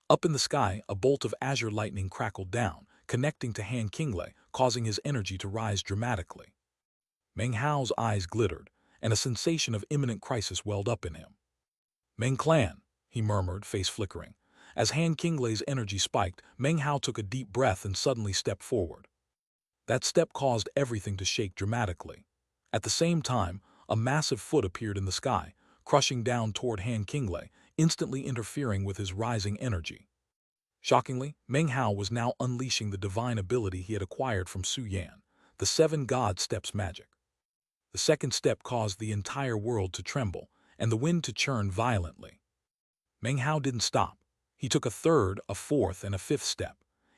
Up in the sky, a bolt of azure lightning crackled down, connecting to Han Qinglei, causing his energy to rise dramatically. Meng Hao's eyes glittered, and a sensation of imminent crisis welled up in him. Meng clan, he murmured, face flickering. As Han Qinglei's energy spiked, Meng Hao took a deep breath and suddenly stepped forward. That step caused everything to shake dramatically. At the same time, a massive foot appeared in the sky, crushing down toward Han Qinglei, instantly interfering with his rising energy. Shockingly, Meng Hao was now unleashing the divine ability he had acquired from Su Yan, the 7 God Steps magic. The second step caused the entire world to tremble, and the wind to churn violently. Meng Hao didn't stop. He took a third, a fourth, and a 5th step.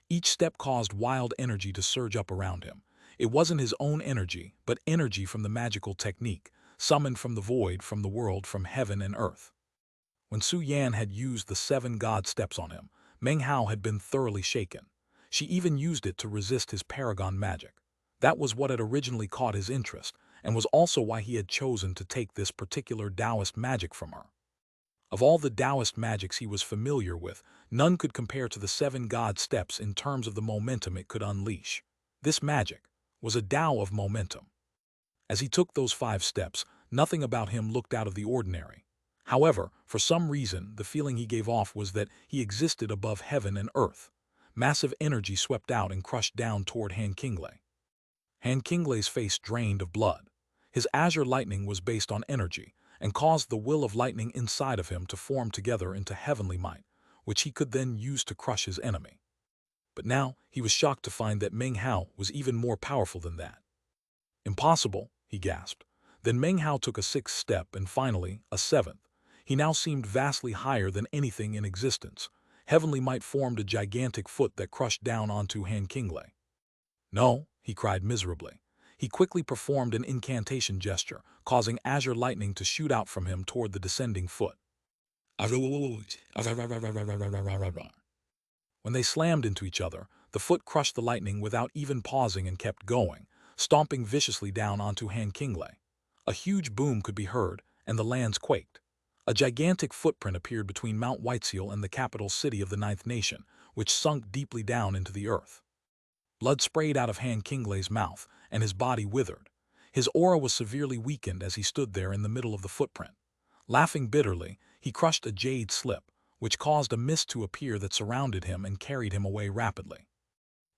Each step caused wild energy to surge up around him. It wasn't his own energy, but energy from the magical technique, summoned from the void, from the world, from heaven and earth. When Su Yan had used the 7 God Steps on him, Meng Hao had been thoroughly shaken. She even used it to resist his paragon magic. That was what had originally caught his interest, and was also why he had chosen to take this particular Taoist magic from her. Of all the Taoist magics he was familiar with, none could compare to the 7 God steps in terms of the momentum it could unleash. This magic was a Tao of momentum. As he took those 5 steps, nothing about him looked out of the ordinary. However, for some reason, the feeling he gave off was that he existed above heaven and earth. Massive energy swept out and crushed down toward Han Qinglei. Han Qinglei's face drained of blood. His azure lightning was based on energy, and caused the will of lightning inside of him to form together into heavenly might, which he could then use to crush his enemy. But now he was shocked to find that Meng Hao was even more powerful than that. Impossible, he gasped. Then Meng Hao took a 6th step and finally a 7th. He now seemed vastly higher than anything in existence. Heavenly might formed a gigantic foot that crushed down onto Han Qinglei. No, he cried miserably. He quickly performed an incantation gesture, causing azure lightning to shoot out from him toward the descending foot. When they slammed into each other, the foot crushed the lightning without even pausing and kept going, stomping viciously down onto Han Qinglei. A huge boom could be heard, and the lands quaked. A gigantic footprint appeared between Mount Whiteseal and the capital city of the 9th Nation, which sunk deeply down into the earth. Blood sprayed out of Han Qinglei's mouth, and his body withered. His aura was severely weakened as he stood there in the middle of the footprint. Laughing bitterly, he crushed a jade slip, which caused a mist to appear that surrounded him and carried him away rapidly.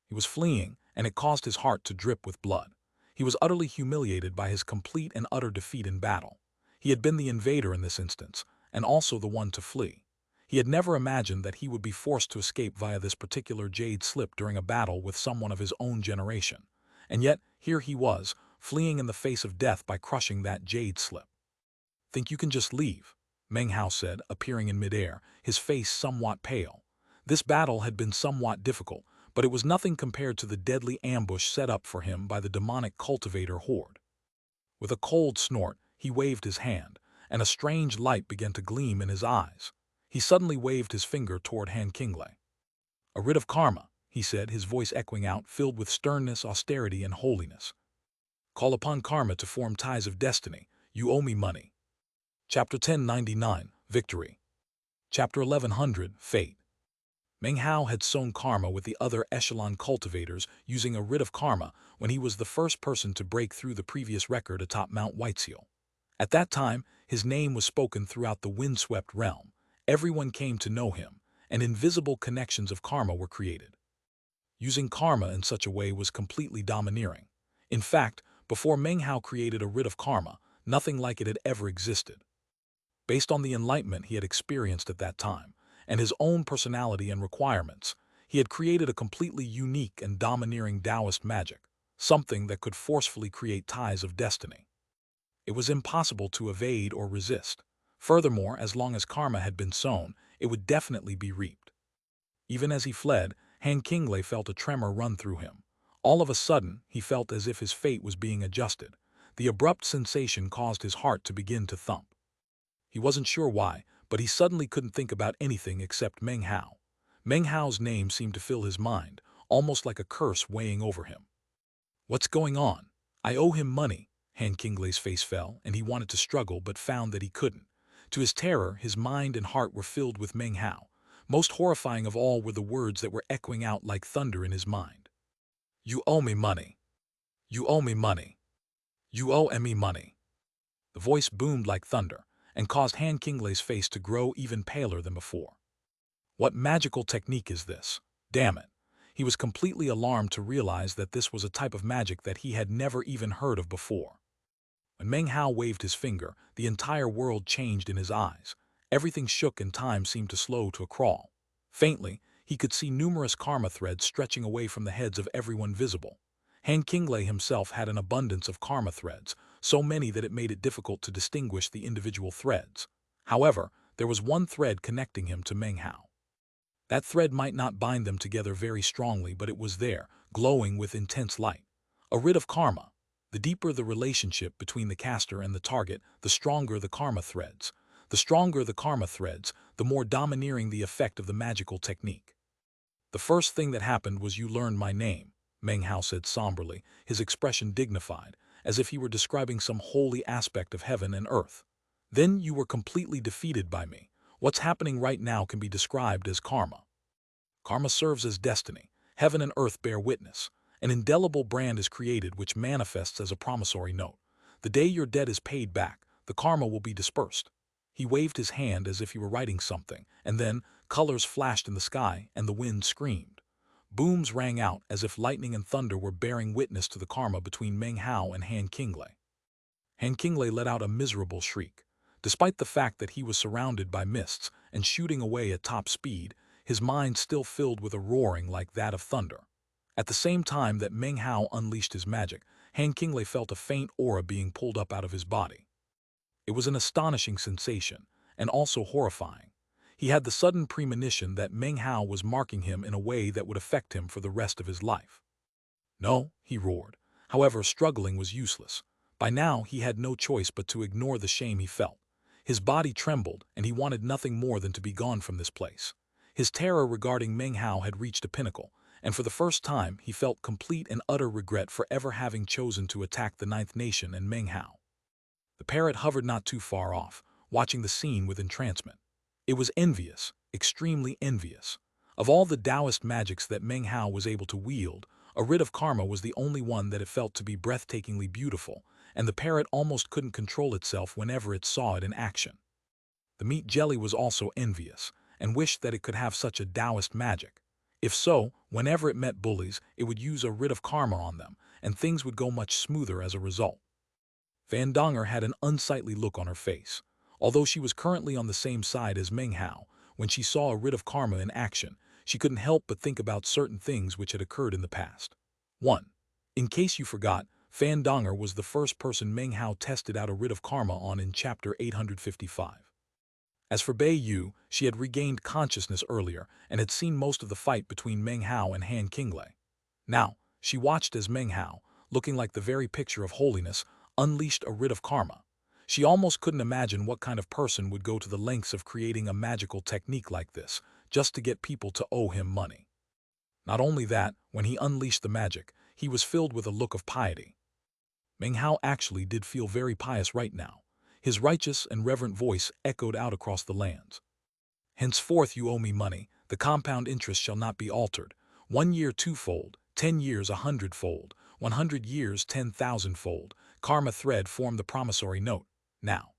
He was fleeing, and it caused his heart to drip with blood. He was utterly humiliated by his complete and utter defeat in battle. He had been the invader in this instance, and also the one to flee. He had never imagined that he would be forced to escape via this particular jade slip during a battle with someone of his own generation. And yet, here he was, fleeing in the face of death by crushing that jade slip. "Think you can just leave?" Meng Hao said, appearing in midair, his face somewhat pale. This battle had been somewhat difficult, but it was nothing compared to the deadly ambush set up for him by the demonic cultivator horde. With a cold snort, he waved his hand, and a strange light began to gleam in his eyes. He suddenly waved his finger toward Han Qinglei. "A writ of karma," he said, his voice echoing out, filled with sternness, austerity, and holiness. "Call upon karma to form ties of destiny. You owe me money." Chapter 1099, Victory. Chapter 1100, Fate. Meng Hao had sown karma with the other echelon cultivators using a writ of karma when he was the first person to break through the previous record atop Mount Whiteseal. At that time, his name was spoken throughout the windswept realm. Everyone came to know him, and invisible connections of karma were created. Using karma in such a way was completely domineering. In fact, before Meng Hao created a writ of karma, nothing like it had ever existed. Based on the enlightenment he had experienced at that time, and his own personality and requirements, he had created a completely unique and domineering Taoist magic, something that could forcefully create ties of destiny. It was impossible to evade or resist. Furthermore, as long as karma had been sown, it would definitely be reaped. Even as he fled, Han Qinglei felt a tremor run through him. All of a sudden, he felt as if his fate was being adjusted. The abrupt sensation caused his heart to begin to thump. He wasn't sure why, but he suddenly couldn't think about anything except Meng Hao. Meng Hao's name seemed to fill his mind, almost like a curse weighing over him. "What's going on? I owe him money." Han Qinglei's face fell, and he wanted to struggle but found that he couldn't. To his terror, his mind and heart were filled with Meng Hao. Most horrifying of all were the words that were echoing out like thunder in his mind. "You owe me money. You owe me money. You owe me money." The voice boomed like thunder, and caused Han Qinglei's face to grow even paler than before. What magical technique is this? Damn it. He was completely alarmed to realize that this was a type of magic that he had never even heard of before. When Meng Hao waved his finger, the entire world changed in his eyes. Everything shook and time seemed to slow to a crawl. Faintly, he could see numerous karma threads stretching away from the heads of everyone visible. Han Qinglei himself had an abundance of karma threads, so many that it made it difficult to distinguish the individual threads. However, there was one thread connecting him to Meng Hao. That thread might not bind them together very strongly, but it was there, glowing with intense light. A writ of karma. The deeper the relationship between the caster and the target, the stronger the karma threads. The stronger the karma threads, the more domineering the effect of the magical technique. "The first thing that happened was you learned my name," Meng Hao said somberly, his expression dignified, as if he were describing some holy aspect of heaven and earth. "Then you were completely defeated by me. What's happening right now can be described as karma. Karma serves as destiny. Heaven and earth bear witness. An indelible brand is created which manifests as a promissory note. The day your debt is paid back, the karma will be dispersed. He waved his hand as if he were writing something, and then colors flashed in the sky and the wind screamed. Booms rang out as if lightning and thunder were bearing witness to the karma between Meng Hao and Han Qinglei. Han Qinglei let out a miserable shriek. Despite the fact that he was surrounded by mists and shooting away at top speed, his mind still filled with a roaring like that of thunder. At the same time that Meng Hao unleashed his magic, Han Qinglei felt a faint aura being pulled up out of his body. It was an astonishing sensation, and also horrifying. He had the sudden premonition that Meng Hao was marking him in a way that would affect him for the rest of his life. No, he roared. However, struggling was useless. By now, he had no choice but to ignore the shame he felt. His body trembled, and he wanted nothing more than to be gone from this place. His terror regarding Meng Hao had reached a pinnacle, and for the first time he felt complete and utter regret for ever having chosen to attack the Ninth Nation and Meng Hao. The parrot hovered not too far off, watching the scene with entrancement. It was envious, extremely envious. Of all the Taoist magics that Meng Hao was able to wield, a writ of karma was the only one that it felt to be breathtakingly beautiful, and the parrot almost couldn't control itself whenever it saw it in action. The meat jelly was also envious, and wished that it could have such a Taoist magic. If so, whenever it met bullies, it would use a writ of karma on them, and things would go much smoother as a result. Van Donger had an unsightly look on her face. Although she was currently on the same side as Meng Hao, when she saw a writ of karma in action, she couldn't help but think about certain things which had occurred in the past. 1. In case you forgot, Van Donger was the first person Meng Hao tested out a writ of karma on in Chapter 855. As for Bei Yu, she had regained consciousness earlier and had seen most of the fight between Meng Hao and Han Qinglei. Now, she watched as Meng Hao, looking like the very picture of holiness, unleashed a writ of karma. She almost couldn't imagine what kind of person would go to the lengths of creating a magical technique like this, just to get people to owe him money. Not only that, when he unleashed the magic, he was filled with a look of piety. Meng Hao actually did feel very pious right now. His righteous and reverent voice echoed out across the lands. Henceforth you owe me money, the compound interest shall not be altered. 1 year 2-fold, 10 years 100-fold, 100 years 10,000-fold. Karma thread formed the promissory note. Now.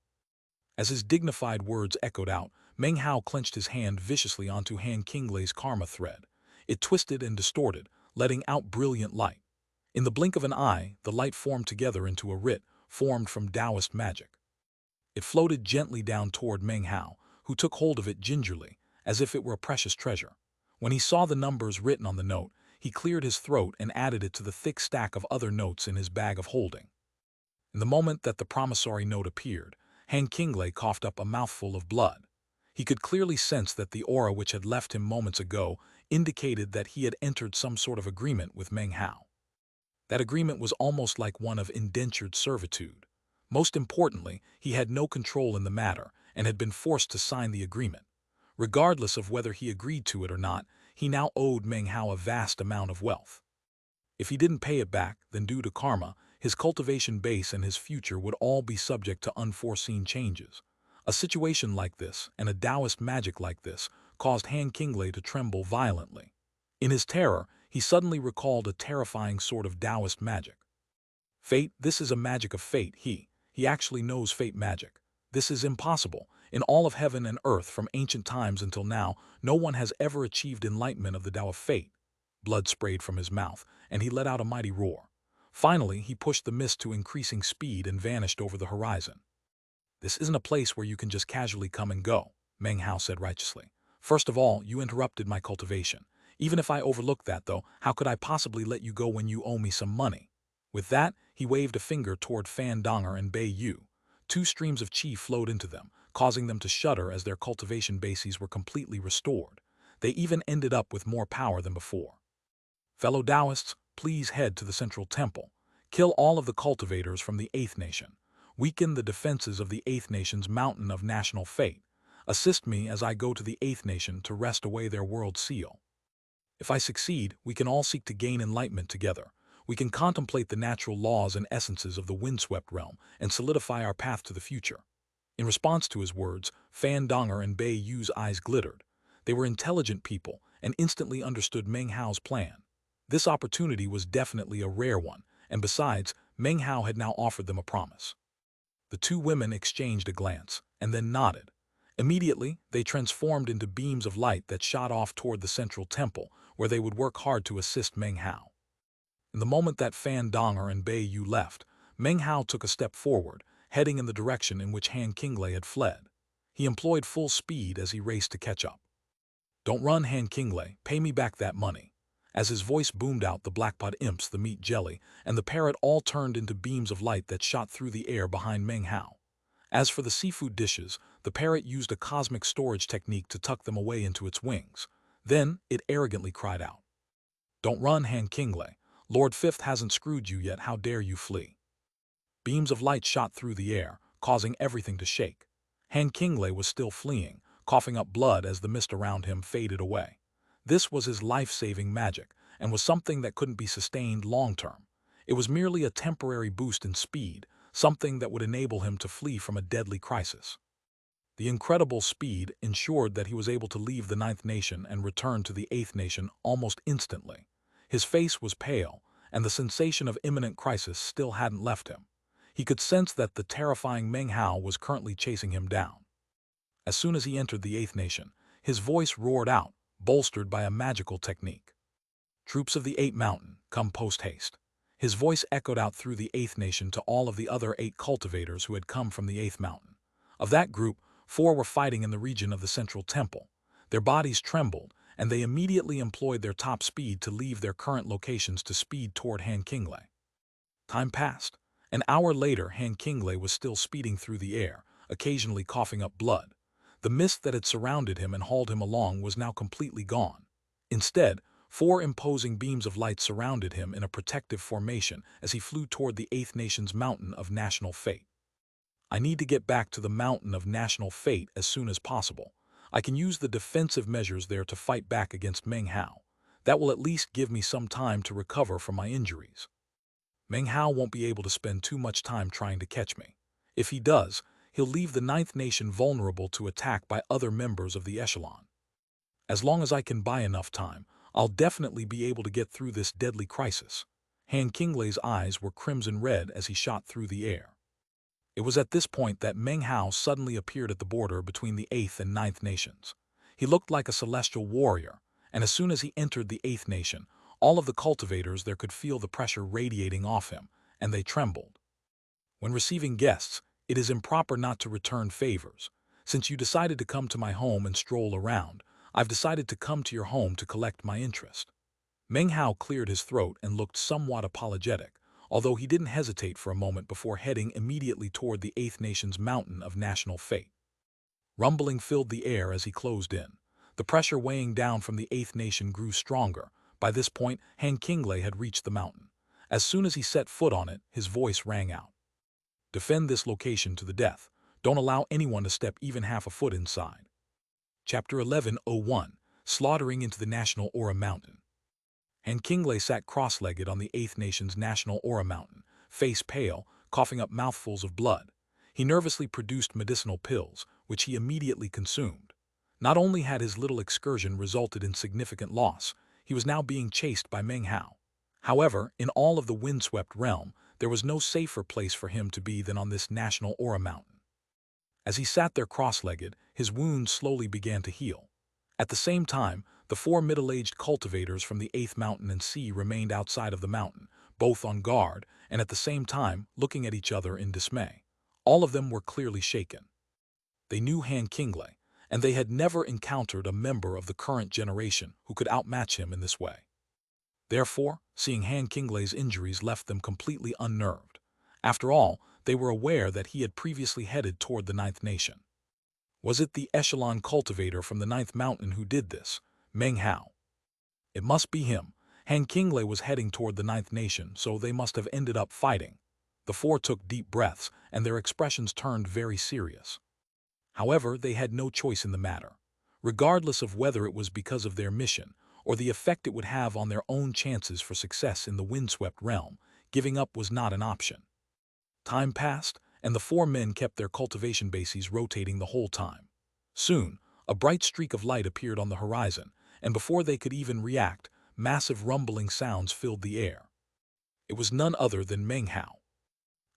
As his dignified words echoed out, Meng Hao clenched his hand viciously onto Han Qinglei's karma thread. It twisted and distorted, letting out brilliant light. In the blink of an eye, the light formed together into a writ, formed from Taoist magic. It floated gently down toward Meng Hao, who took hold of it gingerly, as if it were a precious treasure. When he saw the numbers written on the note, he cleared his throat and added it to the thick stack of other notes in his bag of holding. In the moment that the promissory note appeared, Han Qinglei coughed up a mouthful of blood. He could clearly sense that the aura which had left him moments ago indicated that he had entered some sort of agreement with Meng Hao. That agreement was almost like one of indentured servitude. Most importantly, he had no control in the matter and had been forced to sign the agreement. Regardless of whether he agreed to it or not, he now owed Meng Hao a vast amount of wealth. If he didn't pay it back, then due to karma, his cultivation base and his future would all be subject to unforeseen changes. A situation like this, and a Taoist magic like this, caused Han Qinglei to tremble violently. In his terror, he suddenly recalled a terrifying sort of Taoist magic. Fate, this is a magic of fate, he actually knows fate magic. This is impossible. In all of heaven and earth from ancient times until now, no one has ever achieved enlightenment of the Tao of fate. Blood sprayed from his mouth, and he let out a mighty roar. Finally, he pushed the mist to increasing speed and vanished over the horizon. This isn't a place where you can just casually come and go, Meng Hao said righteously. First of all, you interrupted my cultivation. Even if I overlooked that, though, how could I possibly let you go when you owe me some money? With that, he waved a finger toward Fan Donger and Bei Yu. 2 streams of qi flowed into them, causing them to shudder as their cultivation bases were completely restored. They even ended up with more power than before. Fellow Taoists, please head to the central temple. Kill all of the cultivators from the 8th Nation. Weaken the defenses of the 8th Nation's mountain of national fate. Assist me as I go to the 8th Nation to wrest away their world seal. If I succeed, we can all seek to gain enlightenment together. We can contemplate the natural laws and essences of the windswept realm and solidify our path to the future. In response to his words, Fan Donger and Bei Yu's eyes glittered. They were intelligent people and instantly understood Meng Hao's plan. This opportunity was definitely a rare one, and besides, Meng Hao had now offered them a promise. The two women exchanged a glance, and then nodded. Immediately, they transformed into beams of light that shot off toward the central temple, where they would work hard to assist Meng Hao. In the moment that Fan Donger and Bei Yu left, Meng Hao took a step forward, heading in the direction in which Han Qinglei had fled. He employed full speed as he raced to catch up. "Don't run, Han Qinglei, pay me back that money." As his voice boomed out, the blackpot imps, the meat jelly, and the parrot all turned into beams of light that shot through the air behind Meng Hao. As for the seafood dishes, the parrot used a cosmic storage technique to tuck them away into its wings. Then, it arrogantly cried out, "Don't run, Han Qinglei. Lord Fifth hasn't screwed you yet, how dare you flee?" Beams of light shot through the air, causing everything to shake. Han Qinglei was still fleeing, coughing up blood as the mist around him faded away. This was his life-saving magic, and was something that couldn't be sustained long-term. It was merely a temporary boost in speed, something that would enable him to flee from a deadly crisis. The incredible speed ensured that he was able to leave the Ninth Nation and return to the Eighth Nation almost instantly. His face was pale, and the sensation of imminent crisis still hadn't left him. He could sense that the terrifying Meng Hao was currently chasing him down. As soon as he entered the Eighth Nation, his voice roared out, bolstered by a magical technique. "Troops of the Eighth Mountain, come post-haste." His voice echoed out through the Eighth Nation to all of the other 8 cultivators who had come from the Eighth Mountain. Of that group, 4 were fighting in the region of the Central Temple. Their bodies trembled, and they immediately employed their top speed to leave their current locations to speed toward Han Qinglei. Time passed. An hour later, Han Qinglei was still speeding through the air, occasionally coughing up blood. The mist that had surrounded him and hauled him along was now completely gone. Instead, 4 imposing beams of light surrounded him in a protective formation as he flew toward the Eighth Nation's Mountain of National Fate. "I need to get back to the Mountain of National Fate as soon as possible. I can use the defensive measures there to fight back against Meng Hao. That will at least give me some time to recover from my injuries. Meng Hao won't be able to spend too much time trying to catch me. If he does, he'll leave the Ninth Nation vulnerable to attack by other members of the echelon. As long as I can buy enough time, I'll definitely be able to get through this deadly crisis." Han Qinglei's eyes were crimson red as he shot through the air. It was at this point that Meng Hao suddenly appeared at the border between the Eighth and Ninth Nations. He looked like a celestial warrior, and as soon as he entered the Eighth Nation, all of the cultivators there could feel the pressure radiating off him, and they trembled. When receiving guests, it is improper not to return favors. Since you decided to come to my home and stroll around, I've decided to come to your home to collect my interest. Meng Hao cleared his throat and looked somewhat apologetic, although he didn't hesitate for a moment before heading immediately toward the Eighth Nation's Mountain of National Fate. Rumbling filled the air as he closed in. The pressure weighing down from the Eighth Nation grew stronger. By this point, Han Qinglei had reached the mountain. As soon as he set foot on it, his voice rang out. "Defend this location to the death. Don't allow anyone to step even half a foot inside." Chapter 11:01, Slaughtering into the National Aura Mountain. Han Qinglei sat cross-legged on the Eighth Nation's National Aura Mountain, face pale, coughing up mouthfuls of blood. He nervously produced medicinal pills, which he immediately consumed. Not only had his little excursion resulted in significant loss, he was now being chased by Meng Hao. However, in all of the windswept realm, there was no safer place for him to be than on this National Aura Mountain. As he sat there cross-legged, his wounds slowly began to heal. At the same time, the 4 middle-aged cultivators from the Eighth Mountain and Sea remained outside of the mountain, both on guard and at the same time looking at each other in dismay. All of them were clearly shaken. They knew Han Qinglei, and they had never encountered a member of the current generation who could outmatch him in this way. Therefore, seeing Han Qinglei's injuries left them completely unnerved. After all, they were aware that he had previously headed toward the Ninth Nation. Was it the echelon cultivator from the Ninth Mountain who did this, Meng Hao? It must be him. Han Qinglei was heading toward the Ninth Nation, so they must have ended up fighting. The 4 took deep breaths, and their expressions turned very serious. However, they had no choice in the matter. Regardless of whether it was because of their mission, or the effect it would have on their own chances for success in the windswept realm, giving up was not an option. Time passed, and the four men kept their cultivation bases rotating the whole time. Soon, a bright streak of light appeared on the horizon, and before they could even react, massive rumbling sounds filled the air. It was none other than Meng Hao.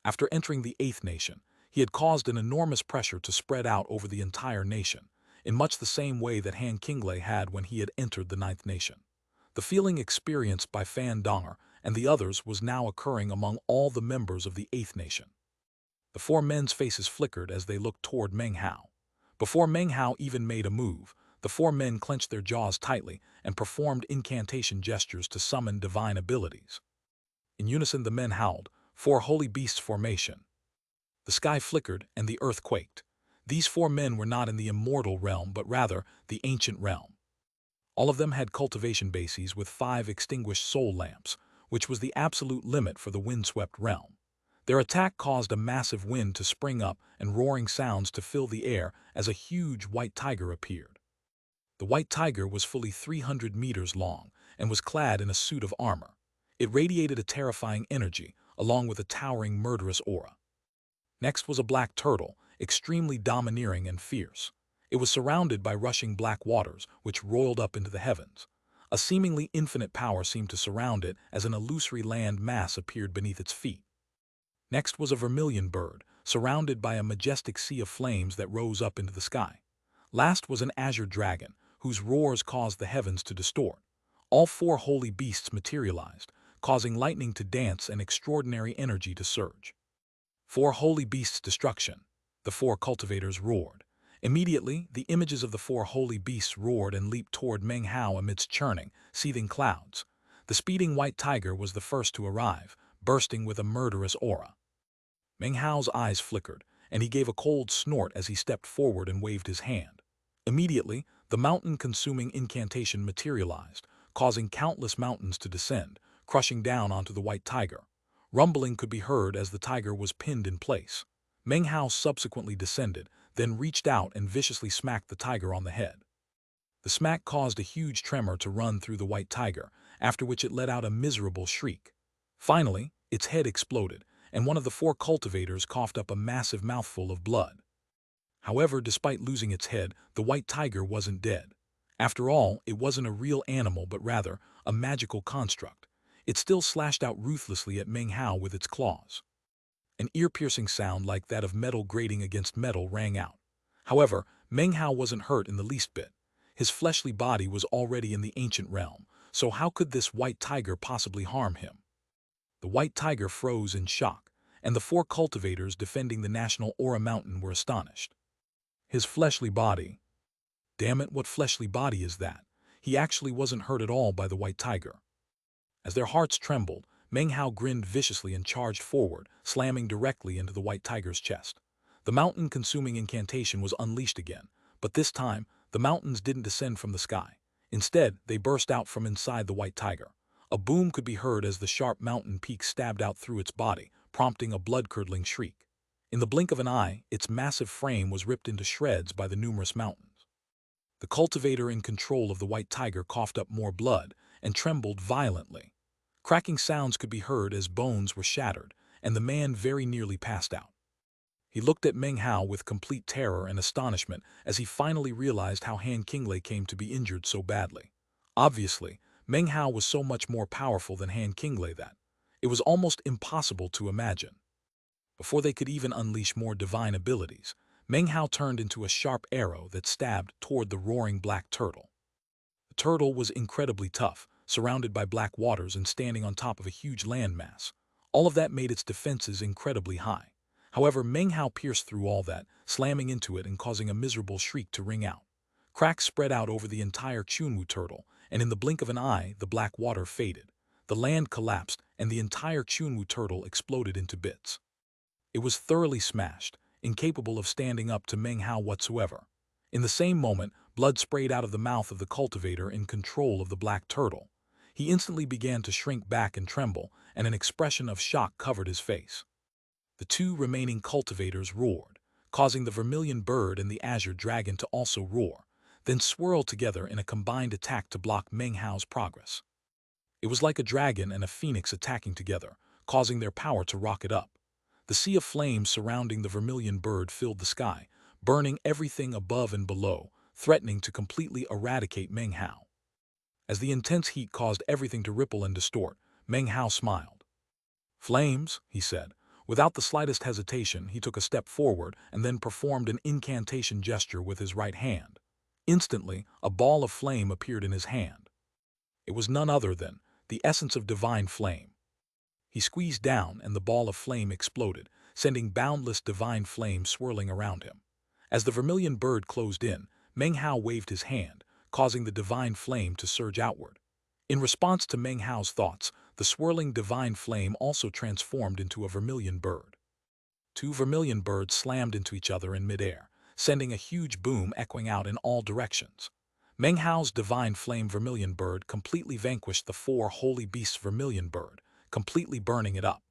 After entering the 8th nation, he had caused an enormous pressure to spread out over the entire nation, in much the same way that Han Qinglei had when he had entered the 9th nation. The feeling experienced by Fan Donger and the others was now occurring among all the members of the 8th nation. The four men's faces flickered as they looked toward Meng Hao. Before Meng Hao even made a move, the four men clenched their jaws tightly and performed incantation gestures to summon divine abilities. In unison the men howled, "For holy beasts formation." The sky flickered and the earth quaked. These four men were not in the immortal realm but rather the ancient realm. All of them had cultivation bases with 5 extinguished soul lamps, which was the absolute limit for the windswept realm. Their attack caused a massive wind to spring up and roaring sounds to fill the air as a huge white tiger appeared. The white tiger was fully 300 meters long and was clad in a suit of armor. It radiated a terrifying energy, along with a towering murderous aura. Next was a black turtle, extremely domineering and fierce. It was surrounded by rushing black waters, which roiled up into the heavens. A seemingly infinite power seemed to surround it as an illusory land mass appeared beneath its feet. Next was a vermilion bird, surrounded by a majestic sea of flames that rose up into the sky. Last was an azure dragon, whose roars caused the heavens to distort. All 4 holy beasts materialized, causing lightning to dance and extraordinary energy to surge. 4 holy beasts' destruction. The 4 cultivators roared. Immediately, the images of the 4 holy beasts roared and leaped toward Meng Hao amidst churning, seething clouds. The speeding white tiger was the first to arrive, bursting with a murderous aura. Meng Hao's eyes flickered, and he gave a cold snort as he stepped forward and waved his hand. Immediately, the mountain-consuming incantation materialized, causing countless mountains to descend, crushing down onto the white tiger. Rumbling could be heard as the tiger was pinned in place. Meng Hao subsequently descended, then reached out and viciously smacked the tiger on the head. The smack caused a huge tremor to run through the white tiger, after which it let out a miserable shriek. Finally, its head exploded, and one of the 4 cultivators coughed up a massive mouthful of blood. However, despite losing its head, the white tiger wasn't dead. After all, it wasn't a real animal but rather a magical construct. It still slashed out ruthlessly at Meng Hao with its claws. An ear-piercing sound like that of metal grating against metal rang out. However, Meng Hao wasn't hurt in the least bit. His fleshly body was already in the ancient realm, so how could this white tiger possibly harm him? The white tiger froze in shock, and the 4 cultivators defending the national Aura Mountain were astonished. His fleshly body. Damn it, what fleshly body is that? He actually wasn't hurt at all by the white tiger. As their hearts trembled, Meng Hao grinned viciously and charged forward, slamming directly into the white tiger's chest. The mountain-consuming incantation was unleashed again, but this time, the mountains didn't descend from the sky. Instead, they burst out from inside the white tiger. A boom could be heard as the sharp mountain peak stabbed out through its body, prompting a blood-curdling shriek. In the blink of an eye, its massive frame was ripped into shreds by the numerous mountains. The cultivator in control of the white tiger coughed up more blood and trembled violently. Cracking sounds could be heard as bones were shattered, and the man very nearly passed out. He looked at Meng Hao with complete terror and astonishment as he finally realized how Han Qinglei came to be injured so badly. Obviously, Meng Hao was so much more powerful than Han Qinglei that it was almost impossible to imagine. Before they could even unleash more divine abilities, Meng Hao turned into a sharp arrow that stabbed toward the roaring black turtle. The turtle was incredibly tough, surrounded by black waters and standing on top of a huge landmass. All of that made its defenses incredibly high. However, Meng Hao pierced through all that, slamming into it and causing a miserable shriek to ring out. Cracks spread out over the entire Chunwu turtle, and in the blink of an eye, the black water faded. The land collapsed, and the entire Chunwu turtle exploded into bits. It was thoroughly smashed, incapable of standing up to Meng Hao whatsoever. In the same moment, blood sprayed out of the mouth of the cultivator in control of the black turtle. He instantly began to shrink back and tremble, and an expression of shock covered his face. The 2 remaining cultivators roared, causing the vermilion bird and the azure dragon to also roar, then swirl together in a combined attack to block Meng Hao's progress. It was like a dragon and a phoenix attacking together, causing their power to rocket up. The sea of flames surrounding the vermilion bird filled the sky, burning everything above and below, threatening to completely eradicate Meng Hao. As the intense heat caused everything to ripple and distort, Meng Hao smiled. "Flames," he said. Without the slightest hesitation, he took a step forward and then performed an incantation gesture with his right hand. Instantly, a ball of flame appeared in his hand. It was none other than the essence of divine flame. He squeezed down, and the ball of flame exploded, sending boundless divine flame swirling around him. As the vermilion bird closed in, Meng Hao waved his hand, causing the divine flame to surge outward. In response to Meng Hao's thoughts, the swirling divine flame also transformed into a vermilion bird. Two vermilion birds slammed into each other in midair, sending a huge boom echoing out in all directions. Meng Hao's divine flame vermilion bird completely vanquished the four holy beasts' vermilion bird, completely burning it up.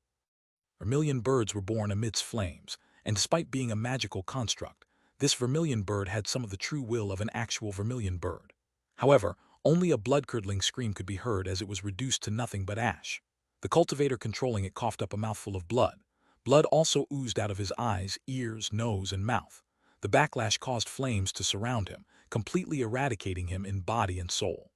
Vermilion birds were born amidst flames, and despite being a magical construct, this vermilion bird had some of the true will of an actual vermilion bird. However, only a blood-curdling scream could be heard as it was reduced to nothing but ash. The cultivator controlling it coughed up a mouthful of blood. Blood also oozed out of his eyes, ears, nose, and mouth. The backlash caused flames to surround him, completely eradicating him in body and soul.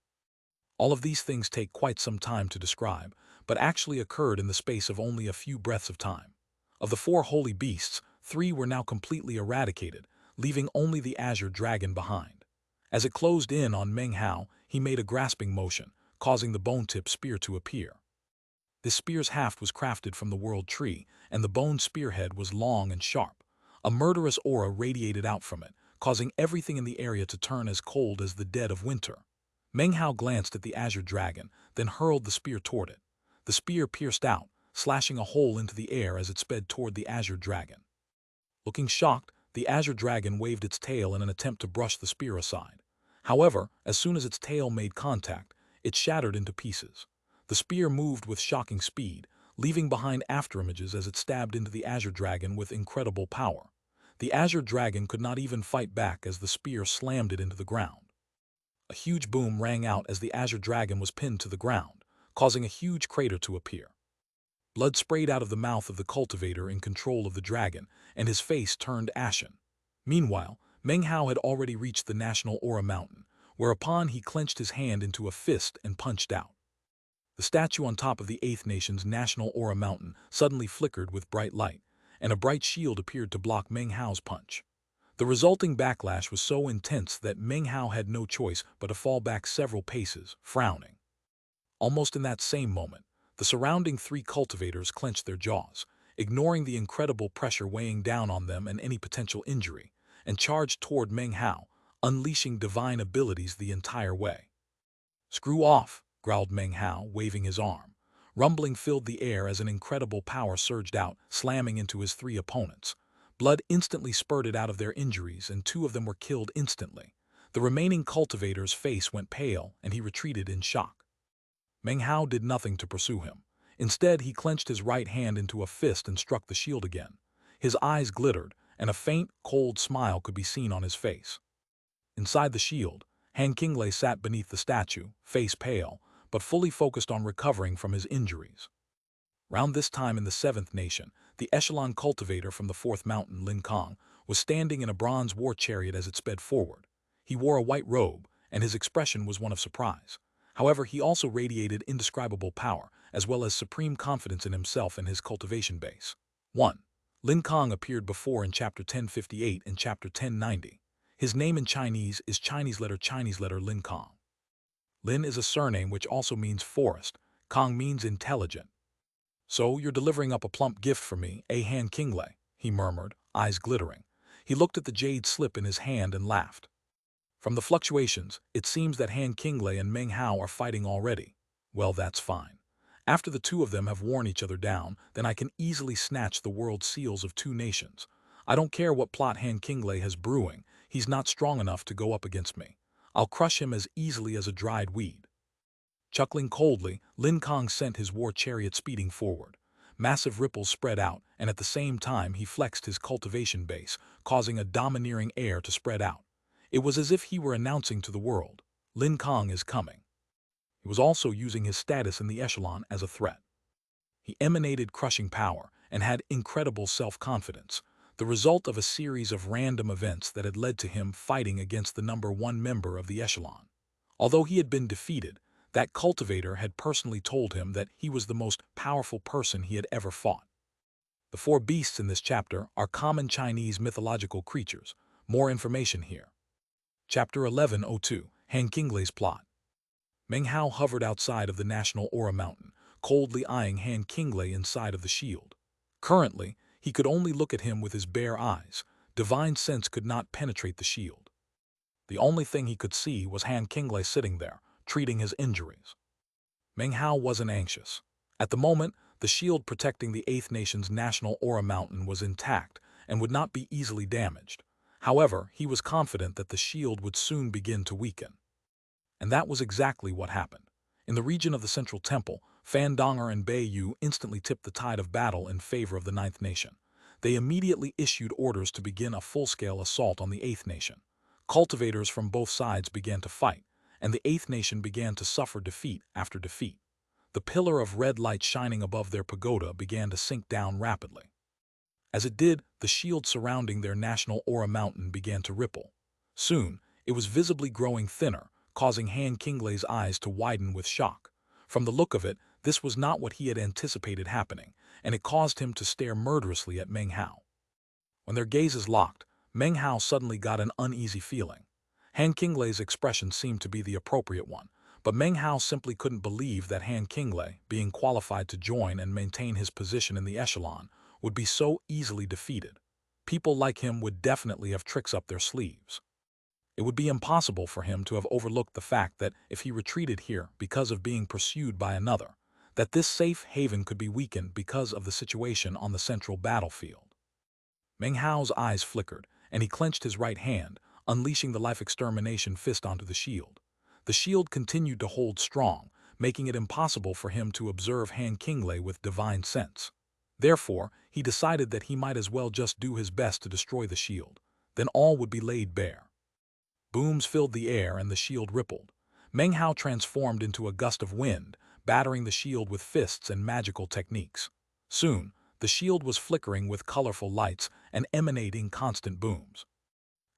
All of these things take quite some time to describe, but actually occurred in the space of only a few breaths of time. Of the four holy beasts, 3 were now completely eradicated, leaving only the azure dragon behind. As it closed in on Meng Hao, he made a grasping motion, causing the bone-tip spear to appear. This spear's haft was crafted from the world tree, and the bone spearhead was long and sharp. A murderous aura radiated out from it, causing everything in the area to turn as cold as the dead of winter. Meng Hao glanced at the azure dragon, then hurled the spear toward it. The spear pierced out, slashing a hole into the air as it sped toward the azure dragon. Looking shocked, the azure dragon waved its tail in an attempt to brush the spear aside. However, as soon as its tail made contact, it shattered into pieces. The spear moved with shocking speed, leaving behind afterimages as it stabbed into the azure dragon with incredible power. The azure dragon could not even fight back as the spear slammed it into the ground. A huge boom rang out as the azure dragon was pinned to the ground, causing a huge crater to appear. Blood sprayed out of the mouth of the cultivator in control of the dragon, and his face turned ashen. Meanwhile, Meng Hao had already reached the National Aura Mountain, whereupon he clenched his hand into a fist and punched out. The statue on top of the 8th Nation's National Aura Mountain suddenly flickered with bright light, and a bright shield appeared to block Meng Hao's punch. The resulting backlash was so intense that Meng Hao had no choice but to fall back several paces, frowning. Almost in that same moment, the surrounding 3 cultivators clenched their jaws, ignoring the incredible pressure weighing down on them and any potential injury, and charged toward Meng Hao, unleashing divine abilities the entire way. "Screw off," growled Meng Hao, waving his arm. Rumbling filled the air as an incredible power surged out, slamming into his 3 opponents. Blood instantly spurted out of their injuries, and 2 of them were killed instantly. The remaining cultivator's face went pale, and he retreated in shock. Meng Hao did nothing to pursue him. Instead, he clenched his right hand into a fist and struck the shield again. His eyes glittered, and a faint, cold smile could be seen on his face. Inside the shield, Han Qinglei sat beneath the statue, face pale, but fully focused on recovering from his injuries. Round this time in the 7th Nation, the echelon cultivator from the 4th Mountain, Lin Kong, was standing in a bronze war chariot as it sped forward. He wore a white robe, and his expression was one of surprise. However, he also radiated indescribable power, as well as supreme confidence in himself and his cultivation base. 1. Lin Kong appeared before in Chapter 1058 and Chapter 1090. His name in Chinese is Chinese letter Lin Kong. Lin is a surname which also means forest. Kong means intelligent. "So you're delivering up a plump gift for me, Han Qinglei," he murmured, eyes glittering. He looked at the jade slip in his hand and laughed. "From the fluctuations, it seems that Han Qinglei and Meng Hao are fighting already. Well, that's fine. After the 2 of them have worn each other down, then I can easily snatch the world seals of 2 nations. I don't care what plot Han Qinglei has brewing, he's not strong enough to go up against me. I'll crush him as easily as a dried weed." Chuckling coldly, Lin Kong sent his war chariot speeding forward. Massive ripples spread out, and at the same time he flexed his cultivation base, causing a domineering air to spread out. It was as if he were announcing to the world, "Lin Kong is coming." He was also using his status in the echelon as a threat. He emanated crushing power, and had incredible self-confidence, the result of a series of random events that had led to him fighting against the #1 member of the echelon. Although he had been defeated, that cultivator had personally told him that he was the most powerful person he had ever fought. The 4 beasts in this chapter are common Chinese mythological creatures. More information here. Chapter 1102, Han Qinglei's Plot. Meng Hao hovered outside of the National Aura Mountain, coldly eyeing Han Qinglei inside of the shield. Currently, he could only look at him with his bare eyes. Divine sense could not penetrate the shield. The only thing he could see was Han Qinglei sitting there, treating his injuries. Meng Hao wasn't anxious. At the moment, the shield protecting the 8th Nation's National Aura Mountain was intact and would not be easily damaged. However, he was confident that the shield would soon begin to weaken. And that was exactly what happened. In the region of the Central Temple, Fan Donger and Bei Yu instantly tipped the tide of battle in favor of the 9th Nation. They immediately issued orders to begin a full-scale assault on the 8th Nation. Cultivators from both sides began to fight, and the 8th Nation began to suffer defeat after defeat. The pillar of red light shining above their pagoda began to sink down rapidly. As it did, the shield surrounding their National Aura Mountain began to ripple. Soon, it was visibly growing thinner, causing Han Qinglei's eyes to widen with shock. From the look of it, this was not what he had anticipated happening, and it caused him to stare murderously at Meng Hao. When their gazes locked, Meng Hao suddenly got an uneasy feeling. Han Qinglei's expression seemed to be the appropriate one, but Meng Hao simply couldn't believe that Han Qinglei, being qualified to join and maintain his position in the echelon, would be so easily defeated. People like him would definitely have tricks up their sleeves. It would be impossible for him to have overlooked the fact that if he retreated here because of being pursued by another, that this safe haven could be weakened because of the situation on the central battlefield. Meng Hao's eyes flickered, and he clenched his right hand, unleashing the life extermination fist onto the shield. The shield continued to hold strong, making it impossible for him to observe Han Qinglei with divine sense. Therefore, he decided that he might as well just do his best to destroy the shield. Then all would be laid bare. Booms filled the air and the shield rippled. Meng Hao transformed into a gust of wind, battering the shield with fists and magical techniques. Soon, the shield was flickering with colorful lights and emanating constant booms.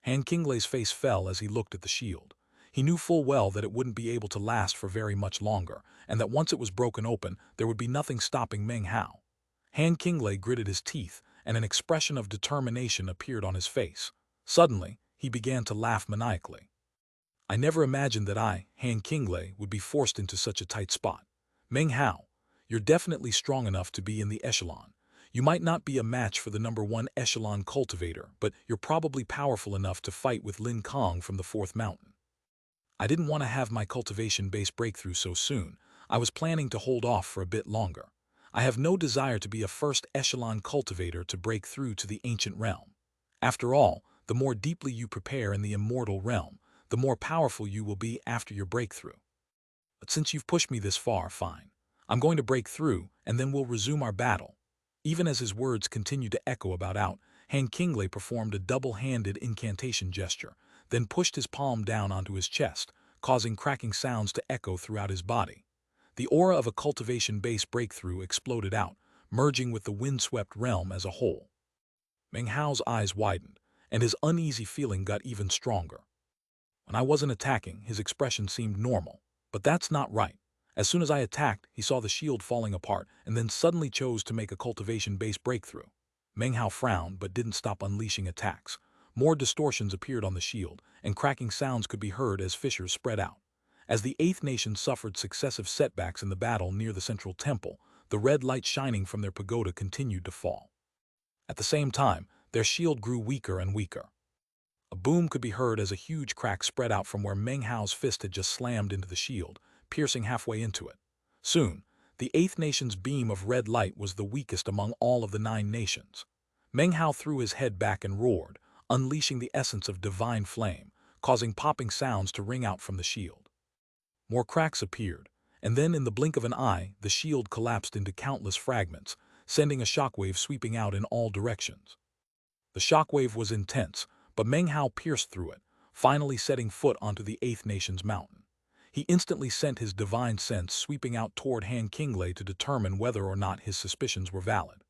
Han Qinglei's face fell as he looked at the shield. He knew full well that it wouldn't be able to last for very much longer, and that once it was broken open, there would be nothing stopping Meng Hao. Han Qinglei gritted his teeth, and an expression of determination appeared on his face. Suddenly, he began to laugh maniacally. I never imagined that I, Han Qinglei, would be forced into such a tight spot. Meng Hao, you're definitely strong enough to be in the echelon. You might not be a match for the #1 echelon cultivator, but you're probably powerful enough to fight with Lin Kong from the 4th Mountain. I didn't want to have my cultivation-based breakthrough so soon. I was planning to hold off for a bit longer. I have no desire to be a first echelon cultivator to break through to the ancient realm. After all, the more deeply you prepare in the immortal realm, the more powerful you will be after your breakthrough. But since you've pushed me this far, fine. I'm going to break through, and then we'll resume our battle. Even as his words continued to echo about out, Han Qinglei performed a double-handed incantation gesture, then pushed his palm down onto his chest, causing cracking sounds to echo throughout his body. The aura of a cultivation-based breakthrough exploded out, merging with the windswept realm as a whole. Meng Hao's eyes widened, and his uneasy feeling got even stronger. When I wasn't attacking, his expression seemed normal. But that's not right. As soon as I attacked, he saw the shield falling apart and then suddenly chose to make a cultivation-based breakthrough. Meng Hao frowned but didn't stop unleashing attacks. More distortions appeared on the shield, and cracking sounds could be heard as fissures spread out. As the 8th Nation suffered successive setbacks in the battle near the central temple, the red light shining from their pagoda continued to fall. At the same time, their shield grew weaker and weaker. A boom could be heard as a huge crack spread out from where Meng Hao's fist had just slammed into the shield, piercing halfway into it. Soon, the 8th Nation's beam of red light was the weakest among all of the 9 nations. Meng Hao threw his head back and roared, unleashing the essence of divine flame, causing popping sounds to ring out from the shield. More cracks appeared, and then in the blink of an eye, the shield collapsed into countless fragments, sending a shockwave sweeping out in all directions. The shockwave was intense, but Meng Hao pierced through it, finally setting foot onto the 8th Nation's mountain. He instantly sent his divine sense sweeping out toward Han Qinglei to determine whether or not his suspicions were valid.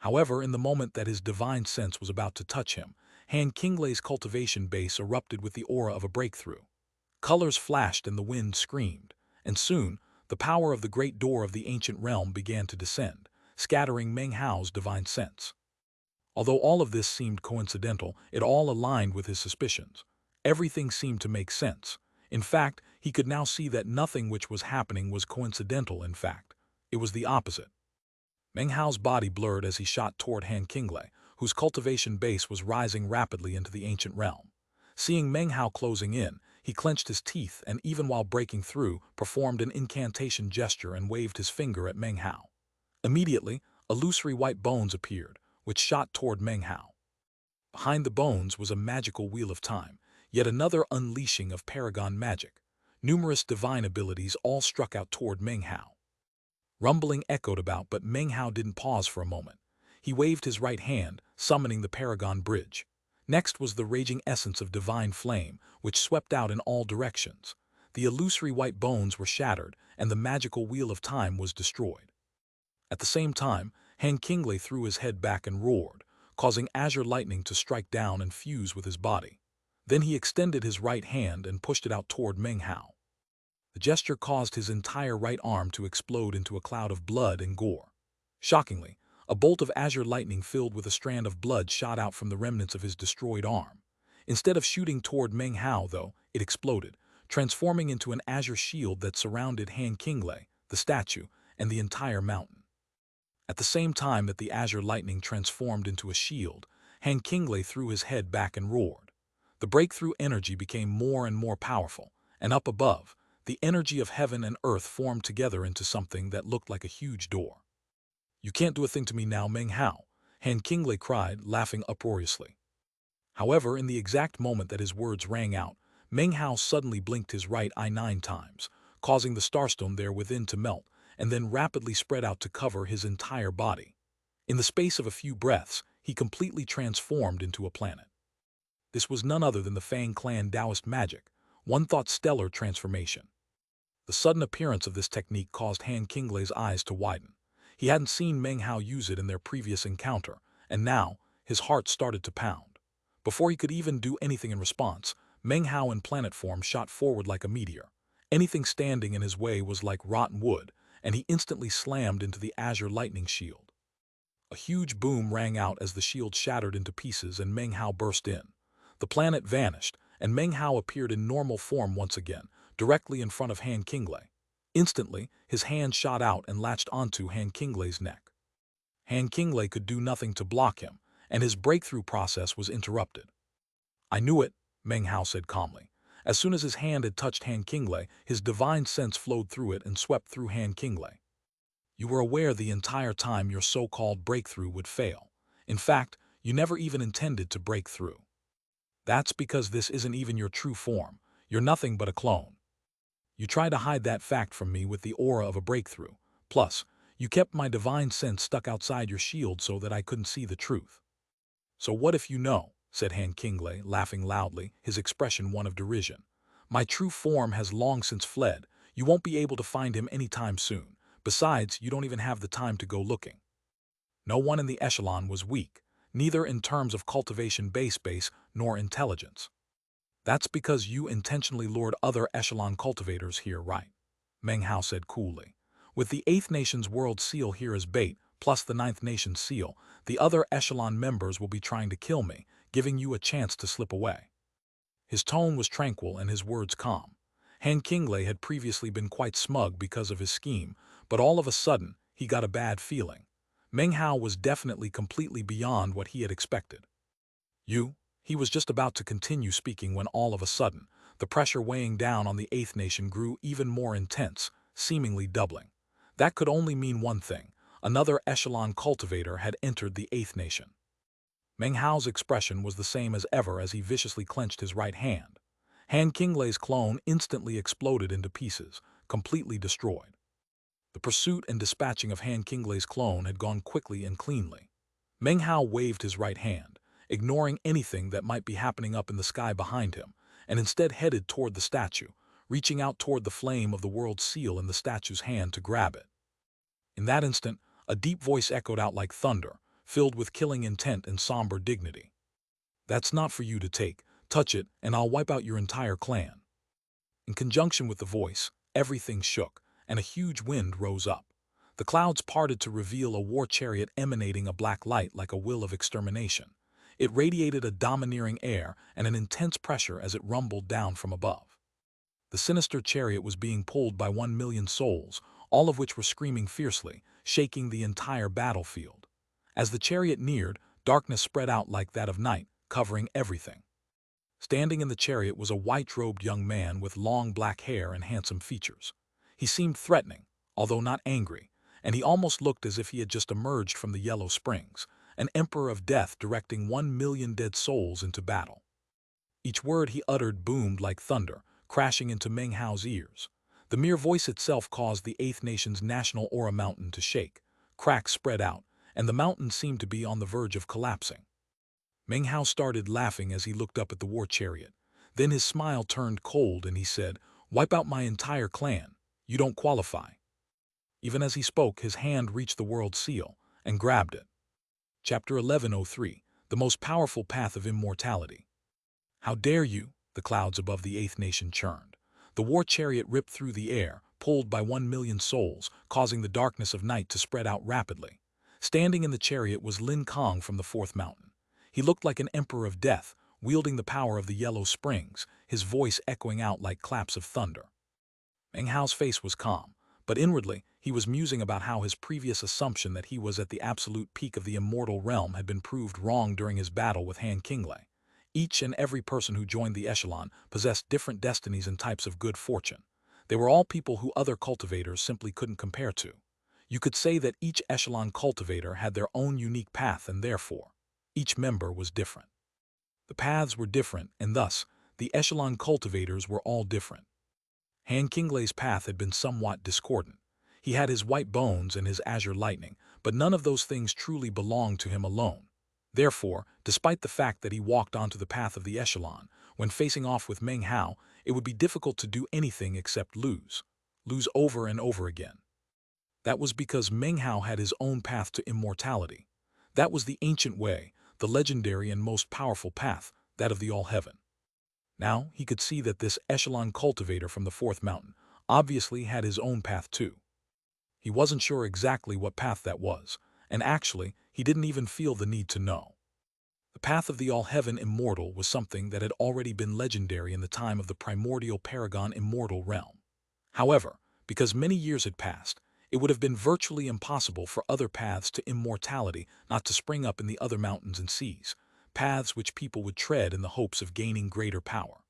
However, in the moment that his divine sense was about to touch him, Han Qinglei's cultivation base erupted with the aura of a breakthrough. Colors flashed and the wind screamed, and soon, the power of the great door of the ancient realm began to descend, scattering Meng Hao's divine sense. Although all of this seemed coincidental, it all aligned with his suspicions. Everything seemed to make sense. In fact, he could now see that nothing which was happening was coincidental. In fact, it was the opposite. Meng Hao's body blurred as he shot toward Han Qinglei, whose cultivation base was rising rapidly into the ancient realm. Seeing Meng Hao closing in, he clenched his teeth and, even while breaking through, performed an incantation gesture and waved his finger at Meng Hao. Immediately, illusory white bones appeared, which shot toward Meng Hao. Behind the bones was a magical wheel of time, yet another unleashing of paragon magic. Numerous divine abilities all struck out toward Meng Hao. Rumbling echoed about, but Meng Hao didn't pause for a moment. He waved his right hand, summoning the paragon bridge. Next was the raging essence of divine flame, which swept out in all directions. The illusory white bones were shattered, and the magical wheel of time was destroyed. At the same time, Han Qinglei threw his head back and roared, causing azure lightning to strike down and fuse with his body. Then he extended his right hand and pushed it out toward Meng Hao. The gesture caused his entire right arm to explode into a cloud of blood and gore. Shockingly, a bolt of azure lightning filled with a strand of blood shot out from the remnants of his destroyed arm. Instead of shooting toward Meng Hao, though, it exploded, transforming into an azure shield that surrounded Han Qinglei, the statue, and the entire mountain. At the same time that the azure lightning transformed into a shield, Han Qinglei threw his head back and roared. The breakthrough energy became more and more powerful, and up above, the energy of heaven and earth formed together into something that looked like a huge door. "You can't do a thing to me now, Meng Hao," Han Qinglei cried, laughing uproariously. However, in the exact moment that his words rang out, Meng Hao suddenly blinked his right eye 9 times, causing the starstone there within to melt, and then rapidly spread out to cover his entire body. In the space of a few breaths, he completely transformed into a planet. This was none other than the Fang clan Taoist magic, one-thought stellar transformation. The sudden appearance of this technique caused Han Qinglei's eyes to widen. He hadn't seen Meng Hao use it in their previous encounter, and now, his heart started to pound. Before he could even do anything in response, Meng Hao in planet form shot forward like a meteor. Anything standing in his way was like rotten wood, and he instantly slammed into the azure lightning shield. A huge boom rang out as the shield shattered into pieces and Meng Hao burst in. The planet vanished, and Meng Hao appeared in normal form once again, directly in front of Han Qinglei. Instantly, his hand shot out and latched onto Han Qinglei's neck. Han Qinglei could do nothing to block him, and his breakthrough process was interrupted. "I knew it," Meng Hao said calmly. As soon as his hand had touched Han Qinglei, his divine sense flowed through it and swept through Han Qinglei. "You were aware the entire time your so-called breakthrough would fail. In fact, you never even intended to break through. That's because this isn't even your true form. You're nothing but a clone. You tried to hide that fact from me with the aura of a breakthrough. Plus, you kept my divine sense stuck outside your shield so that I couldn't see the truth." "So what if you know?" said Han Qinglei, laughing loudly, his expression one of derision. "My true form has long since fled. You won't be able to find him anytime soon. Besides, you don't even have the time to go looking." No one in the echelon was weak, neither in terms of cultivation base nor intelligence. "That's because you intentionally lured other echelon cultivators here, right?" Meng Hao said coolly. "With the 8th Nation's world seal here as bait, plus the 9th Nation's seal, the other echelon members will be trying to kill me, giving you a chance to slip away." His tone was tranquil and his words calm. Han Qinglei had previously been quite smug because of his scheme, but all of a sudden, he got a bad feeling. Meng Hao was definitely completely beyond what he had expected. He was just about to continue speaking when all of a sudden, the pressure weighing down on the 8th Nation grew even more intense, seemingly doubling. That could only mean one thing: another echelon cultivator had entered the 8th Nation. Meng Hao's expression was the same as ever as he viciously clenched his right hand. Han Qinglei's clone instantly exploded into pieces, completely destroyed. The pursuit and dispatching of Han Qinglei's clone had gone quickly and cleanly. Meng Hao waved his right hand, ignoring anything that might be happening up in the sky behind him, and instead headed toward the statue, reaching out toward the flame of the world seal in the statue's hand to grab it. In that instant, a deep voice echoed out like thunder, filled with killing intent and somber dignity. "That's not for you to take. Touch it, and I'll wipe out your entire clan." In conjunction with the voice, everything shook, and a huge wind rose up. The clouds parted to reveal a war chariot emanating a black light like a will of extermination. It radiated a domineering air and an intense pressure as it rumbled down from above. The sinister chariot was being pulled by 1,000,000 souls, all of which were screaming fiercely, shaking the entire battlefield. As the chariot neared, darkness spread out like that of night, covering everything. Standing in the chariot was a white-robed young man with long black hair and handsome features. He seemed threatening, although not angry, and he almost looked as if he had just emerged from the Yellow Springs, an emperor of death directing 1,000,000 dead souls into battle. Each word he uttered boomed like thunder, crashing into Meng Hao's ears. The mere voice itself caused the Eighth Nation's national aura mountain to shake. Cracks spread out, and the mountain seemed to be on the verge of collapsing. Meng Hao started laughing as he looked up at the war chariot. Then his smile turned cold and he said, "Wipe out my entire clan. You don't qualify." Even as he spoke, his hand reached the world seal and grabbed it. Chapter 1103, The Most Powerful Path of Immortality. "How dare you?" the clouds above the Eighth Nation churned. The war chariot ripped through the air, pulled by 1,000,000 souls, causing the darkness of night to spread out rapidly. Standing in the chariot was Lin Kong from the Fourth Mountain. He looked like an emperor of death, wielding the power of the Yellow Springs, his voice echoing out like claps of thunder. Meng Hao's face was calm, but inwardly he was musing about how his previous assumption that he was at the absolute peak of the immortal realm had been proved wrong during his battle with Han Qinglei. Each and every person who joined the echelon possessed different destinies and types of good fortune. They were all people who other cultivators simply couldn't compare to. You could say that each echelon cultivator had their own unique path and therefore, each member was different. The paths were different, and thus, the echelon cultivators were all different. Han Qinglei's path had been somewhat discordant. He had his white bones and his azure lightning, but none of those things truly belonged to him alone. Therefore, despite the fact that he walked onto the path of the echelon, when facing off with Meng Hao, it would be difficult to do anything except lose. Lose over and over again. That was because Meng Hao had his own path to immortality. That was the ancient way, the legendary and most powerful path, that of the All-Heaven. Now he could see that this echelon cultivator from the Fourth Mountain obviously had his own path too. He wasn't sure exactly what path that was, and actually he didn't even feel the need to know. The path of the All-Heaven Immortal was something that had already been legendary in the time of the primordial Paragon Immortal realm. However, because many years had passed, it would have been virtually impossible for other paths to immortality not to spring up in the other mountains and seas, paths which people would tread in the hopes of gaining greater power.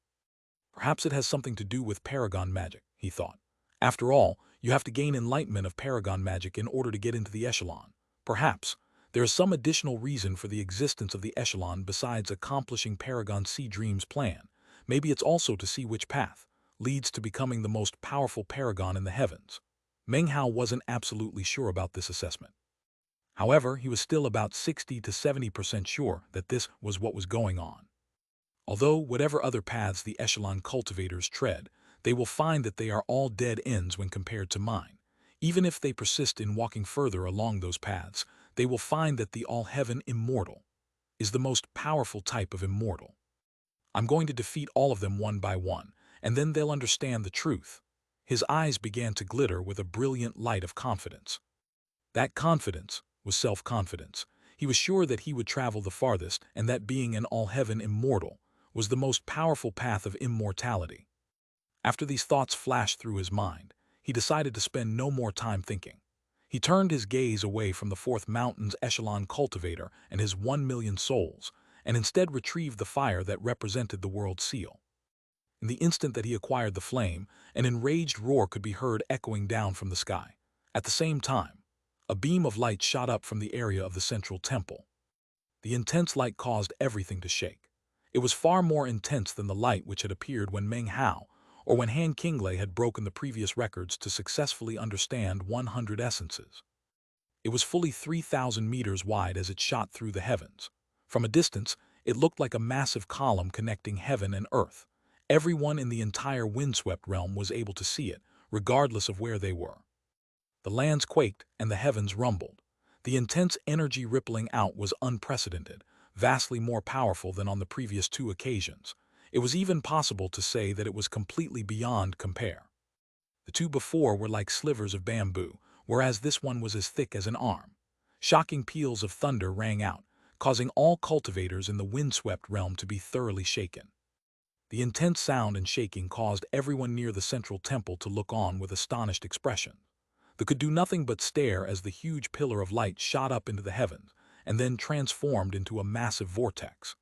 Perhaps it has something to do with Paragon magic, he thought. After all, you have to gain enlightenment of Paragon magic in order to get into the echelon. Perhaps there is some additional reason for the existence of the echelon besides accomplishing Paragon Sea Dream's plan. Maybe it's also to see which path leads to becoming the most powerful paragon in the heavens. Meng Hao wasn't absolutely sure about this assessment. However, he was still about 60 to 70% sure that this was what was going on. Although whatever other paths the echelon cultivators tread, they will find that they are all dead ends when compared to mine. Even if they persist in walking further along those paths, they will find that the All-Heaven Immortal is the most powerful type of immortal. I'm going to defeat all of them one by one, and then they'll understand the truth. His eyes began to glitter with a brilliant light of confidence. That confidence was self-confidence. He was sure that he would travel the farthest and that being an All-Heaven Immortal was the most powerful path of immortality. After these thoughts flashed through his mind, he decided to spend no more time thinking. He turned his gaze away from the Fourth Mountain's echelon cultivator and his 1,000,000 souls, and instead retrieved the fire that represented the world seal. In the instant that he acquired the flame, an enraged roar could be heard echoing down from the sky. At the same time, a beam of light shot up from the area of the central temple. The intense light caused everything to shake. It was far more intense than the light which had appeared when Meng Hao, or when Han Qinglei had broken the previous records to successfully understand 100 essences. It was fully 3,000 meters wide as it shot through the heavens. From a distance, it looked like a massive column connecting heaven and earth. Everyone in the entire windswept realm was able to see it, regardless of where they were. The lands quaked and the heavens rumbled. The intense energy rippling out was unprecedented, vastly more powerful than on the previous two occasions. It was even possible to say that it was completely beyond compare. The two before were like slivers of bamboo, whereas this one was as thick as an arm. Shocking peals of thunder rang out, causing all cultivators in the windswept realm to be thoroughly shaken. The intense sound and shaking caused everyone near the central temple to look on with astonished expression. They could do nothing but stare as the huge pillar of light shot up into the heavens and then transformed into a massive vortex.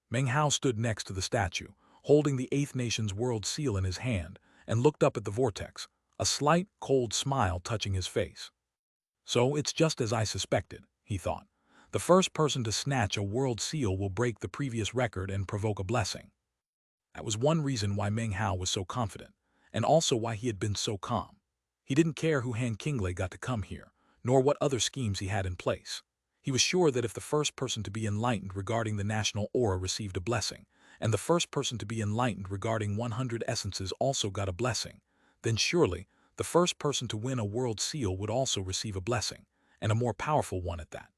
Meng Hao stood next to the statue, holding the Eighth Nation's world seal in his hand, and looked up at the vortex, a slight, cold smile touching his face. So it's just as I suspected, he thought. The first person to snatch a world seal will break the previous record and provoke a blessing. That was one reason why Meng Hao was so confident, and also why he had been so calm. He didn't care who Han Qinglei got to come here, nor what other schemes he had in place. He was sure that if the first person to be enlightened regarding the national aura received a blessing, and the first person to be enlightened regarding 100 essences also got a blessing, then surely the first person to win a world seal would also receive a blessing, and a more powerful one at that.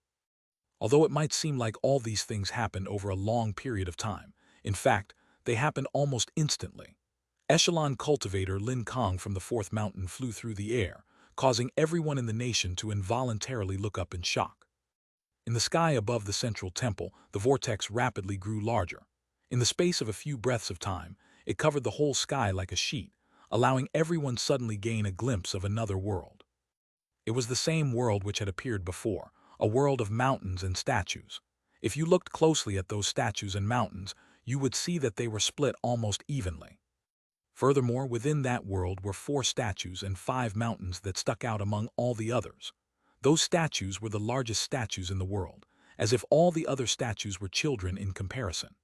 Although it might seem like all these things happened over a long period of time, in fact, they happened almost instantly. Echelon cultivator Lin Kong from the fourth mountain flew through the air, causing everyone in the nation to involuntarily look up in shock. In the sky above the central temple, the vortex rapidly grew larger. In the space of a few breaths of time, it covered the whole sky like a sheet, allowing everyone suddenly gain a glimpse of another world. It was the same world which had appeared before, a world of mountains and statues. If you looked closely at those statues and mountains, you would see that they were split almost evenly. Furthermore, within that world were 4 statues and 5 mountains that stuck out among all the others. Those statues were the largest statues in the world, as if all the other statues were children in comparison.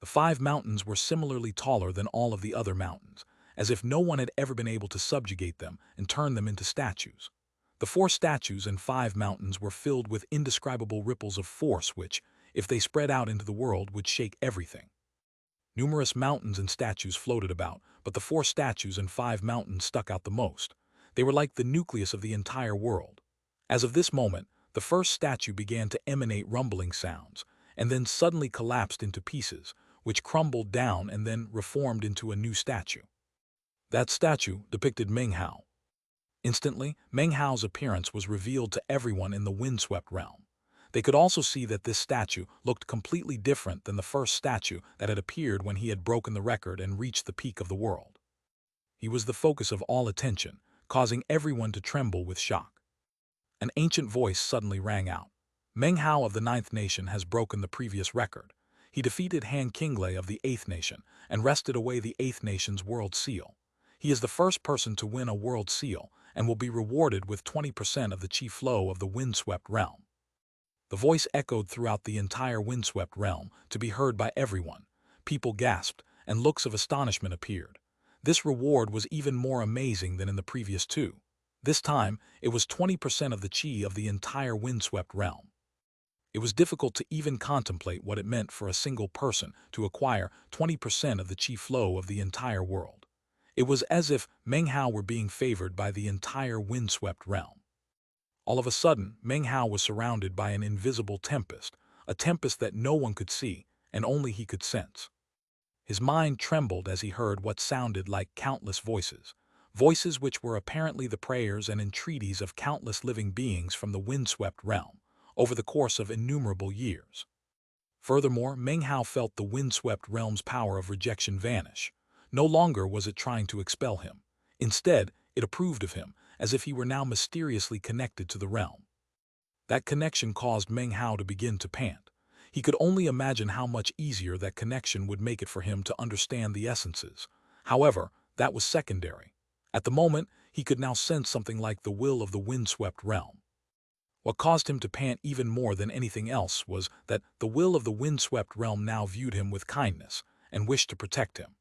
The 5 mountains were similarly taller than all of the other mountains, as if no one had ever been able to subjugate them and turn them into statues. The 4 statues and 5 mountains were filled with indescribable ripples of force which, if they spread out into the world, would shake everything. Numerous mountains and statues floated about, but the 4 statues and 5 mountains stuck out the most. They were like the nucleus of the entire world. As of this moment, the first statue began to emanate rumbling sounds, and then suddenly collapsed into pieces, which crumbled down and then reformed into a new statue. That statue depicted Meng Hao. Instantly, Meng Hao's appearance was revealed to everyone in the windswept realm. They could also see that this statue looked completely different than the first statue that had appeared when he had broken the record and reached the peak of the world. He was the focus of all attention, causing everyone to tremble with shock. An ancient voice suddenly rang out. Meng Hao of the Ninth Nation has broken the previous record. He defeated Han Qinglei of the Eighth Nation and wrested away the Eighth Nation's world seal. He is the first person to win a world seal and will be rewarded with 20% of the chi flow of the windswept realm. The voice echoed throughout the entire windswept realm, to be heard by everyone. People gasped, and looks of astonishment appeared. This reward was even more amazing than in the previous 2. This time, it was 20% of the chi of the entire windswept realm. It was difficult to even contemplate what it meant for a single person to acquire 20% of the chi flow of the entire world. It was as if Meng Hao were being favored by the entire windswept realm. All of a sudden, Meng Hao was surrounded by an invisible tempest, a tempest that no one could see and only he could sense. His mind trembled as he heard what sounded like countless voices, voices which were apparently the prayers and entreaties of countless living beings from the windswept realm, over the course of innumerable years. Furthermore, Meng Hao felt the windswept realm's power of rejection vanish. No longer was it trying to expel him. Instead, it approved of him, as if he were now mysteriously connected to the realm. That connection caused Meng Hao to begin to pant. He could only imagine how much easier that connection would make it for him to understand the essences. However, that was secondary. At the moment, he could now sense something like the will of the windswept realm. What caused him to pant even more than anything else was that the will of the windswept realm now viewed him with kindness and wished to protect him.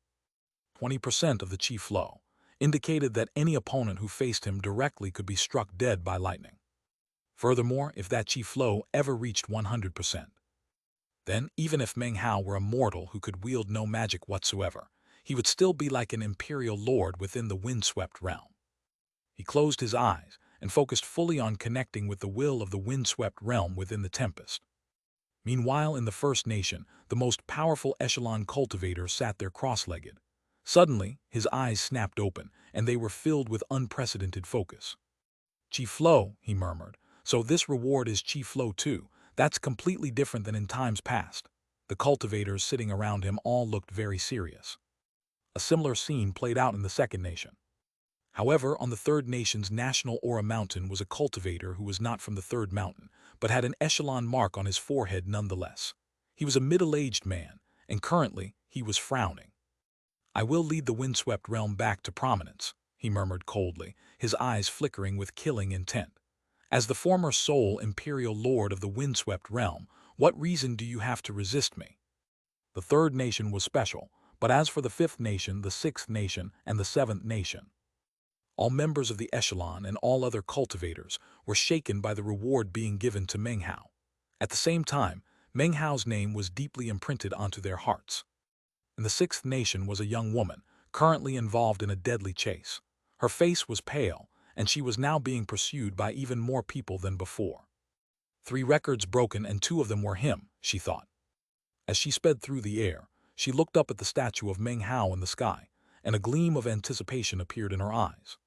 20% of the chi flow indicated that any opponent who faced him directly could be struck dead by lightning. Furthermore, if that chi flow ever reached 100%, then even if Meng Hao were a mortal who could wield no magic whatsoever, he would still be like an imperial lord within the windswept realm. He closed his eyes and focused fully on connecting with the will of the windswept realm within the tempest. Meanwhile, in the First Nation, the most powerful echelon cultivator sat there cross-legged. Suddenly, his eyes snapped open, and they were filled with unprecedented focus. "Chi Flow," he murmured. "So this reward is Chi Flow too. That's completely different than in times past." The cultivators sitting around him all looked very serious. A similar scene played out in the Second Nation. However, on the Third Nation's national aura mountain was a cultivator who was not from the Third Mountain, but had an echelon mark on his forehead nonetheless. He was a middle-aged man, and currently he was frowning. "I will lead the windswept realm back to prominence," he murmured coldly, his eyes flickering with killing intent. "As the former sole imperial lord of the windswept realm, what reason do you have to resist me?" The Third Nation was special, but as for the Fifth Nation, the Sixth Nation, and the Seventh Nation, all members of the echelon and all other cultivators were shaken by the reward being given to Meng Hao. At the same time, Meng Hao's name was deeply imprinted onto their hearts. In the Sixth Nation was a young woman, currently involved in a deadly chase. Her face was pale, and she was now being pursued by even more people than before. 3 records broken, and 2 of them were him, she thought. As she sped through the air, she looked up at the statue of Meng Hao in the sky, and a gleam of anticipation appeared in her eyes.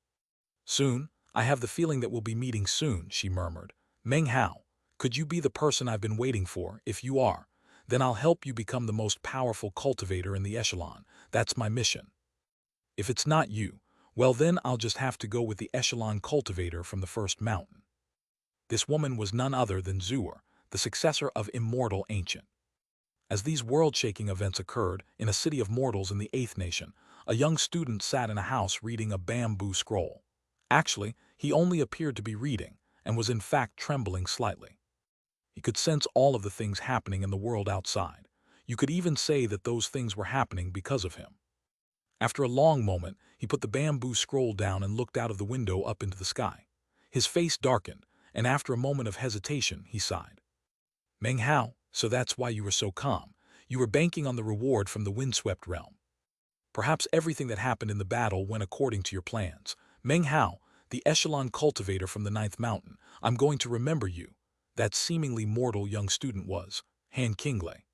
"Soon, I have the feeling that we'll be meeting soon," she murmured. "Meng Hao, could you be the person I've been waiting for? If you are, then I'll help you become the most powerful cultivator in the echelon. That's my mission. If it's not you, well then I'll just have to go with the echelon cultivator from the First Mountain." This woman was none other than Zuer, the successor of Immortal Ancient. As these world-shaking events occurred in a city of mortals in the Eighth Nation, a young student sat in a house reading a bamboo scroll. Actually, he only appeared to be reading, and was in fact trembling slightly. He could sense all of the things happening in the world outside. You could even say that those things were happening because of him. After a long moment, he put the bamboo scroll down and looked out of the window up into the sky. His face darkened, and after a moment of hesitation, he sighed. "Meng Hao, so that's why you were so calm. You were banking on the reward from the windswept realm. Perhaps everything that happened in the battle went according to your plans. Meng Hao, the echelon cultivator from the Ninth Mountain, I'm going to remember you." That seemingly mortal young student was Han Qinglei.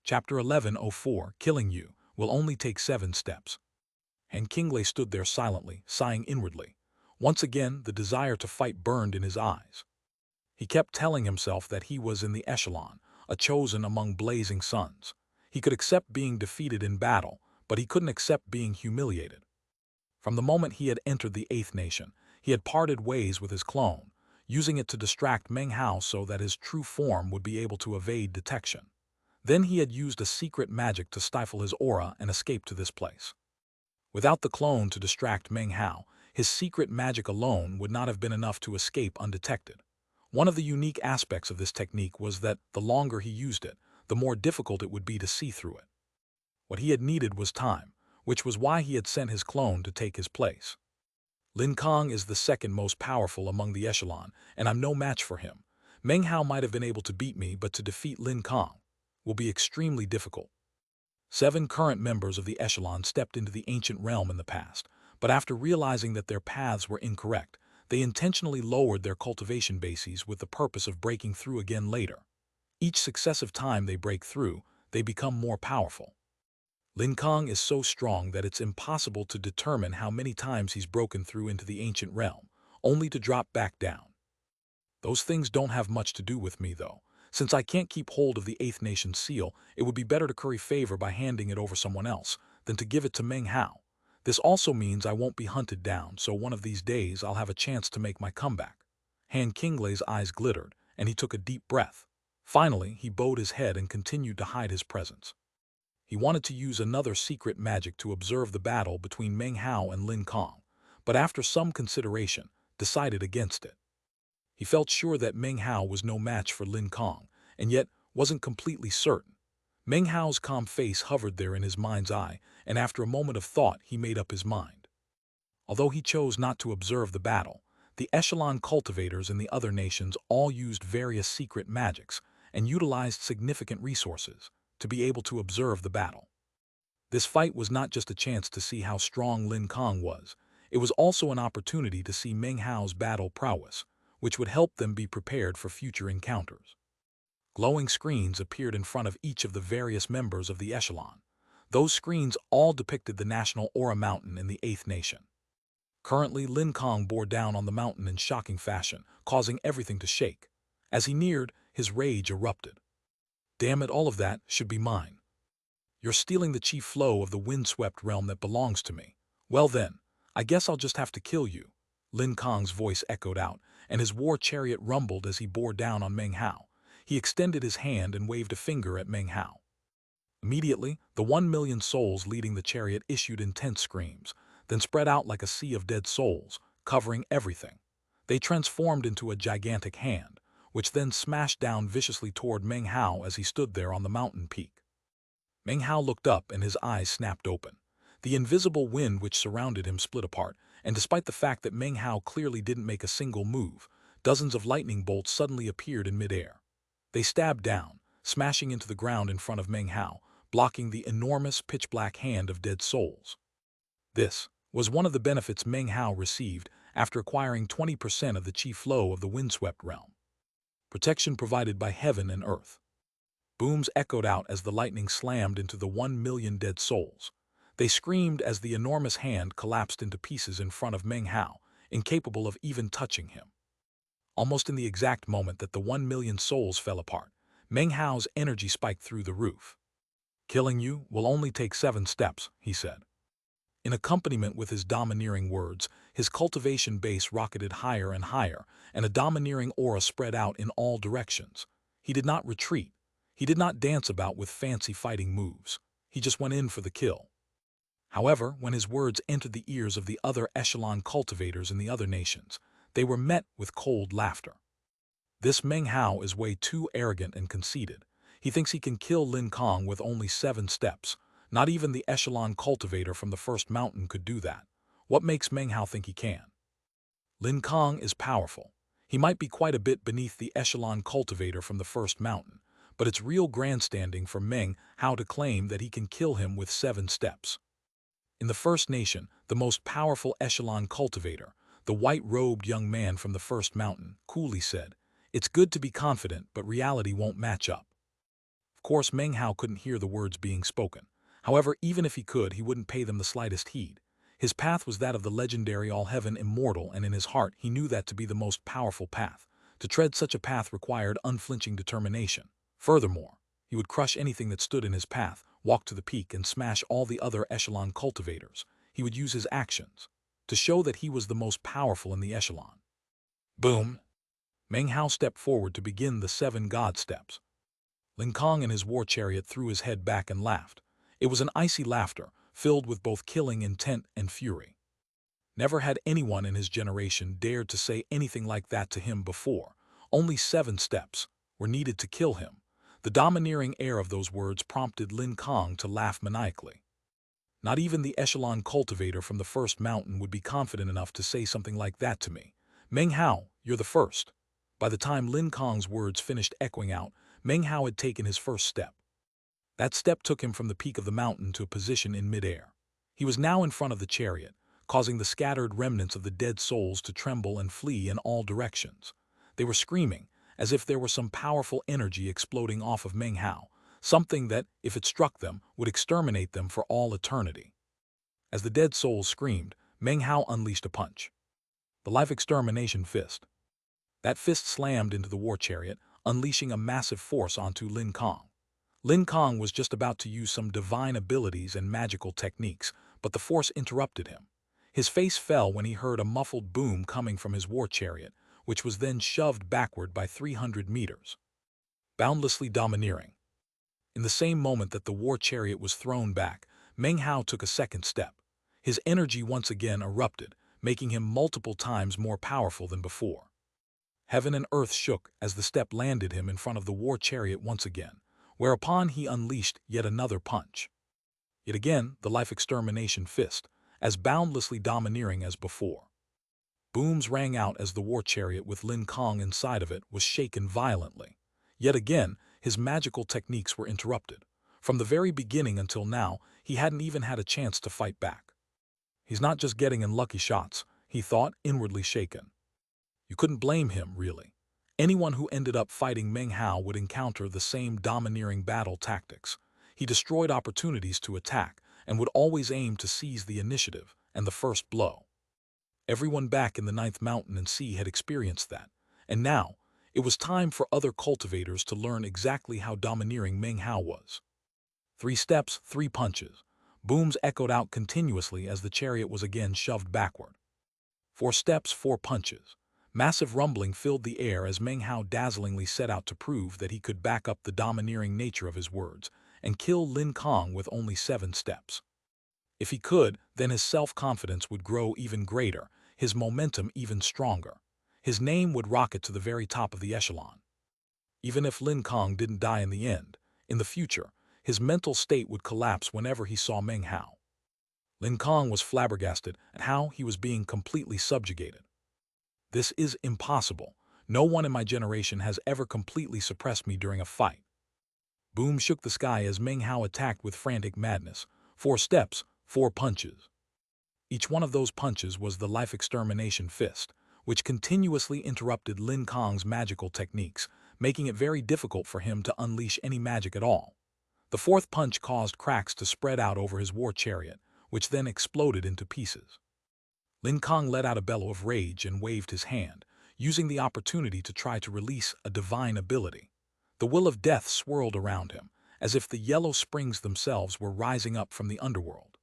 Chapter 1104, Killing You Will Only Take 7 Steps. Han Qinglei stood there silently, sighing inwardly. Once again, the desire to fight burned in his eyes. He kept telling himself that he was in the echelon, a chosen among blazing suns. He could accept being defeated in battle, but he couldn't accept being humiliated. From the moment he had entered the Eighth Nation, he had parted ways with his clone, using it to distract Meng Hao so that his true form would be able to evade detection. Then he had used a secret magic to stifle his aura and escape to this place. Without the clone to distract Meng Hao, his secret magic alone would not have been enough to escape undetected. One of the unique aspects of this technique was that the longer he used it, the more difficult it would be to see through it. What he had needed was time, which was why he had sent his clone to take his place. Lin Kong is the second most powerful among the echelon, and I'm no match for him. Meng Hao might have been able to beat me, but to defeat Lin Kong will be extremely difficult. 7 current members of the echelon stepped into the ancient realm in the past, but after realizing that their paths were incorrect, they intentionally lowered their cultivation bases with the purpose of breaking through again later. Each successive time they break through, they become more powerful. Lin Kong is so strong that it's impossible to determine how many times he's broken through into the ancient realm, only to drop back down. Those things don't have much to do with me, though. Since I can't keep hold of the Eighth Nation seal, it would be better to curry favor by handing it over someone else than to give it to Meng Hao. This also means I won't be hunted down, so one of these days I'll have a chance to make my comeback. Han Qinglei's eyes glittered, and he took a deep breath. Finally, he bowed his head and continued to hide his presence. He wanted to use another secret magic to observe the battle between Meng Hao and Lin Kong, but after some consideration, decided against it. He felt sure that Meng Hao was no match for Lin Kong, and yet wasn't completely certain. Meng Hao's calm face hovered there in his mind's eye, and after a moment of thought he made up his mind. Although he chose not to observe the battle, the echelon cultivators in the other nations all used various secret magics and utilized significant resources to be able to observe the battle. This fight was not just a chance to see how strong Lin Kong was, it was also an opportunity to see Meng Hao's battle prowess, which would help them be prepared for future encounters. Glowing screens appeared in front of each of the various members of the echelon. Those screens all depicted the national Aura Mountain in the 8th Nation. Currently, Lin Kong bore down on the mountain in shocking fashion, causing everything to shake. As he neared, his rage erupted. Damn it, all of that should be mine. You're stealing the chief flow of the windswept realm that belongs to me. Well then, I guess I'll just have to kill you. Lin Kong's voice echoed out, and his war chariot rumbled as he bore down on Meng Hao. He extended his hand and waved a finger at Meng Hao. Immediately, the 1,000,000 souls leading the chariot issued intense screams, then spread out like a sea of dead souls, covering everything. They transformed into a gigantic hand, which then smashed down viciously toward Meng Hao as he stood there on the mountain peak. Meng Hao looked up and his eyes snapped open. The invisible wind which surrounded him split apart, and despite the fact that Meng Hao clearly didn't make a single move, dozens of lightning bolts suddenly appeared in midair. They stabbed down, smashing into the ground in front of Meng Hao, blocking the enormous pitch-black hand of dead souls. This was one of the benefits Meng Hao received after acquiring 20% of the chi flow of the windswept realm. Protection provided by heaven and earth. Booms echoed out as the lightning slammed into the 1,000,000 dead souls. They screamed as the enormous hand collapsed into pieces in front of Meng Hao, incapable of even touching him. Almost in the exact moment that the 1,000,000 souls fell apart, Meng Hao's energy spiked through the roof. Killing you will only take 7 steps, he said. In accompaniment with his domineering words, his cultivation base rocketed higher and higher, and a domineering aura spread out in all directions. He did not retreat. He did not dance about with fancy fighting moves. He just went in for the kill. However, when his words entered the ears of the other echelon cultivators in the other nations, they were met with cold laughter. This Meng Hao is way too arrogant and conceited. He thinks he can kill Lin Kong with only 7 steps. Not even the echelon cultivator from the first mountain could do that. What makes Meng Hao think he can? Lin Kong is powerful. He might be quite a bit beneath the echelon cultivator from the first mountain, but it's real grandstanding for Meng Hao to claim that he can kill him with 7 steps. In the First Nation, the most powerful echelon cultivator, the white-robed young man from the first mountain, coolly said, "It's good to be confident, but reality won't match up." Of course, Meng Hao couldn't hear the words being spoken. However, even if he could, he wouldn't pay them the slightest heed. His path was that of the legendary All-Heaven Immortal, and in his heart he knew that to be the most powerful path. To tread such a path required unflinching determination. Furthermore, he would crush anything that stood in his path, walk to the peak, and smash all the other echelon cultivators. He would use his actions to show that he was the most powerful in the echelon. Boom! Meng Hao stepped forward to begin the 7 God steps. Lin Kong in his war chariot threw his head back and laughed. It was an icy laughter, filled with both killing intent and fury. Never had anyone in his generation dared to say anything like that to him before. Only 7 steps were needed to kill him. The domineering air of those words prompted Lin Kong to laugh maniacally. Not even the echelon cultivator from the first mountain would be confident enough to say something like that to me. Meng Hao, you're the first. By the time Lin Kong's words finished echoing out, Meng Hao had taken his first step. That step took him from the peak of the mountain to a position in midair. He was now in front of the chariot, causing the scattered remnants of the dead souls to tremble and flee in all directions. They were screaming, as if there were some powerful energy exploding off of Meng Hao, something that, if it struck them, would exterminate them for all eternity. As the dead souls screamed, Meng Hao unleashed a punch. The life extermination fist. That fist slammed into the war chariot, unleashing a massive force onto Lin Kong. Lin Kong was just about to use some divine abilities and magical techniques, but the force interrupted him. His face fell when he heard a muffled boom coming from his war chariot, which was then shoved backward by 300 meters. Boundlessly domineering. In the same moment that the war chariot was thrown back, Meng Hao took a second step. His energy once again erupted, making him multiple times more powerful than before. Heaven and earth shook as the step landed him in front of the war chariot once again, whereupon he unleashed yet another punch. Yet again, the life extermination fist, as boundlessly domineering as before. Booms rang out as the war chariot with Lin Kong inside of it was shaken violently. Yet again, his magical techniques were interrupted. From the very beginning until now, he hadn't even had a chance to fight back. He's not just getting in lucky shots, he thought, inwardly shaken. You couldn't blame him, really. Anyone who ended up fighting Meng Hao would encounter the same domineering battle tactics. He destroyed opportunities to attack and would always aim to seize the initiative and the first blow. Everyone back in the Ninth Mountain and Sea had experienced that, and now it was time for other cultivators to learn exactly how domineering Meng Hao was. 3 steps, 3 punches. Booms echoed out continuously as the chariot was again shoved backward. 4 steps, 4 punches. Massive rumbling filled the air as Meng Hao dazzlingly set out to prove that he could back up the domineering nature of his words and kill Lin Kong with only 7 steps. If he could, then his self-confidence would grow even greater, his momentum even stronger. His name would rocket to the very top of the echelon. Even if Lin Kong didn't die in the end, in the future, his mental state would collapse whenever he saw Meng Hao. Lin Kong was flabbergasted at how he was being completely subjugated. This is impossible. No one in my generation has ever completely suppressed me during a fight. Boom shook the sky as Meng Hao attacked with frantic madness. 4 steps, 4 punches. Each one of those punches was the life extermination fist, which continuously interrupted Lin Kong's magical techniques, making it very difficult for him to unleash any magic at all. The 4th punch caused cracks to spread out over his war chariot, which then exploded into pieces. Lin Kong let out a bellow of rage and waved his hand, using the opportunity to try to release a divine ability. The will of death swirled around him, as if the yellow springs themselves were rising up from the underworld.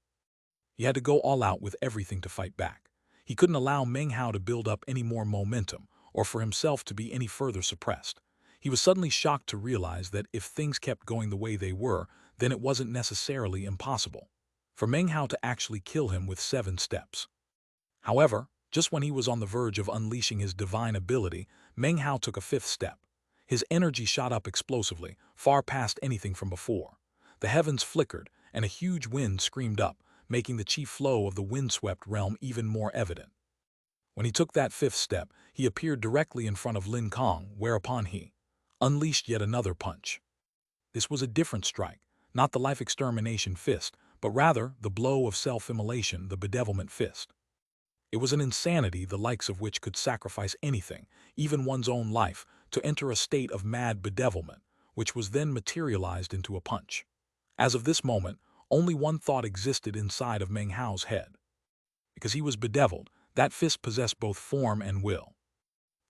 He had to go all out with everything to fight back. He couldn't allow Meng Hao to build up any more momentum, or for himself to be any further suppressed. He was suddenly shocked to realize that if things kept going the way they were, then it wasn't necessarily impossible for Meng Hao to actually kill him with 7 steps. However, just when he was on the verge of unleashing his divine ability, Meng Hao took a 5th step. His energy shot up explosively, far past anything from before. The heavens flickered, and a huge wind screamed up, making the chief flow of the windswept realm even more evident. When he took that 5th step, he appeared directly in front of Lin Kong, whereupon he unleashed yet another punch. This was a different strike, not the life extermination fist, but rather the blow of self-immolation, the bedevilment fist. It was an insanity the likes of which could sacrifice anything, even one's own life, to enter a state of mad bedevilment, which was then materialized into a punch. As of this moment, only one thought existed inside of Meng Hao's head. Because he was bedeviled, that fist possessed both form and will.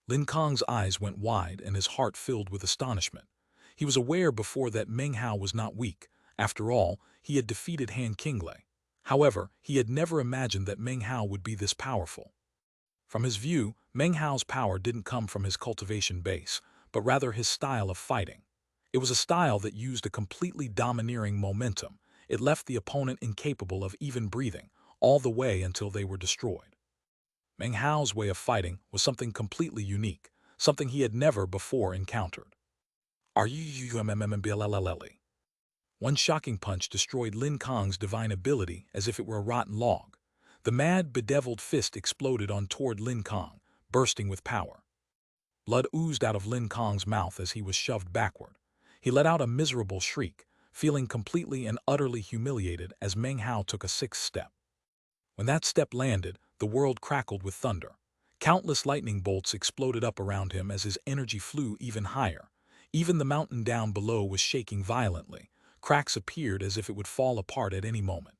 Lin Kong's eyes went wide and his heart filled with astonishment. He was aware before that Meng Hao was not weak. After all, he had defeated Han Qinglei. However, he had never imagined that Meng Hao would be this powerful. From his view, Meng Hao's power didn't come from his cultivation base, but rather his style of fighting. It was a style that used a completely domineering momentum. It left the opponent incapable of even breathing, all the way until they were destroyed. Meng Hao's way of fighting was something completely unique, something he had never before encountered. One shocking punch destroyed Lin Kong's divine ability as if it were a rotten log. The mad, bedeviled fist exploded on toward Lin Kong, bursting with power. Blood oozed out of Lin Kong's mouth as he was shoved backward. He let out a miserable shriek, feeling completely and utterly humiliated as Meng Hao took a 6th step. When that step landed, the world crackled with thunder. Countless lightning bolts exploded up around him as his energy flew even higher. Even the mountain down below was shaking violently. Cracks appeared as if it would fall apart at any moment.